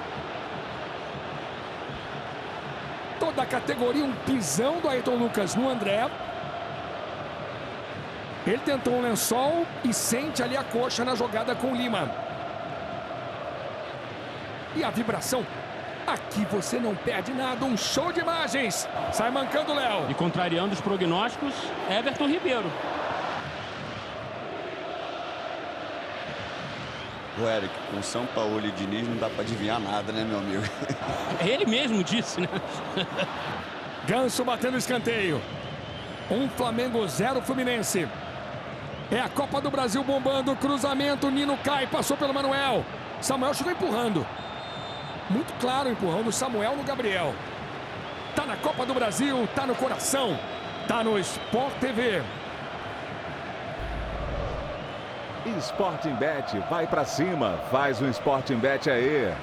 Toda a categoria, um pisão do Ayrton Lucas no André. Ele tentou um lençol e sente ali a coxa na jogada com o Lima. E a vibração. Aqui você não perde nada, um show de imagens. Sai mancando o Léo. E contrariando os prognósticos, Everton Ribeiro. O Eric, com São Paulo e Diniz não dá para adivinhar nada, né, meu amigo? Ele mesmo disse, né? Ganso batendo escanteio. 1 Flamengo, 0 Fluminense. É a Copa do Brasil bombando, cruzamento, Nino cai, passou pelo Manuel. Samuel chegou empurrando. Muito claro o empurrão do Samuel no Gabriel. Tá na Copa do Brasil, tá no coração, tá no Sport TV. Sporting Bet, vai pra cima, faz um Sporting Bet aí.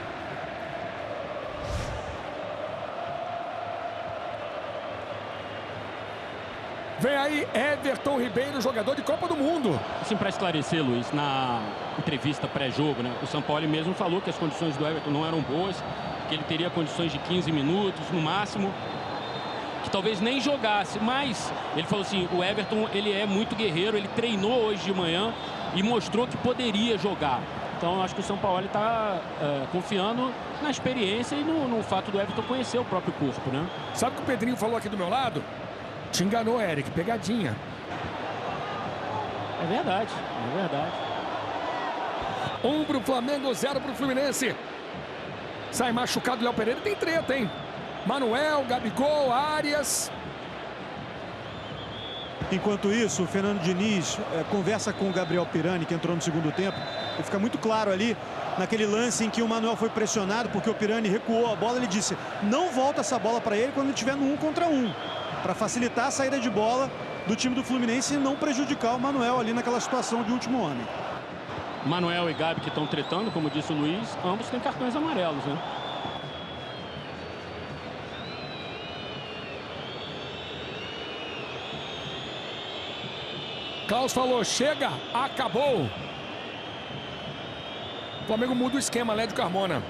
Vem aí Everton Ribeiro, jogador de Copa do Mundo. Assim, para esclarecer, Luiz, na entrevista pré-jogo, né, o São Paulo mesmo falou que as condições do Everton não eram boas, que ele teria condições de 15 minutos no máximo, que talvez nem jogasse, mas ele falou assim, o Everton, ele é muito guerreiro, ele treinou hoje de manhã e mostrou que poderia jogar. Então, acho que o São Paulo está confiando na experiência e no fato do Everton conhecer o próprio corpo, né? Sabe o que o Pedrinho falou aqui do meu lado? Te enganou, Eric, pegadinha. É verdade, é verdade. 1 pro Flamengo, 0 pro Fluminense. Sai machucado o Léo Pereira, tem treta, hein? Manuel, Gabigol, Arias. Enquanto isso, o Fernando Diniz conversa com o Gabriel Pirani, que entrou no segundo tempo. E fica muito claro ali, naquele lance em que o Manuel foi pressionado, porque o Pirani recuou a bola. Ele disse, não volta essa bola para ele quando ele estiver no 1 contra 1. Para facilitar a saída de bola do time do Fluminense e não prejudicar o Manuel ali naquela situação de último homem. Manuel e Gabi que estão tretando, como disse o Luiz, ambos têm cartões amarelos, né? Klaus falou, chega, acabou. O Flamengo muda o esquema, Lédio Carmona.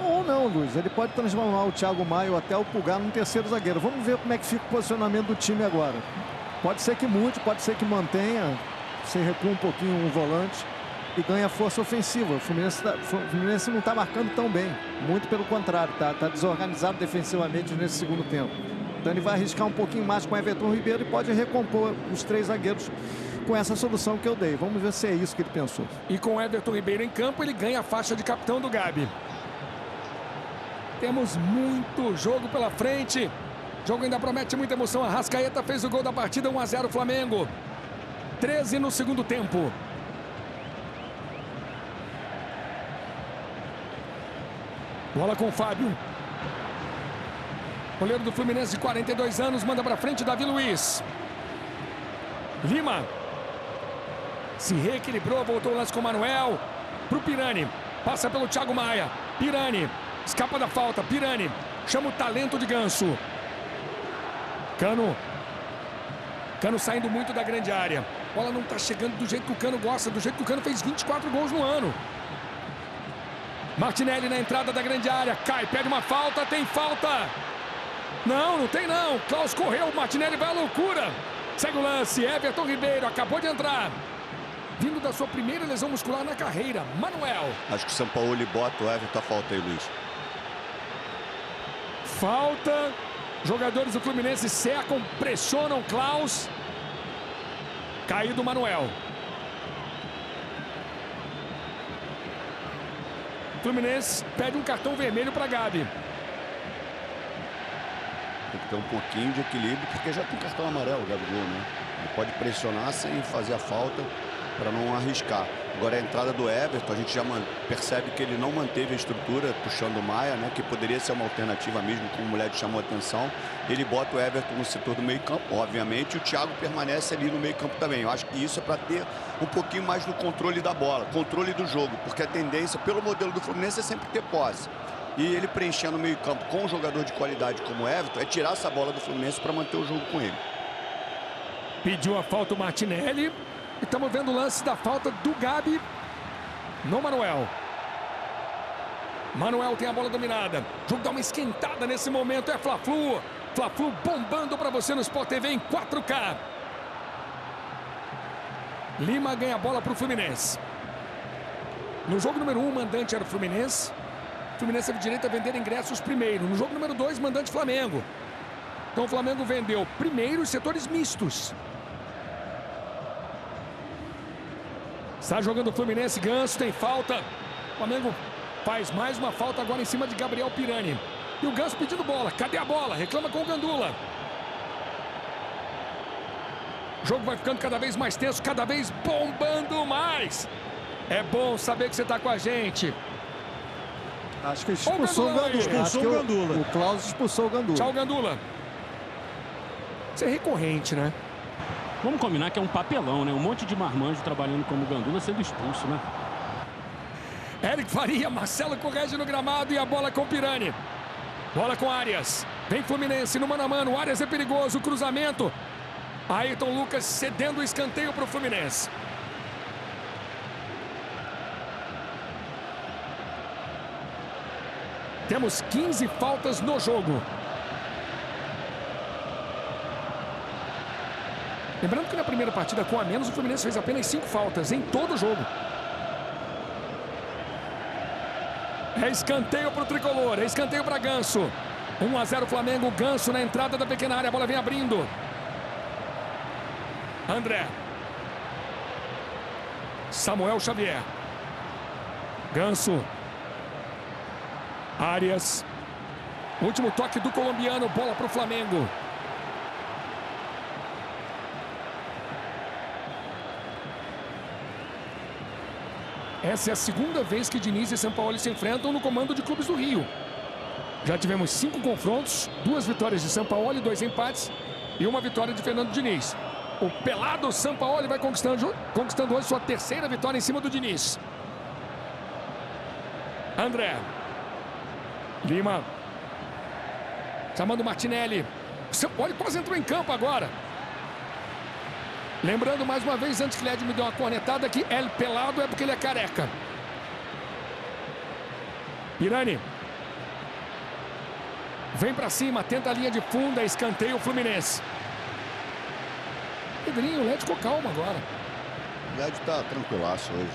Ou não, Luiz. Ele pode transformar o Thiago Maia ou até o Pulgar num terceiro zagueiro. Vamos ver como é que fica o posicionamento do time agora. Pode ser que mude, pode ser que mantenha. Você recua um pouquinho um volante e ganha força ofensiva. O Fluminense não está marcando tão bem. Muito pelo contrário, está desorganizado defensivamente nesse segundo tempo. Então ele vai arriscar um pouquinho mais com o Everton Ribeiro e pode recompor os 3 zagueiros com essa solução que eu dei. Vamos ver se é isso que ele pensou. E com o Everton Ribeiro em campo, ele ganha a faixa de capitão do Gabi. Temos muito jogo pela frente. O jogo ainda promete muita emoção. A Arrascaeta fez o gol da partida, 1-0 Flamengo. 13 no segundo tempo. Bola com o Fábio. Goleiro do Fluminense de 42 anos, manda para frente Davi Luiz. Lima. Se reequilibrou, voltou o lance com o Manuel. Pro Pirani. Passa pelo Thiago Maia. Pirani. Escapa da falta. Pirani. Chama o talento de Ganso. Cano. Cano saindo muito da grande área. A bola não está chegando do jeito que o Cano gosta. Do jeito que o Cano fez 24 gols no ano. Martinelli na entrada da grande área. Cai, pede uma falta. Tem falta. Não tem não. Klaus correu. Martinelli vai à loucura. Segue o lance. Everton Ribeiro acabou de entrar. Vindo da sua primeira lesão muscular na carreira. Manuel. Acho que o São Paulo bota o Everton a falta aí, Luiz. Falta. Jogadores do Fluminense secam, pressionam Klaus. Caído Manuel. Fluminense pede um cartão vermelho para Gabi. Tem que ter um pouquinho de equilíbrio, porque já tem cartão amarelo o Gabigol, né? Ele pode pressionar sem fazer a falta para não arriscar. Agora a entrada do Everton, a gente já percebe que ele não manteve a estrutura puxando o Maia, né? Que poderia ser uma alternativa mesmo, como o moleque chamou a atenção. Ele bota o Everton no setor do meio campo, obviamente, e o Thiago permanece ali no meio campo também. Eu acho que isso é para ter um pouquinho mais do controle da bola, controle do jogo, porque a tendência, pelo modelo do Fluminense, é sempre ter posse. E ele preenchendo o meio campo com um jogador de qualidade como o Everton, é tirar essa bola do Fluminense para manter o jogo com ele. Pediu a falta o Martinelli. E estamos vendo o lance da falta do Gabi no Manuel. Manuel tem a bola dominada. O jogo dá uma esquentada nesse momento. É Fla-Flu. Fla-Flu bombando para você no Sport TV em 4K. Lima ganha a bola para o Fluminense. No jogo número 1, o mandante era o Fluminense. O Fluminense teve direito a vender ingressos primeiro. No jogo número 2, mandante Flamengo. Então o Flamengo vendeu primeiro os setores mistos. Está jogando o Fluminense, Ganso, tem falta. O Flamengo faz mais uma falta agora em cima de Gabriel Pirani. E o Ganso pedindo bola. Cadê a bola? Reclama com o Gandula. O jogo vai ficando cada vez mais tenso, cada vez bombando mais. É bom saber que você está com a gente. Acho que expulsou o Gandula. Expulsou o Gandula. O Klaus expulsou o Gandula. Tchau, Gandula. Isso é recorrente, né? Vamos combinar que é um papelão, né? Um monte de marmanjo trabalhando como Gandula sendo expulso, né? Eric Faria, Marcelo corrige no gramado e a bola com Pirani. Bola com Arias. Vem Fluminense no mano a mano. Arias é perigoso, cruzamento. Ayrton Lucas cedendo o escanteio para o Fluminense. Temos 15 faltas no jogo. Lembrando que na primeira partida com a menos, o Fluminense fez apenas 5 faltas em todo o jogo. É escanteio para o tricolor, é escanteio para Ganso. 1-0 Flamengo, Ganso na entrada da pequena área, a bola vem abrindo. André. Samuel Xavier. Ganso. Arias. Último toque do colombiano, bola para o Flamengo. Essa é a segunda vez que Diniz e Sampaoli se enfrentam no comando de clubes do Rio. Já tivemos 5 confrontos, 2 vitórias de Sampaoli, 2 empates e 1 vitória de Fernando Diniz. O pelado Sampaoli vai conquistando hoje sua 3ª vitória em cima do Diniz. André. Lima. Chamando Martinelli. O Sampaoli quase entrou em campo agora. Lembrando mais uma vez, antes que Led me dê uma cornetada, que El pelado é porque ele é careca. Pirani. Vem pra cima, tenta a linha de fundo, escanteio o Fluminense. Pedrinho, o Led ficou calmo agora. O Led tá tranquilaço hoje.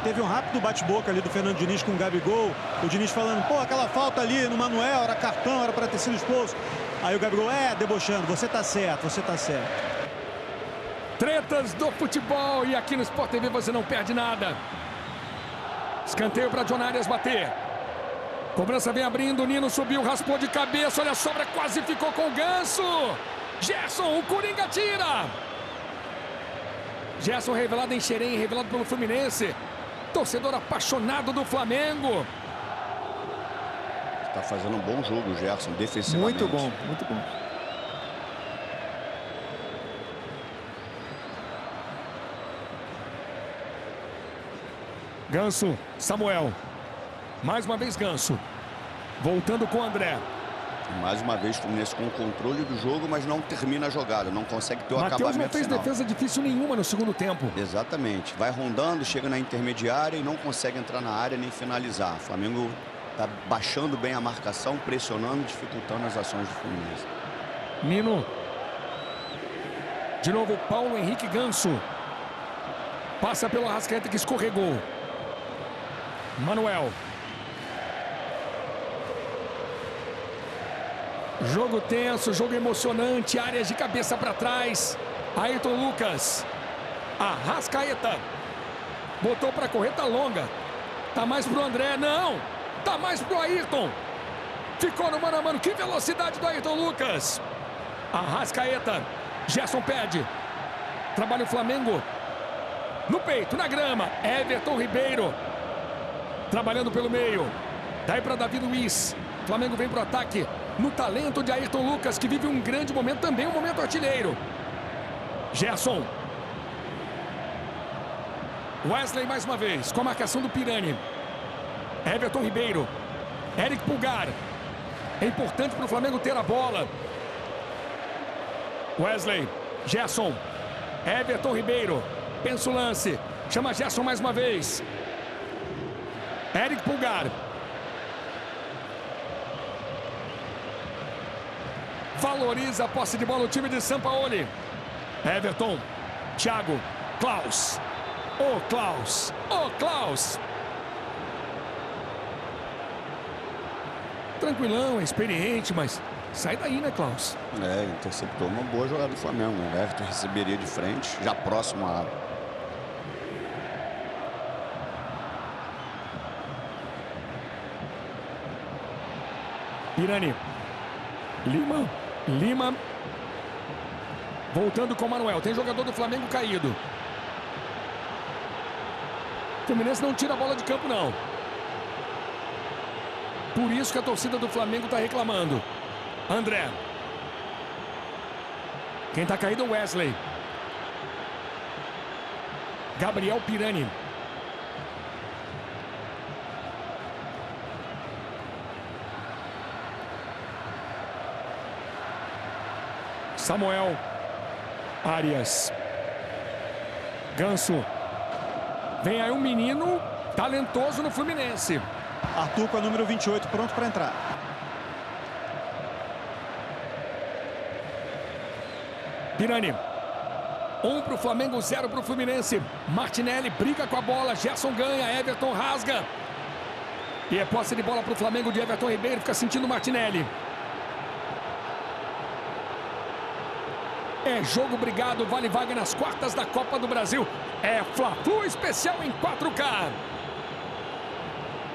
Teve um rápido bate-boca ali do Fernando Diniz com o Gabigol. O Diniz falando, pô, aquela falta ali no Manuel, era cartão, era para ter sido expulso. Aí o Gabigol, debochando, você tá certo, você tá certo. Tretas do futebol e aqui no Sport TV você não perde nada. Escanteio para John Arias bater. Cobrança vem abrindo, Nino subiu, raspou de cabeça, olha a sobra, quase ficou com o Ganso. Gerson, o Coringa tira. Gerson revelado em Xerém, revelado pelo Fluminense. Torcedor apaixonado do Flamengo. Está fazendo um bom jogo o Gerson, defensivamente. Muito bom, muito bom. Ganso, Samuel. Mais uma vez Ganso. Voltando com o André. Mais uma vez o Fluminense com o controle do jogo, mas não termina a jogada, não consegue ter o Matheus acabamento não fez final. defesa difícil nenhuma no segundo tempo. Exatamente. Vai rondando, chega na intermediária e não consegue entrar na área nem finalizar. O Flamengo está baixando bem a marcação, pressionando, dificultando as ações do Fluminense. Nino. De novo Paulo Henrique Ganso. Passa pelo Arrascaeta que escorregou. Manuel. Jogo tenso, jogo emocionante, áreas de cabeça para trás. Ayrton Lucas. Arrascaeta. Botou para correr, tá longa. Tá mais pro André, não. Tá mais pro Ayrton. Ficou no mano a mano, que velocidade do Ayrton Lucas. Arrascaeta. Gerson pede. Trabalha o Flamengo. No peito, na grama. Everton Ribeiro. Trabalhando pelo meio. Daí para Davi Luiz. Flamengo vem pro ataque. No talento de Ayrton Lucas, que vive um grande momento, também um momento artilheiro. Gerson. Wesley mais uma vez, com a marcação do Pirani. Everton Ribeiro. Eric Pulgar. É importante para o Flamengo ter a bola. Wesley. Gerson. Everton Ribeiro. Pensa o lance. Chama Gerson mais uma vez. Eric Pulgar. Valoriza a posse de bola o time de Sampaoli. Everton. Thiago. Klaus. Ô Klaus. Ô Klaus. Tranquilão, experiente, mas sai daí, né, Klaus? Interceptou uma boa jogada do Flamengo. O Everton receberia de frente, já próximo à área. Pirani. Lima. Voltando com o Manuel. Tem jogador do Flamengo caído. O Fluminense não tira a bola de campo, não. Por isso que a torcida do Flamengo está reclamando. André. Quem está caído é o Wesley. Gabriel Pirani. Samuel. Arias. Ganso. Vem aí um menino talentoso no Fluminense. Arthur com a número 28, pronto para entrar. Pirani. 1 para o Flamengo, 0 para o Fluminense. Martinelli briga com a bola. Gerson ganha. Everton rasga. E é posse de bola para o Flamengo de Everton Ribeiro. Fica sentindo Martinelli. É jogo brigado. Vale vaga nas quartas da Copa do Brasil. É Fla-Flu especial em 4K.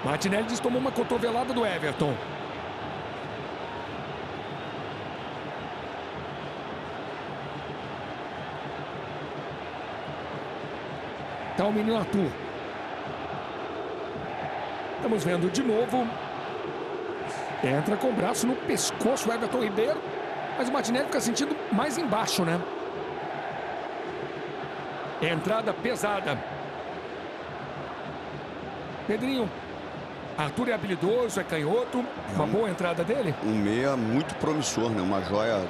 Martinelli tomou uma cotovelada do Everton. Tá o menino Arthur. Estamos vendo de novo. Entra com o braço no pescoço o Everton Ribeiro. Mas o Martinelli fica sentindo mais embaixo, né? Entrada pesada. Pedrinho. Arthur é habilidoso, é canhoto. Uma boa entrada dele. Um meia muito promissor, né? Uma joia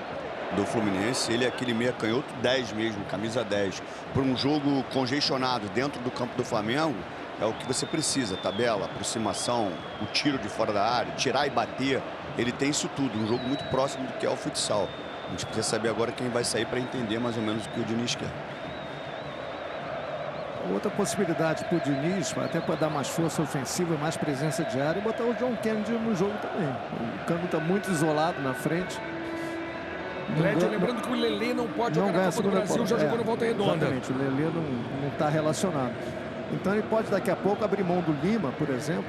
do Fluminense. Ele é aquele meia canhoto 10 mesmo, camisa 10. Por um jogo congestionado dentro do campo do Flamengo, é o que você precisa. Tabela, aproximação, o tiro de fora da área, tirar e bater. Ele tem isso tudo. Um jogo muito próximo do que é o futsal. A gente precisa saber agora quem vai sair para entender mais ou menos o que o Diniz quer. Outra possibilidade para o Diniz, até para dar mais força ofensiva, mais presença de área, é botar o John Kennedy no jogo também. O Cano está muito isolado na frente. Clédio, lembrando que o Lelê não pode jogar na Copa do Brasil, já jogou no Volta Redonda. Exatamente, o Lelê não está relacionado. Então ele pode daqui a pouco abrir mão do Lima, por exemplo,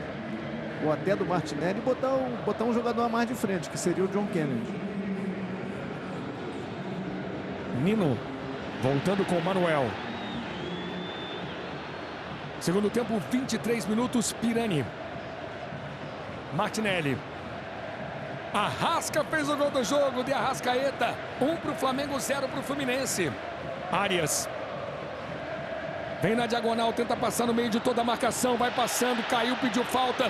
ou até do Martinelli, e botar um jogador a mais de frente, que seria o John Kennedy. Nino voltando com o Manuel. Segundo tempo, 23 minutos, Pirani. Martinelli. Arrasca fez o gol do jogo de Arrascaeta. 1 para o Flamengo, 0 para o Fluminense. Arias. Vem na diagonal, tenta passar no meio de toda a marcação. Vai passando, caiu, pediu falta.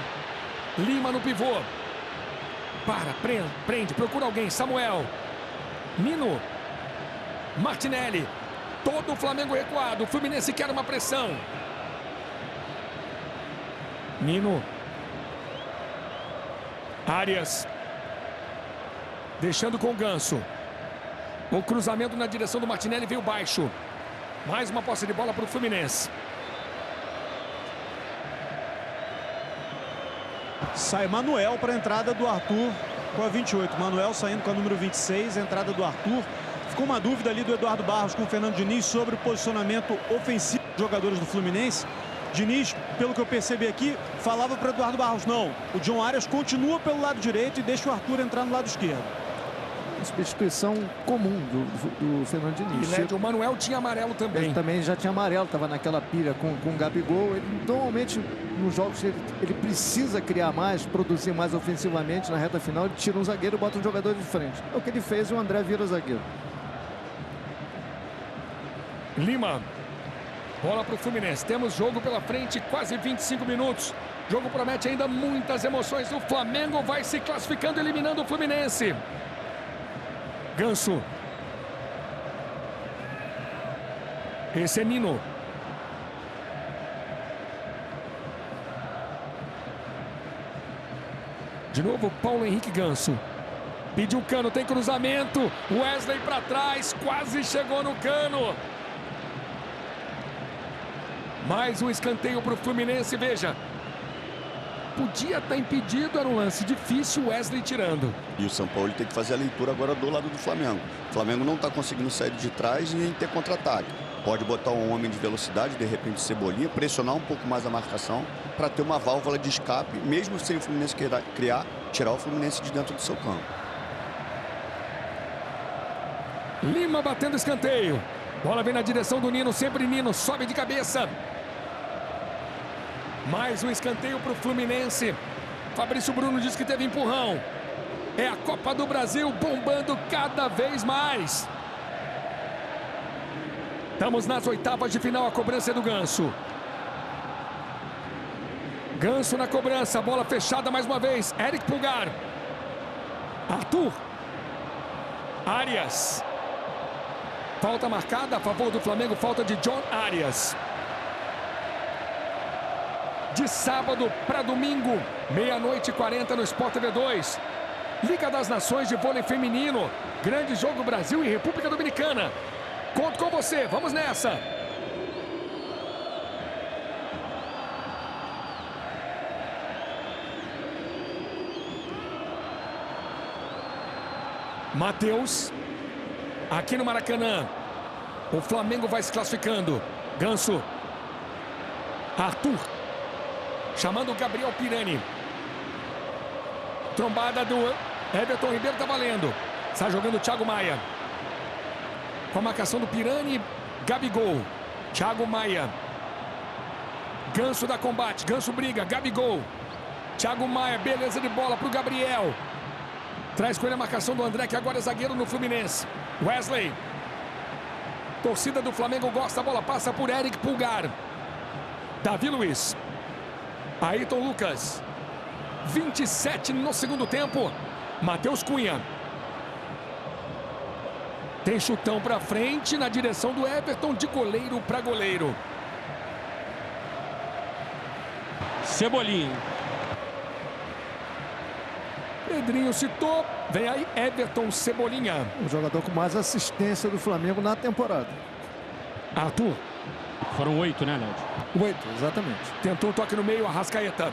Lima no pivô. Prende, procura alguém. Samuel. Nino. Martinelli. Todo o Flamengo recuado. O Fluminense quer uma pressão. Nino. Arias. Deixando com o Ganso. O cruzamento na direção do Martinelli veio baixo. Mais uma posse de bola para o Fluminense. Sai Manuel para a entrada do Arthur com a 28. Manuel saindo com a número 26, a entrada do Arthur. Ficou uma dúvida ali do Eduardo Barros com o Fernando Diniz sobre o posicionamento ofensivo dos jogadores do Fluminense. Diniz, pelo que eu percebi aqui, falava para o Eduardo Barros, não, o John Arias continua pelo lado direito e deixa o Arthur entrar no lado esquerdo. Substituição comum do Fernando Diniz. E o Manuel tinha amarelo também. Ele também já tinha amarelo, estava naquela pilha com o Gabigol. Ele, normalmente, nos jogos, ele precisa criar mais, produzir mais ofensivamente. Na reta final, ele tira um zagueiro e bota um jogador de frente. É o que ele fez e o André vira zagueiro. Lima. Bola para o Fluminense. Temos jogo pela frente, quase 25 minutos. O jogo promete ainda muitas emoções. O Flamengo vai se classificando, eliminando o Fluminense. Ganso. Esse é Nino. De novo, Paulo Henrique Ganso. Pediu o Cano, tem cruzamento. Wesley para trás, quase chegou no Cano. Mais um escanteio para o Fluminense, veja. Podia estar impedido, era um lance difícil, Wesley tirando. E o São Paulo tem que fazer a leitura agora do lado do Flamengo. O Flamengo não está conseguindo sair de trás e nem ter contra-ataque. Pode botar um homem de velocidade, de repente Cebolinha, pressionar um pouco mais a marcação para ter uma válvula de escape, mesmo sem o Fluminense criar, tirar o Fluminense de dentro do seu campo. Lima batendo escanteio. Bola vem na direção do Nino, sempre Nino, sobe de cabeça. Mais um escanteio para o Fluminense. Fabrício Bruno diz que teve empurrão. É a Copa do Brasil bombando cada vez mais. Estamos nas oitavas de final, a cobrança é do Ganso. Ganso na cobrança, bola fechada mais uma vez. Eric Pulgar. Arthur. Arias. Falta marcada a favor do Flamengo, falta de John Arias. De sábado para domingo, 00:40 no Sport TV 2. Liga das Nações de Vôlei Feminino. Grande jogo Brasil e República Dominicana. Conto com você, vamos nessa. Matheus. Aqui no Maracanã. O Flamengo vai se classificando. Ganso. Arthur. Chamando o Gabriel Pirani. Trombada do Everton Ribeiro, tá valendo. Está jogando o Thiago Maia. Com a marcação do Pirani, Gabigol. Thiago Maia. Ganso dá combate, Ganso briga, Gabigol. Thiago Maia, beleza de bola pro Gabriel. Traz com ele a marcação do André, que agora é zagueiro no Fluminense. Wesley. Torcida do Flamengo gosta, a bola passa por Eric Pulgar. Davi Luiz. Ayrton Lucas. 27 no segundo tempo. Matheus Cunha. Tem chutão para frente na direção do Everton, de goleiro para goleiro. Cebolinha. Pedrinho citou. Vem aí Everton Cebolinha. O jogador com mais assistência do Flamengo na temporada. Arthur. Foram 8, né, Léo? 8, exatamente. Tentou um toque no meio, Arrascaeta.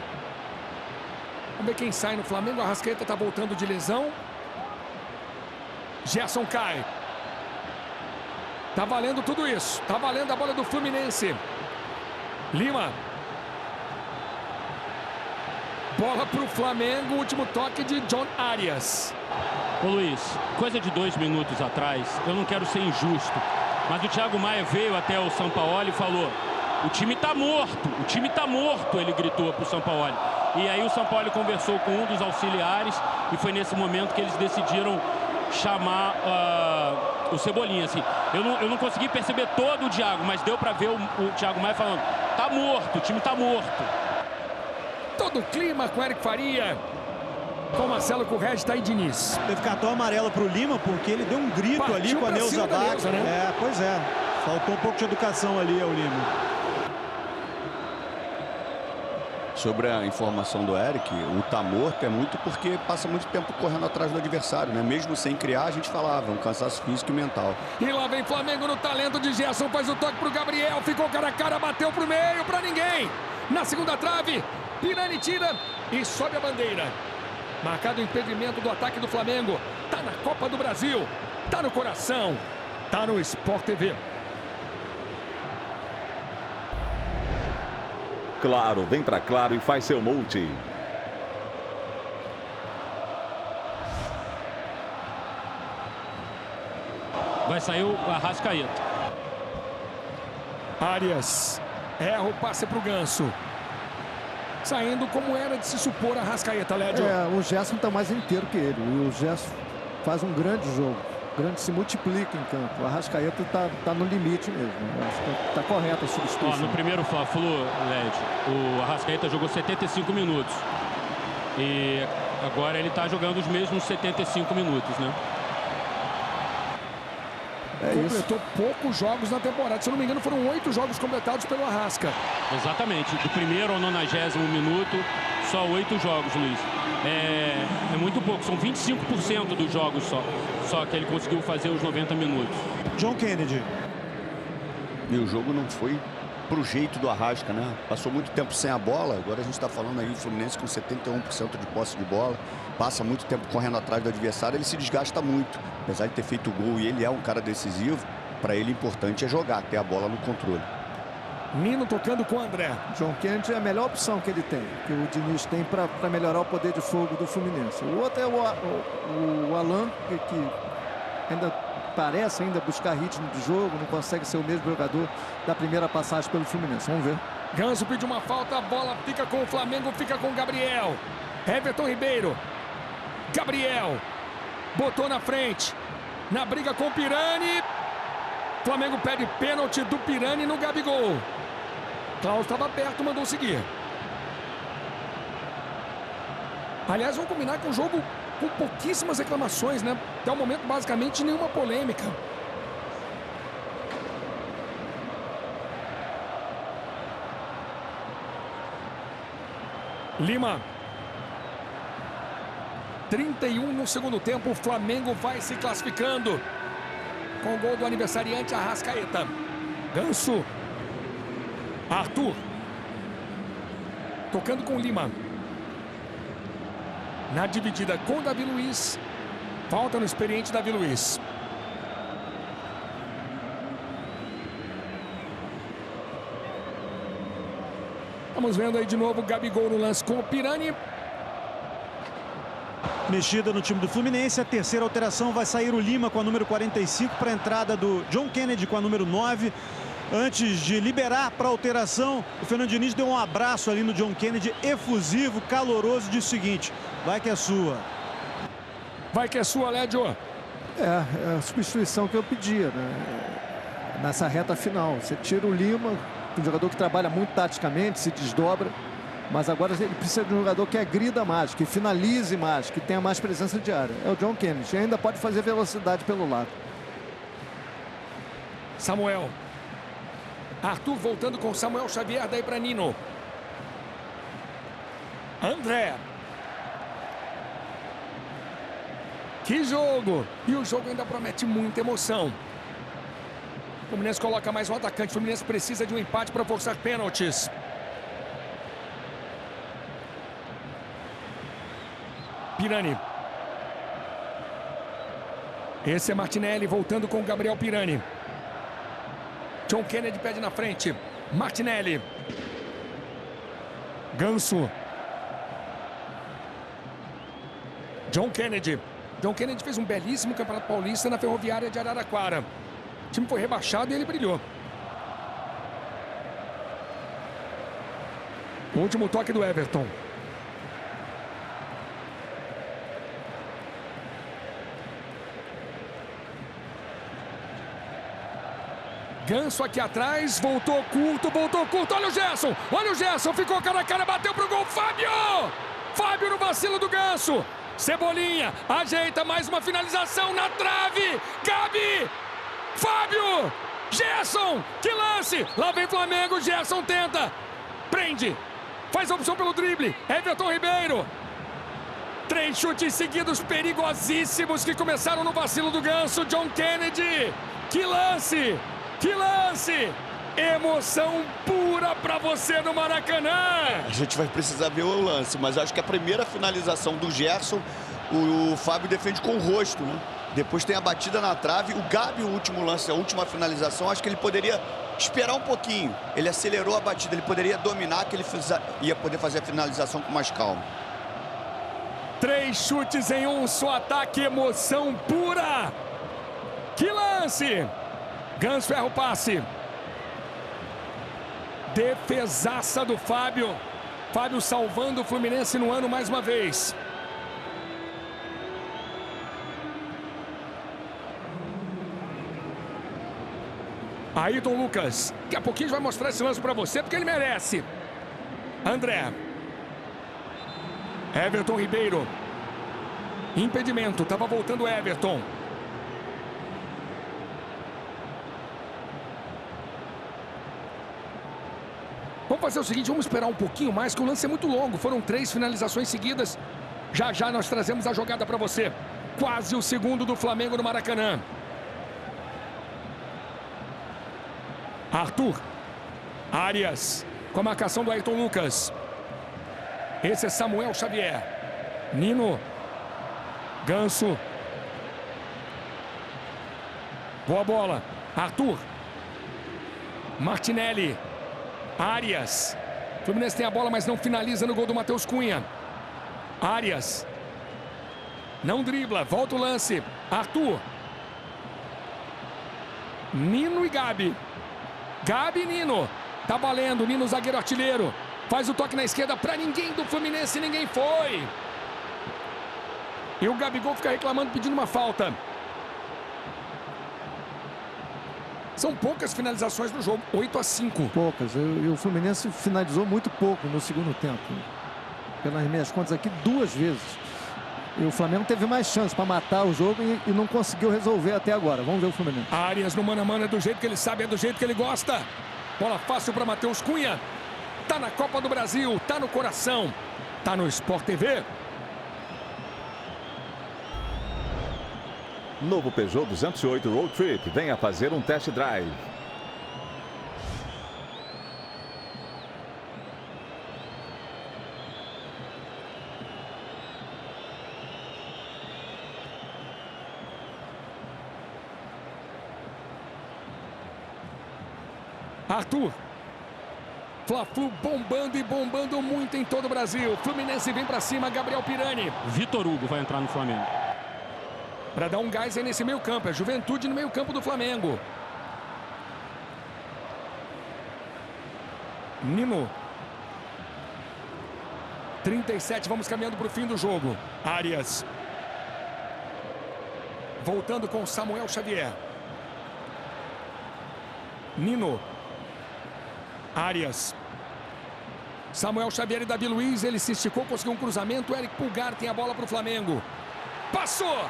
Vamos ver quem sai no Flamengo. Arrascaeta está voltando de lesão. Gerson cai. Tá valendo tudo isso. Tá valendo a bola do Fluminense. Lima. Bola pro Flamengo. Último toque de John Arias. Ô Luiz, coisa de 2 minutos atrás, eu não quero ser injusto, mas o Thiago Maia veio até o Sampaoli e falou: o time tá morto, o time tá morto, ele gritou pro Sampaoli. E aí o Sampaoli conversou com um dos auxiliares e foi nesse momento que eles decidiram chamar o Cebolinha. Assim, eu não consegui perceber todo o Thiago, mas deu para ver o Thiago Maia falando: tá morto, o time tá morto. Todo o clima com Eric Faria, com Marcelo Corrêa e Diniz. Teve cartão amarelo pro Lima porque ele deu um grito Partiu ali com a Neuza Bach. Né? Pois é. Faltou um pouco de educação ali ao Lima. Sobre a informação do Eric, o tá morto é muito porque passa muito tempo correndo atrás do adversário, né? Mesmo sem criar, a gente falava, um cansaço físico e mental. E lá vem Flamengo no talento de Gerson, faz o toque pro Gabriel, ficou cara a cara, bateu pro meio, pra ninguém. Na segunda trave, Pirani tira e sobe a bandeira. Marcado o impedimento do ataque do Flamengo. Tá na Copa do Brasil, tá no coração, tá no Sport TV. Claro, vem pra Claro e faz seu multi. Vai sair o Arrascaeta. Arias erra o passe pro Ganso. Saindo como era de se supor, Arrascaeta, Lédio. O Gerson está mais inteiro que ele. E o Gerson faz um grande jogo. Grande, se multiplica em campo. O Arrascaeta tá no limite mesmo. Acho que tá correto a substituição. No primeiro Fla-Flu, Lédio, o Arrascaeta jogou 75 minutos. E agora ele está jogando os mesmos 75 minutos, né? Completou poucos jogos na temporada. Se eu não me engano, foram 8 jogos completados pelo Arrasca. Exatamente. Do primeiro ao 90º minuto, só 8 jogos, Luiz. É muito pouco. São 25% dos jogos só que ele conseguiu fazer os 90 minutos. John Kennedy. E o jogo não foi pro jeito do Arrasca, né? Passou muito tempo sem a bola. Agora a gente está falando aí do Fluminense com 71% de posse de bola. Passa muito tempo correndo atrás do adversário. Ele se desgasta muito. Apesar de ter feito o gol e ele é um cara decisivo, para ele importante é jogar, ter a bola no controle. Nino tocando com o André. John Kennedy é a melhor opção que ele tem, que o Diniz tem para melhorar o poder de fogo do Fluminense. O outro é o Alan, que ainda parece buscar ritmo de jogo, não consegue ser o mesmo jogador da primeira passagem pelo Fluminense. Vamos ver. Ganso pediu uma falta, a bola fica com o Flamengo, fica com o Gabriel. Everton Ribeiro. Gabriel. Botou na frente. Na briga com o Pirani. Flamengo pede pênalti do Pirani no Gabigol. Klaus estava aberto, mandou seguir. Aliás, vamos combinar com um jogo com pouquíssimas reclamações, né? Até o momento, basicamente, nenhuma polêmica. Lima. 31 no segundo tempo, o Flamengo vai se classificando. Com o gol do aniversariante Arrascaeta. Ganso. Arthur. Tocando com Lima. Na dividida com Davi Luiz. Falta no experiente Davi Luiz. Estamos vendo aí de novo o Gabigol no lance com o Pirani. Mexida no time do Fluminense. A terceira alteração vai sair o Lima com a número 45 para a entrada do John Kennedy com a número 9. Antes de liberar para alteração, o Fernando Diniz deu um abraço ali no John Kennedy, efusivo, caloroso, disse o seguinte: vai que é sua. Vai que é sua, Lédio. É a substituição que eu pedia, né? Nessa reta final. Você tira o Lima, um jogador que trabalha muito taticamente, se desdobra. Mas agora ele precisa de um jogador que agrida mais, que finalize mais, que tenha mais presença de área. É o John Kennedy. E ainda pode fazer velocidade pelo lado. Samuel. Arthur voltando com Samuel Xavier, daí para Nino. André. Que jogo! E o jogo ainda promete muita emoção. O Fluminense coloca mais um atacante. O Fluminense precisa de um empate para forçar pênaltis. Pirani. Esse é Martinelli voltando com o Gabriel Pirani. John Kennedy pede na frente. Martinelli. Ganso. John Kennedy. John Kennedy fez um belíssimo Campeonato Paulista na Ferroviária de Araraquara. O time foi rebaixado e ele brilhou. O último toque do Everton. Ganso aqui atrás, voltou curto, olha o Gerson, ficou cara a cara, bateu pro gol, Fábio no vacilo do Ganso, Cebolinha, ajeita mais uma finalização na trave, Gabi, Fábio, Gerson, que lance, lá vem Flamengo, Gerson tenta, prende, faz a opção pelo drible, Everton Ribeiro, 3 chutes seguidos perigosíssimos que começaram no vacilo do Ganso, John Kennedy, que lance! Que lance! Emoção pura para você no Maracanã! A gente vai precisar ver o lance, mas acho que a primeira finalização do Gerson, o Fábio defende com o rosto, né? Depois tem a batida na trave. O Gabi, o último lance, a última finalização, acho que ele poderia esperar um pouquinho. Ele acelerou a batida, ele poderia dominar, que ele ia poder fazer a finalização com mais calma. 3 chutes em um só ataque, emoção pura! Que lance! Ganso erra o passe. Defesaça do Fábio. Fábio salvando o Fluminense no ano mais uma vez. Ayrton Lucas. Daqui a pouquinho vai mostrar esse lance para você porque ele merece. André. Everton Ribeiro. Impedimento. Estava voltando Everton. Vamos fazer o seguinte, vamos esperar um pouquinho mais, que o lance é muito longo. Foram 3 finalizações seguidas. Já já nós trazemos a jogada para você. Quase o segundo do Flamengo no Maracanã. Arthur. Arias. Com a marcação do Ayrton Lucas. Esse é Samuel Xavier. Nino. Ganso. Boa bola. Arthur. Martinelli. Arias. O Fluminense tem a bola, mas não finaliza no gol do Matheus Cunha. Arias. Não dribla. Volta o lance. Arthur. Nino e Gabi. Gabi e Nino. Tá valendo. Nino, zagueiro artilheiro. Faz o toque na esquerda para ninguém do Fluminense. Ninguém foi. E o Gabigol fica reclamando, pedindo uma falta. São poucas finalizações no jogo, 8-5. Poucas, e o Fluminense finalizou muito pouco no segundo tempo. Pelas minhas contas aqui, 2 vezes. E o Flamengo teve mais chance para matar o jogo e não conseguiu resolver até agora. Vamos ver o Fluminense. Arias no mano a mano, é do jeito que ele sabe, é do jeito que ele gosta. Bola fácil para Matheus Cunha. Tá na Copa do Brasil, tá no coração, tá no Sport TV. Novo Peugeot 208 Road Trip. Venha fazer um test drive. Arthur. Fla-Flu bombando e bombando muito em todo o Brasil. Fluminense vem pra cima, Gabriel Pirani. Vitor Hugo vai entrar no Flamengo. Para dar um gás aí nesse meio campo. É Juventude no meio campo do Flamengo. Nino. 37, vamos caminhando para o fim do jogo. Arias. Voltando com Samuel Xavier. Nino. Arias. Samuel Xavier e Davi Luiz, ele se esticou, conseguiu um cruzamento. Eric Pulgar tem a bola para o Flamengo. Passou!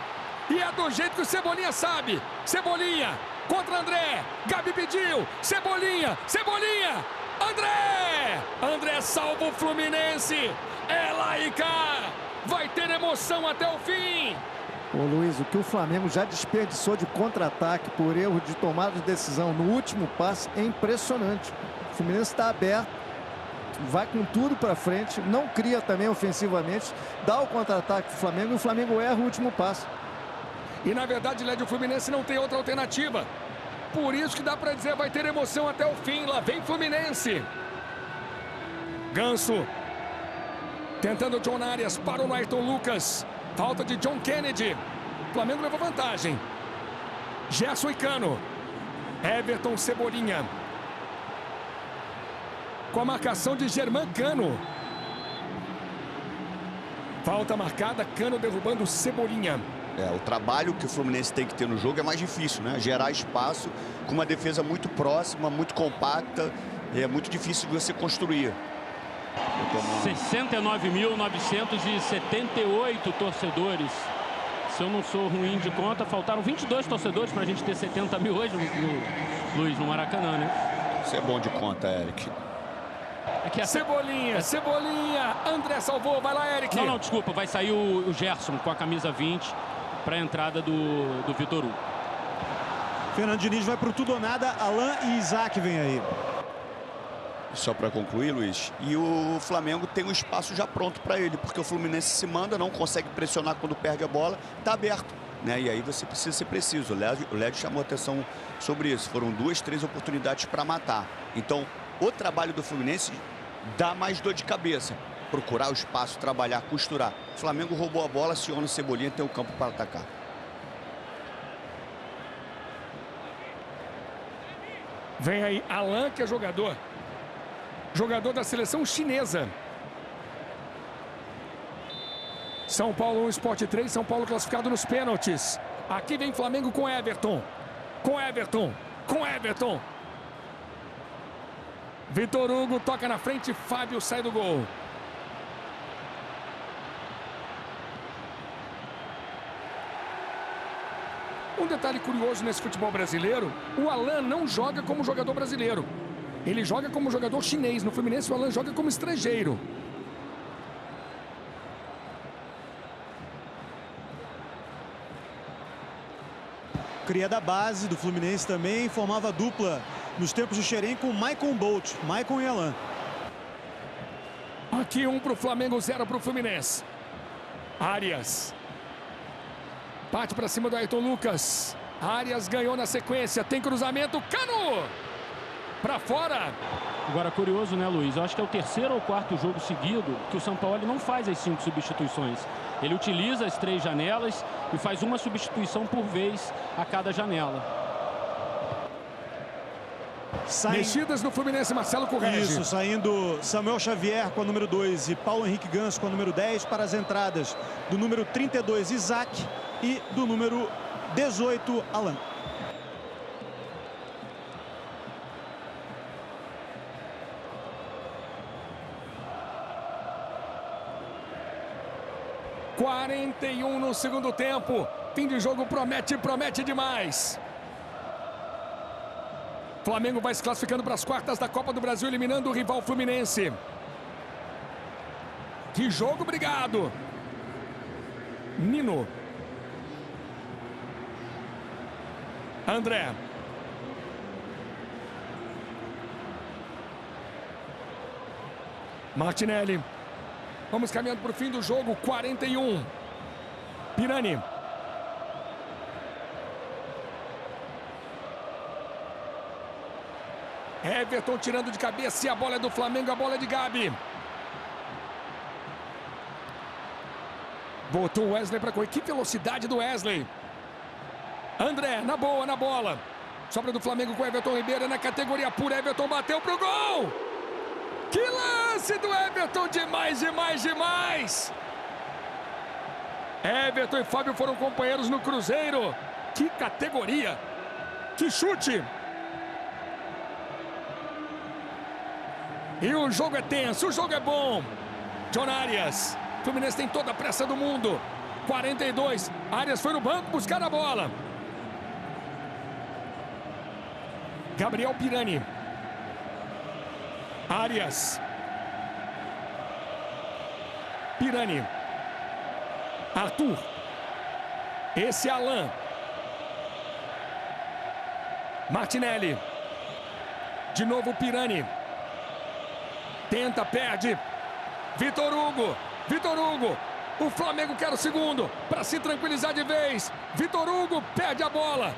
E é do jeito que o Cebolinha sabe. Cebolinha contra André. Gabi pediu. Cebolinha, Cebolinha. André! André salva o Fluminense. É lá e cá. Vai ter emoção até o fim. Ô Luiz, o que o Flamengo já desperdiçou de contra-ataque por erro de tomada de decisão no último passe é impressionante. O Fluminense está aberto, vai com tudo para frente, não cria também ofensivamente, dá o contra-ataque para o Flamengo e o Flamengo erra o último passe. E na verdade, Lédio, o Fluminense não tem outra alternativa. Por isso que dá para dizer, vai ter emoção até o fim. Lá vem Fluminense. Ganso. Tentando John Arias, parou no Ayrton Lucas. Falta de John Kennedy. Flamengo levou vantagem. Gerson e Cano. Everton, Cebolinha. Com a marcação de Germán Cano. Falta marcada, Cano derrubando o Cebolinha. O trabalho que o Fluminense tem que ter no jogo é mais difícil, né? Gerar espaço com uma defesa muito próxima, muito compacta. É muito difícil de você construir. 69.978 torcedores. Se eu não sou ruim de conta, faltaram 22 torcedores para a gente ter 70 mil hoje, Luiz, no Maracanã, né? Isso é bom de conta, Eric. Cebolinha, Cebolinha. André salvou, vai lá, Eric. Não, desculpa, vai sair o Gerson com a camisa 20 para a entrada do Vitor Hugo. Fernando Diniz vai para o tudo ou nada, Alan e Isaac vem aí. Só para concluir, Luiz, e o Flamengo tem um espaço já pronto para ele, porque o Fluminense se manda, não consegue pressionar quando perde a bola, está aberto, né? E aí você precisa ser preciso. O Lédio chamou atenção sobre isso. Foram 2, 3 oportunidades para matar. Então, o trabalho do Fluminense dá mais dor de cabeça. Procurar o espaço, trabalhar, costurar. O Flamengo roubou a bola, aciona o Cebolinha, tem o campo para atacar. Vem aí Alan, que é jogador da seleção chinesa. São Paulo 1, Sport 3, São Paulo classificado nos pênaltis. Aqui vem Flamengo com Everton. Com Everton. Vitor Hugo toca na frente, Fábio sai do gol. Um detalhe curioso nesse futebol brasileiro, o Alan não joga como jogador brasileiro. Ele joga como jogador chinês. No Fluminense, o Alan joga como estrangeiro. Cria da base do Fluminense também, formava dupla nos tempos do Xerém com Maicon Bolt, Maicon e Alan. Aqui 1 para o Flamengo, 0 para o Fluminense. Arias. Bate para cima do Ayrton Lucas. Arias ganhou na sequência, tem cruzamento, Cano! Para fora. Agora, curioso, né, Luiz? Eu acho que é o 3º ou 4º jogo seguido que o São Paulo não faz as 5 substituições. Ele utiliza as 3 janelas e faz uma substituição por vez a cada janela. Mexidas no Fluminense, Marcelo Corrêa. Isso, saindo Samuel Xavier com a número 2 e Paulo Henrique Ganso com a número 10 para as entradas do número 32, Isaac, e do número 18, Alan. (41 no segundo tempo. Fim de jogo promete demais. Flamengo vai se classificando para as quartas da Copa do Brasil, eliminando o rival Fluminense. Que jogo brigado. Nino. André. Martinelli. Vamos caminhando para o fim do jogo. 41. Pirani. Everton tirando de cabeça e a bola é do Flamengo, a bola é de Gabi. Botou o Wesley para correr. Que velocidade do Wesley. André, na boa, na bola. Sobra do Flamengo com Everton Ribeiro na categoria pura. Everton bateu pro gol. Que lance do Everton. Demais, demais, demais. Everton e Fábio foram companheiros no Cruzeiro. Que categoria. Que chute. E o jogo é tenso, o jogo é bom. John Arias. Fluminense tem toda a pressa do mundo. 42. Arias foi no banco buscar a bola. Gabriel Pirani. Arias. Pirani. Arthur. Esse é Alan. Martinelli. De novo Pirani. Tenta, perde. Vitor Hugo. Vitor Hugo. O Flamengo quer o segundo. Para se tranquilizar de vez. Vitor Hugo perde a bola.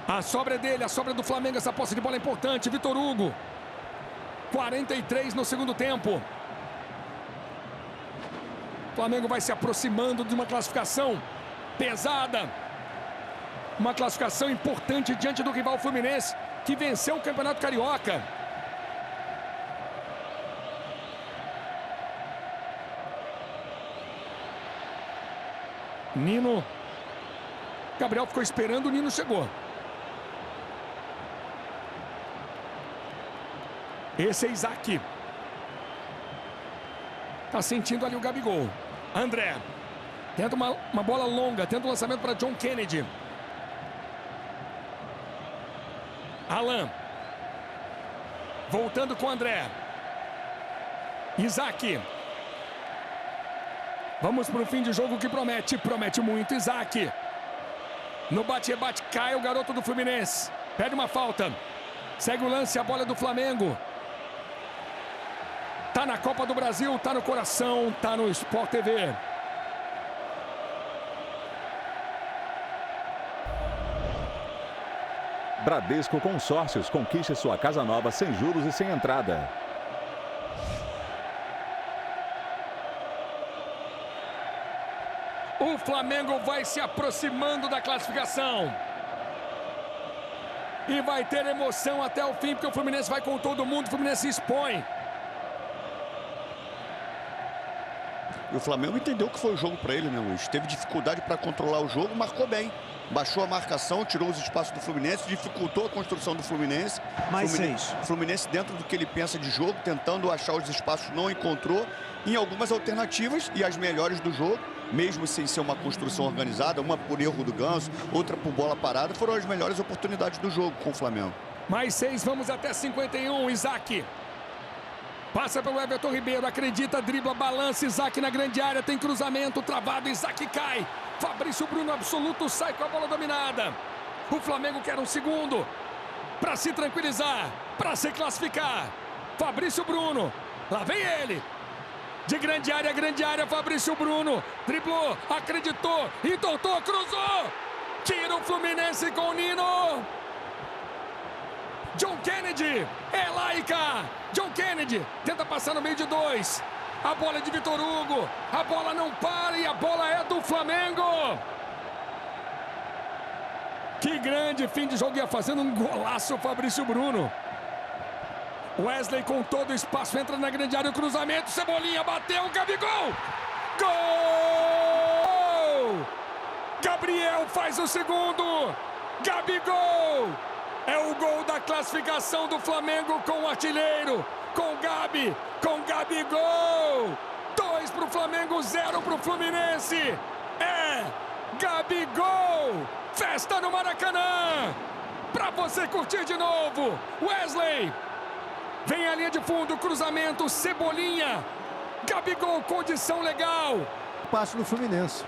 A sobra é dele, a sobra do Flamengo. Essa posse de bola é importante. Vitor Hugo. 43 no segundo tempo. O Flamengo vai se aproximando de uma classificação pesada. Uma classificação importante diante do rival Fluminense, que venceu o Campeonato Carioca. Nino. Gabriel ficou esperando, o Nino chegou. Esse é Isaac. Tá sentindo ali o Gabigol. André. Tenta uma bola longa. Tenta um lançamento para John Kennedy. Alan. Voltando com André. Isaac. Vamos para o fim de jogo que promete. Promete muito. Isaac. No bate-rebate cai o garoto do Fluminense. Pede uma falta. Segue o lance, a bola é do Flamengo. Tá na Copa do Brasil, tá no coração, tá no Sport TV. Bradesco Consórcios, conquiste sua casa nova sem juros e sem entrada. O Flamengo vai se aproximando da classificação. E vai ter emoção até o fim, porque o Fluminense vai com todo mundo, o Fluminense se expõe. E o Flamengo entendeu que foi o jogo para ele, né, Luiz? Teve dificuldade para controlar o jogo, marcou bem. Baixou a marcação, tirou os espaços do Fluminense, dificultou a construção do Fluminense. Mais 6. Fluminense dentro do que ele pensa de jogo, tentando achar os espaços, não encontrou. Em algumas alternativas, e as melhores do jogo, mesmo sem ser uma construção organizada, uma por erro do Ganso, outra por bola parada, foram as melhores oportunidades do jogo com o Flamengo. Mais 6, vamos até 51, Isaac. Passa pelo Everton Ribeiro, acredita, dribla, balança, Isaac na grande área, tem cruzamento, travado, Isaac cai. Fabrício Bruno absoluto sai com a bola dominada. O Flamengo quer um segundo para se tranquilizar, para se classificar. Fabrício Bruno, lá vem ele. De grande área, Fabrício Bruno. Driblou, acreditou, entortou, cruzou. Tira o Fluminense com o Nino. John Kennedy, é Laica. John Kennedy tenta passar no meio de 2. A bola é de Vitor Hugo. A bola não para e a bola é do Flamengo. Que grande fim de jogo, ia fazendo um golaço o Fabrício Bruno. Wesley com todo o espaço, entra na grande área, o cruzamento, Cebolinha bateu, Gabigol! Gol! Gabriel faz o segundo! Gabigol! É o gol da classificação do Flamengo com o artilheiro, com Gabi, com Gabigol! 2 para o Flamengo, 0 para o Fluminense! É Gabigol! Festa no Maracanã! Para você curtir de novo, Wesley! Vem a linha de fundo, cruzamento, Cebolinha. Gabigol, condição legal. Passe do Fluminense.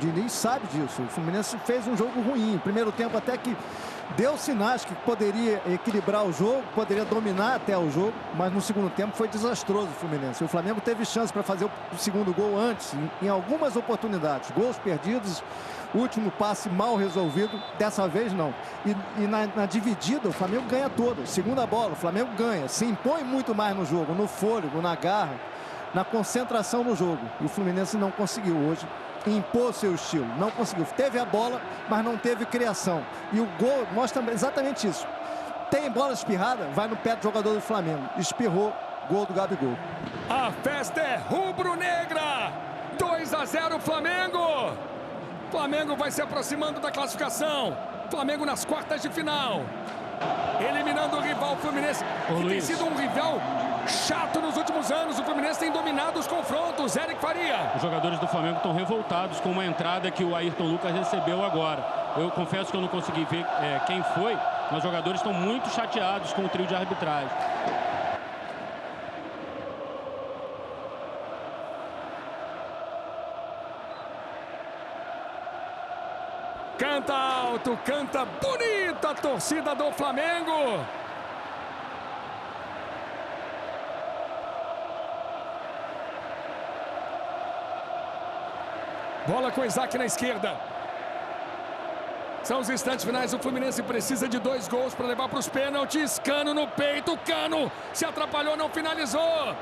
Diniz sabe disso. O Fluminense fez um jogo ruim. Primeiro tempo até que deu sinais que poderia equilibrar o jogo, poderia dominar até o jogo, mas no segundo tempo foi desastroso o Fluminense. O Flamengo teve chance para fazer o segundo gol antes, em algumas oportunidades. Gols perdidos, último passe mal resolvido, dessa vez não. E na dividida, o Flamengo ganha toda. Segunda bola, o Flamengo ganha. Se impõe muito mais no jogo, no fôlego, na garra, na concentração no jogo. E o Fluminense não conseguiu hoje impor seu estilo, não conseguiu. Teve a bola, mas não teve criação. E o gol mostra exatamente isso. Tem bola espirrada, vai no pé do jogador do Flamengo. Espirrou, gol do Gabigol. A festa é rubro-negra. 2-0 Flamengo. Flamengo vai se aproximando da classificação. Flamengo nas quartas de final. Eliminando o rival Fluminense, que tem sido um rival chato nos últimos anos. O Fluminense tem dominado os confrontos. Eric Faria. Os jogadores do Flamengo estão revoltados com uma entrada que o Ayrton Lucas recebeu agora. Eu confesso que eu não consegui ver quem foi, mas os jogadores estão muito chateados com o trio de arbitragem. Canta alto, canta bonita a torcida do Flamengo. Bola com o Isaac na esquerda. São os instantes finais. O Fluminense precisa de 2 gols para levar para os pênaltis. Cano no peito. Cano se atrapalhou, não finalizou.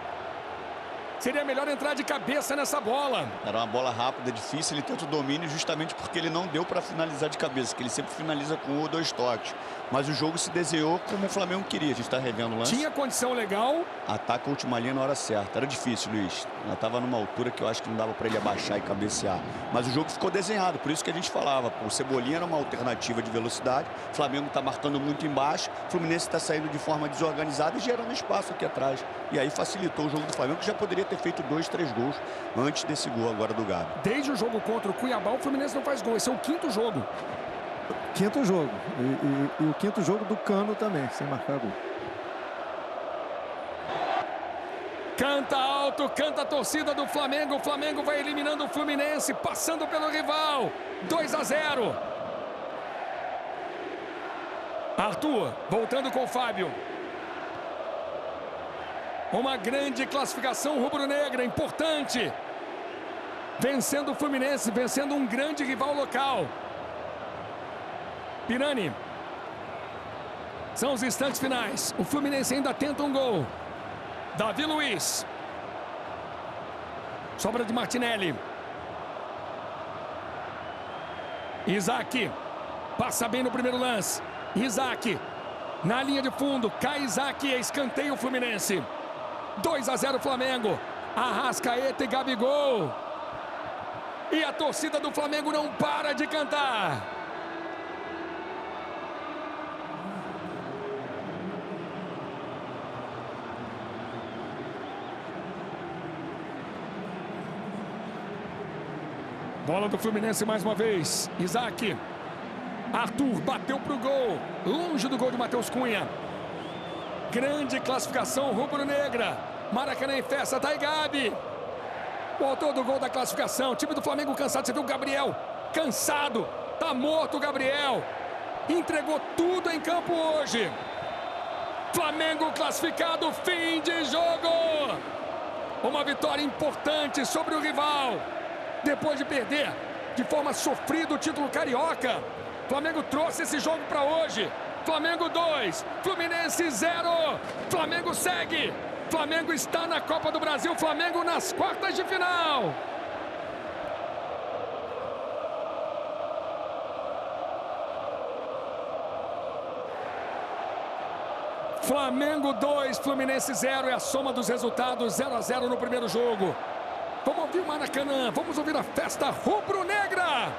Seria melhor entrar de cabeça nessa bola. Era uma bola rápida, difícil. Ele tenta o domínio justamente porque ele não deu para finalizar de cabeça, que ele sempre finaliza com 1 ou 2 toques. Mas o jogo se desenhou como o Flamengo queria. A gente está revendo o lance. Tinha condição legal. Ataca a última linha na hora certa. Era difícil, Luiz. Ela estava numa altura que eu acho que não dava para ele abaixar e cabecear. Mas o jogo ficou desenhado. Por isso que a gente falava. O Cebolinha era uma alternativa de velocidade. O Flamengo está marcando muito embaixo. O Fluminense está saindo de forma desorganizada e gerando espaço aqui atrás. E aí facilitou o jogo do Flamengo, que já poderia ter feito 2, 3 gols antes desse gol agora do Gabi. Desde o jogo contra o Cuiabá, o Fluminense não faz gol. Esse é o 5º jogo. 5º jogo. E o 5º jogo do Cano também, sem marcar gol. Canta alto, canta a torcida do Flamengo. O Flamengo vai eliminando o Fluminense, passando pelo rival. 2-0. Arthur, voltando com o Fábio. Uma grande classificação rubro-negra, importante. Vencendo o Fluminense, vencendo um grande rival local. Pirani. São os instantes finais. O Fluminense ainda tenta um gol. Davi Luiz. Sobra de Martinelli. Isaac. Passa bem no primeiro lance. Isaac. Na linha de fundo. Cai Isaac. Escanteio o Fluminense. 2-0 Flamengo. Arrascaeta e Gabigol. E a torcida do Flamengo não para de cantar. Bola do Fluminense mais uma vez. Isaac. Arthur bateu pro gol. Longe do gol de Matheus Cunha. Grande classificação rubro-negra. Maracanã em festa. Tá aí Gabi. O autor do gol da classificação. O time do Flamengo cansado. Você viu o Gabriel cansado. Tá morto o Gabriel. Entregou tudo em campo hoje. Flamengo classificado. Fim de jogo. Uma vitória importante sobre o rival. Depois de perder de forma sofrida o título carioca, Flamengo trouxe esse jogo para hoje. Flamengo 2, Fluminense 0. Flamengo segue. Flamengo está na Copa do Brasil. Flamengo nas quartas de final. Flamengo 2, Fluminense 0. É a soma dos resultados. 0-0 no primeiro jogo. Vamos ouvir o Maracanã, vamos ouvir a festa rubro-negra.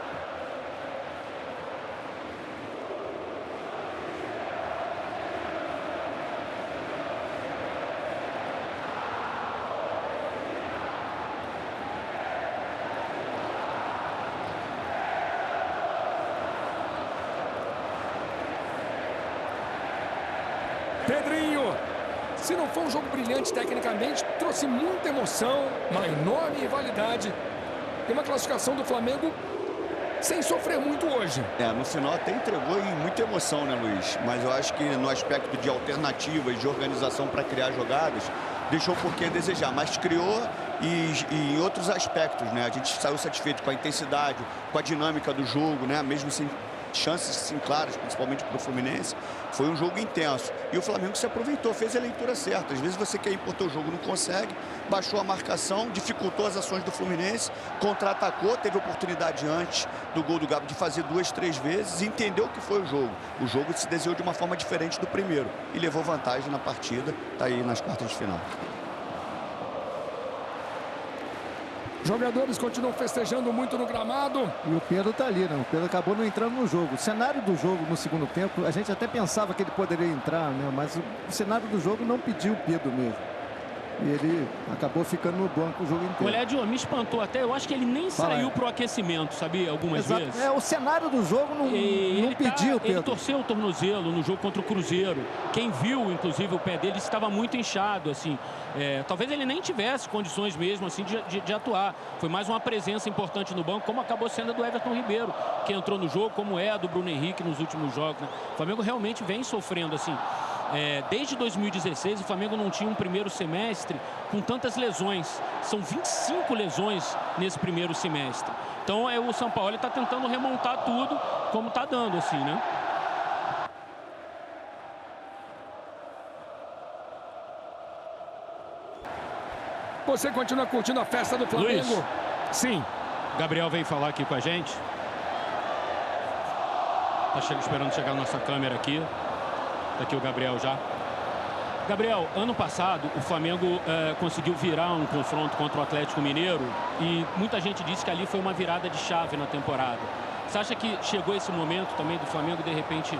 Pedrinho. Se não for um jogo brilhante tecnicamente, trouxe muita emoção, uma enorme rivalidade e uma classificação do Flamengo sem sofrer muito hoje. No final até entregou em muita emoção, né, Luiz? Mas eu acho que no aspecto de alternativas, de organização para criar jogadas, deixou um pouquinho a desejar, mas criou e em outros aspectos, né? A gente saiu satisfeito com a intensidade, com a dinâmica do jogo, né? Mesmo sem chances assim, claras, principalmente para o Fluminense, foi um jogo intenso. E o Flamengo se aproveitou, fez a leitura certa. Às vezes você quer impor o jogo, não consegue, baixou a marcação, dificultou as ações do Fluminense, contra-atacou, teve oportunidade antes do gol do Gabi de fazer 2, 3 vezes e entendeu o que foi o jogo. O jogo se desenhou de uma forma diferente do primeiro e levou vantagem na partida, está aí nas quartas de final. Jogadores continuam festejando muito no gramado. E o Pedro tá ali, né? O Pedro acabou não entrando no jogo. O cenário do jogo no segundo tempo, a gente até pensava que ele poderia entrar, né? Mas o cenário do jogo não pediu o Pedro mesmo. E ele acabou ficando no banco o jogo inteiro. Olha, Diogo, me espantou até. Eu acho que ele nem saiu pro aquecimento, sabia? Algumas vezes. O cenário do jogo não pediu, Pedro. Ele torceu o tornozelo no jogo contra o Cruzeiro. Quem viu, inclusive, o pé dele estava muito inchado, assim. Talvez ele nem tivesse condições mesmo, assim, de atuar. Foi mais uma presença importante no banco, como acabou sendo a do Everton Ribeiro, que entrou no jogo, como é a do Bruno Henrique nos últimos jogos, né? O Flamengo realmente vem sofrendo, assim. Desde 2016, o Flamengo não tinha um primeiro semestre com tantas lesões. São 25 lesões nesse primeiro semestre. Então, o Sampaoli está tentando remontar tudo como está dando, assim, né? Você continua curtindo a festa do Flamengo? Luiz, sim. Gabriel veio falar aqui com a gente. Tá esperando chegar a nossa câmera aqui. Tá aqui o Gabriel já. Gabriel, ano passado o Flamengo conseguiu virar um confronto contra o Atlético Mineiro e muita gente disse que ali foi uma virada de chave na temporada. Você acha que chegou esse momento também do Flamengo de repente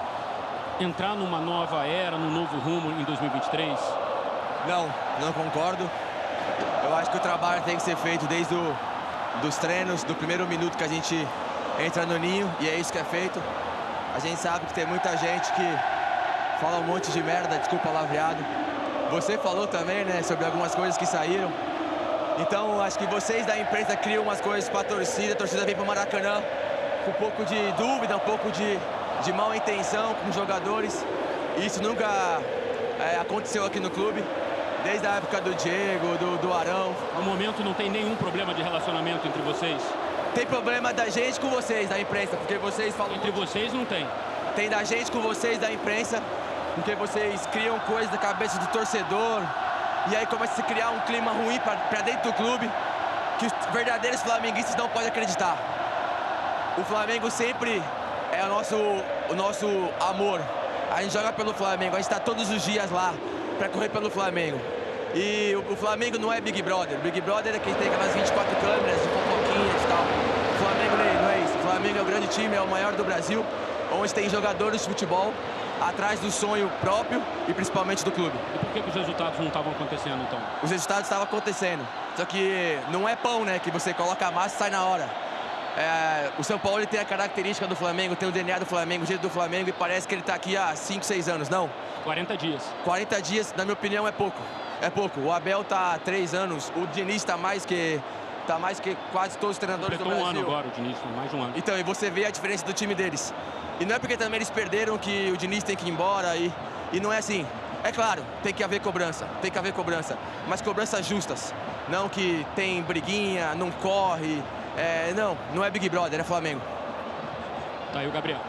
entrar numa nova era, num novo rumo em 2023? Não concordo. Eu acho que o trabalho tem que ser feito desde dos treinos, do primeiro minuto que a gente entra no ninho, e é isso que é feito. A gente sabe que tem muita gente que fala um monte de merda, desculpa o palavreado. Você falou também, né, sobre algumas coisas que saíram. Então, acho que vocês da imprensa criam umas coisas para a torcida vem para o Maracanã com um pouco de dúvida, um pouco de mal intenção com os jogadores. E isso nunca aconteceu aqui no clube, desde a época do Diego, do Arão. No momento não tem nenhum problema de relacionamento entre vocês? Tem problema da gente com vocês, da imprensa, porque vocês falam... Entre vocês não tem? Tem da gente com vocês, da imprensa, porque vocês criam coisas na cabeça do torcedor e aí começa a se criar um clima ruim para dentro do clube que os verdadeiros flamenguistas não podem acreditar. O Flamengo sempre é o nosso amor. A gente joga pelo Flamengo, a gente está todos os dias lá para correr pelo Flamengo. E o Flamengo não é Big Brother. Big Brother é quem tem aquelas 24 câmeras de fofoquinhas e tal. O Flamengo não é isso. O Flamengo é o grande time, é o maior do Brasil, onde tem jogadores de futebol atrás do sonho próprio e principalmente do clube. E por que os resultados não estavam acontecendo, então? Os resultados estavam acontecendo, só que não é pão, né, que você coloca a massa e sai na hora. O São Paulo ele tem a característica do Flamengo, tem o DNA do Flamengo, o jeito do Flamengo, e parece que ele está aqui há 5, 6 anos, não? 40 dias. 40 dias, na minha opinião, é pouco. É pouco. O Abel está há 3 anos, o Diniz está mais que quase todos os treinadores do Brasil. Um ano agora, o Diniz, mais de um ano. Então, e você vê a diferença do time deles. E não é porque também eles perderam que o Diniz tem que ir embora e não é assim. É claro, tem que haver cobrança, mas cobranças justas. Não que tem briguinha, não corre. Não é Big Brother, é Flamengo. Tá aí o Gabriel.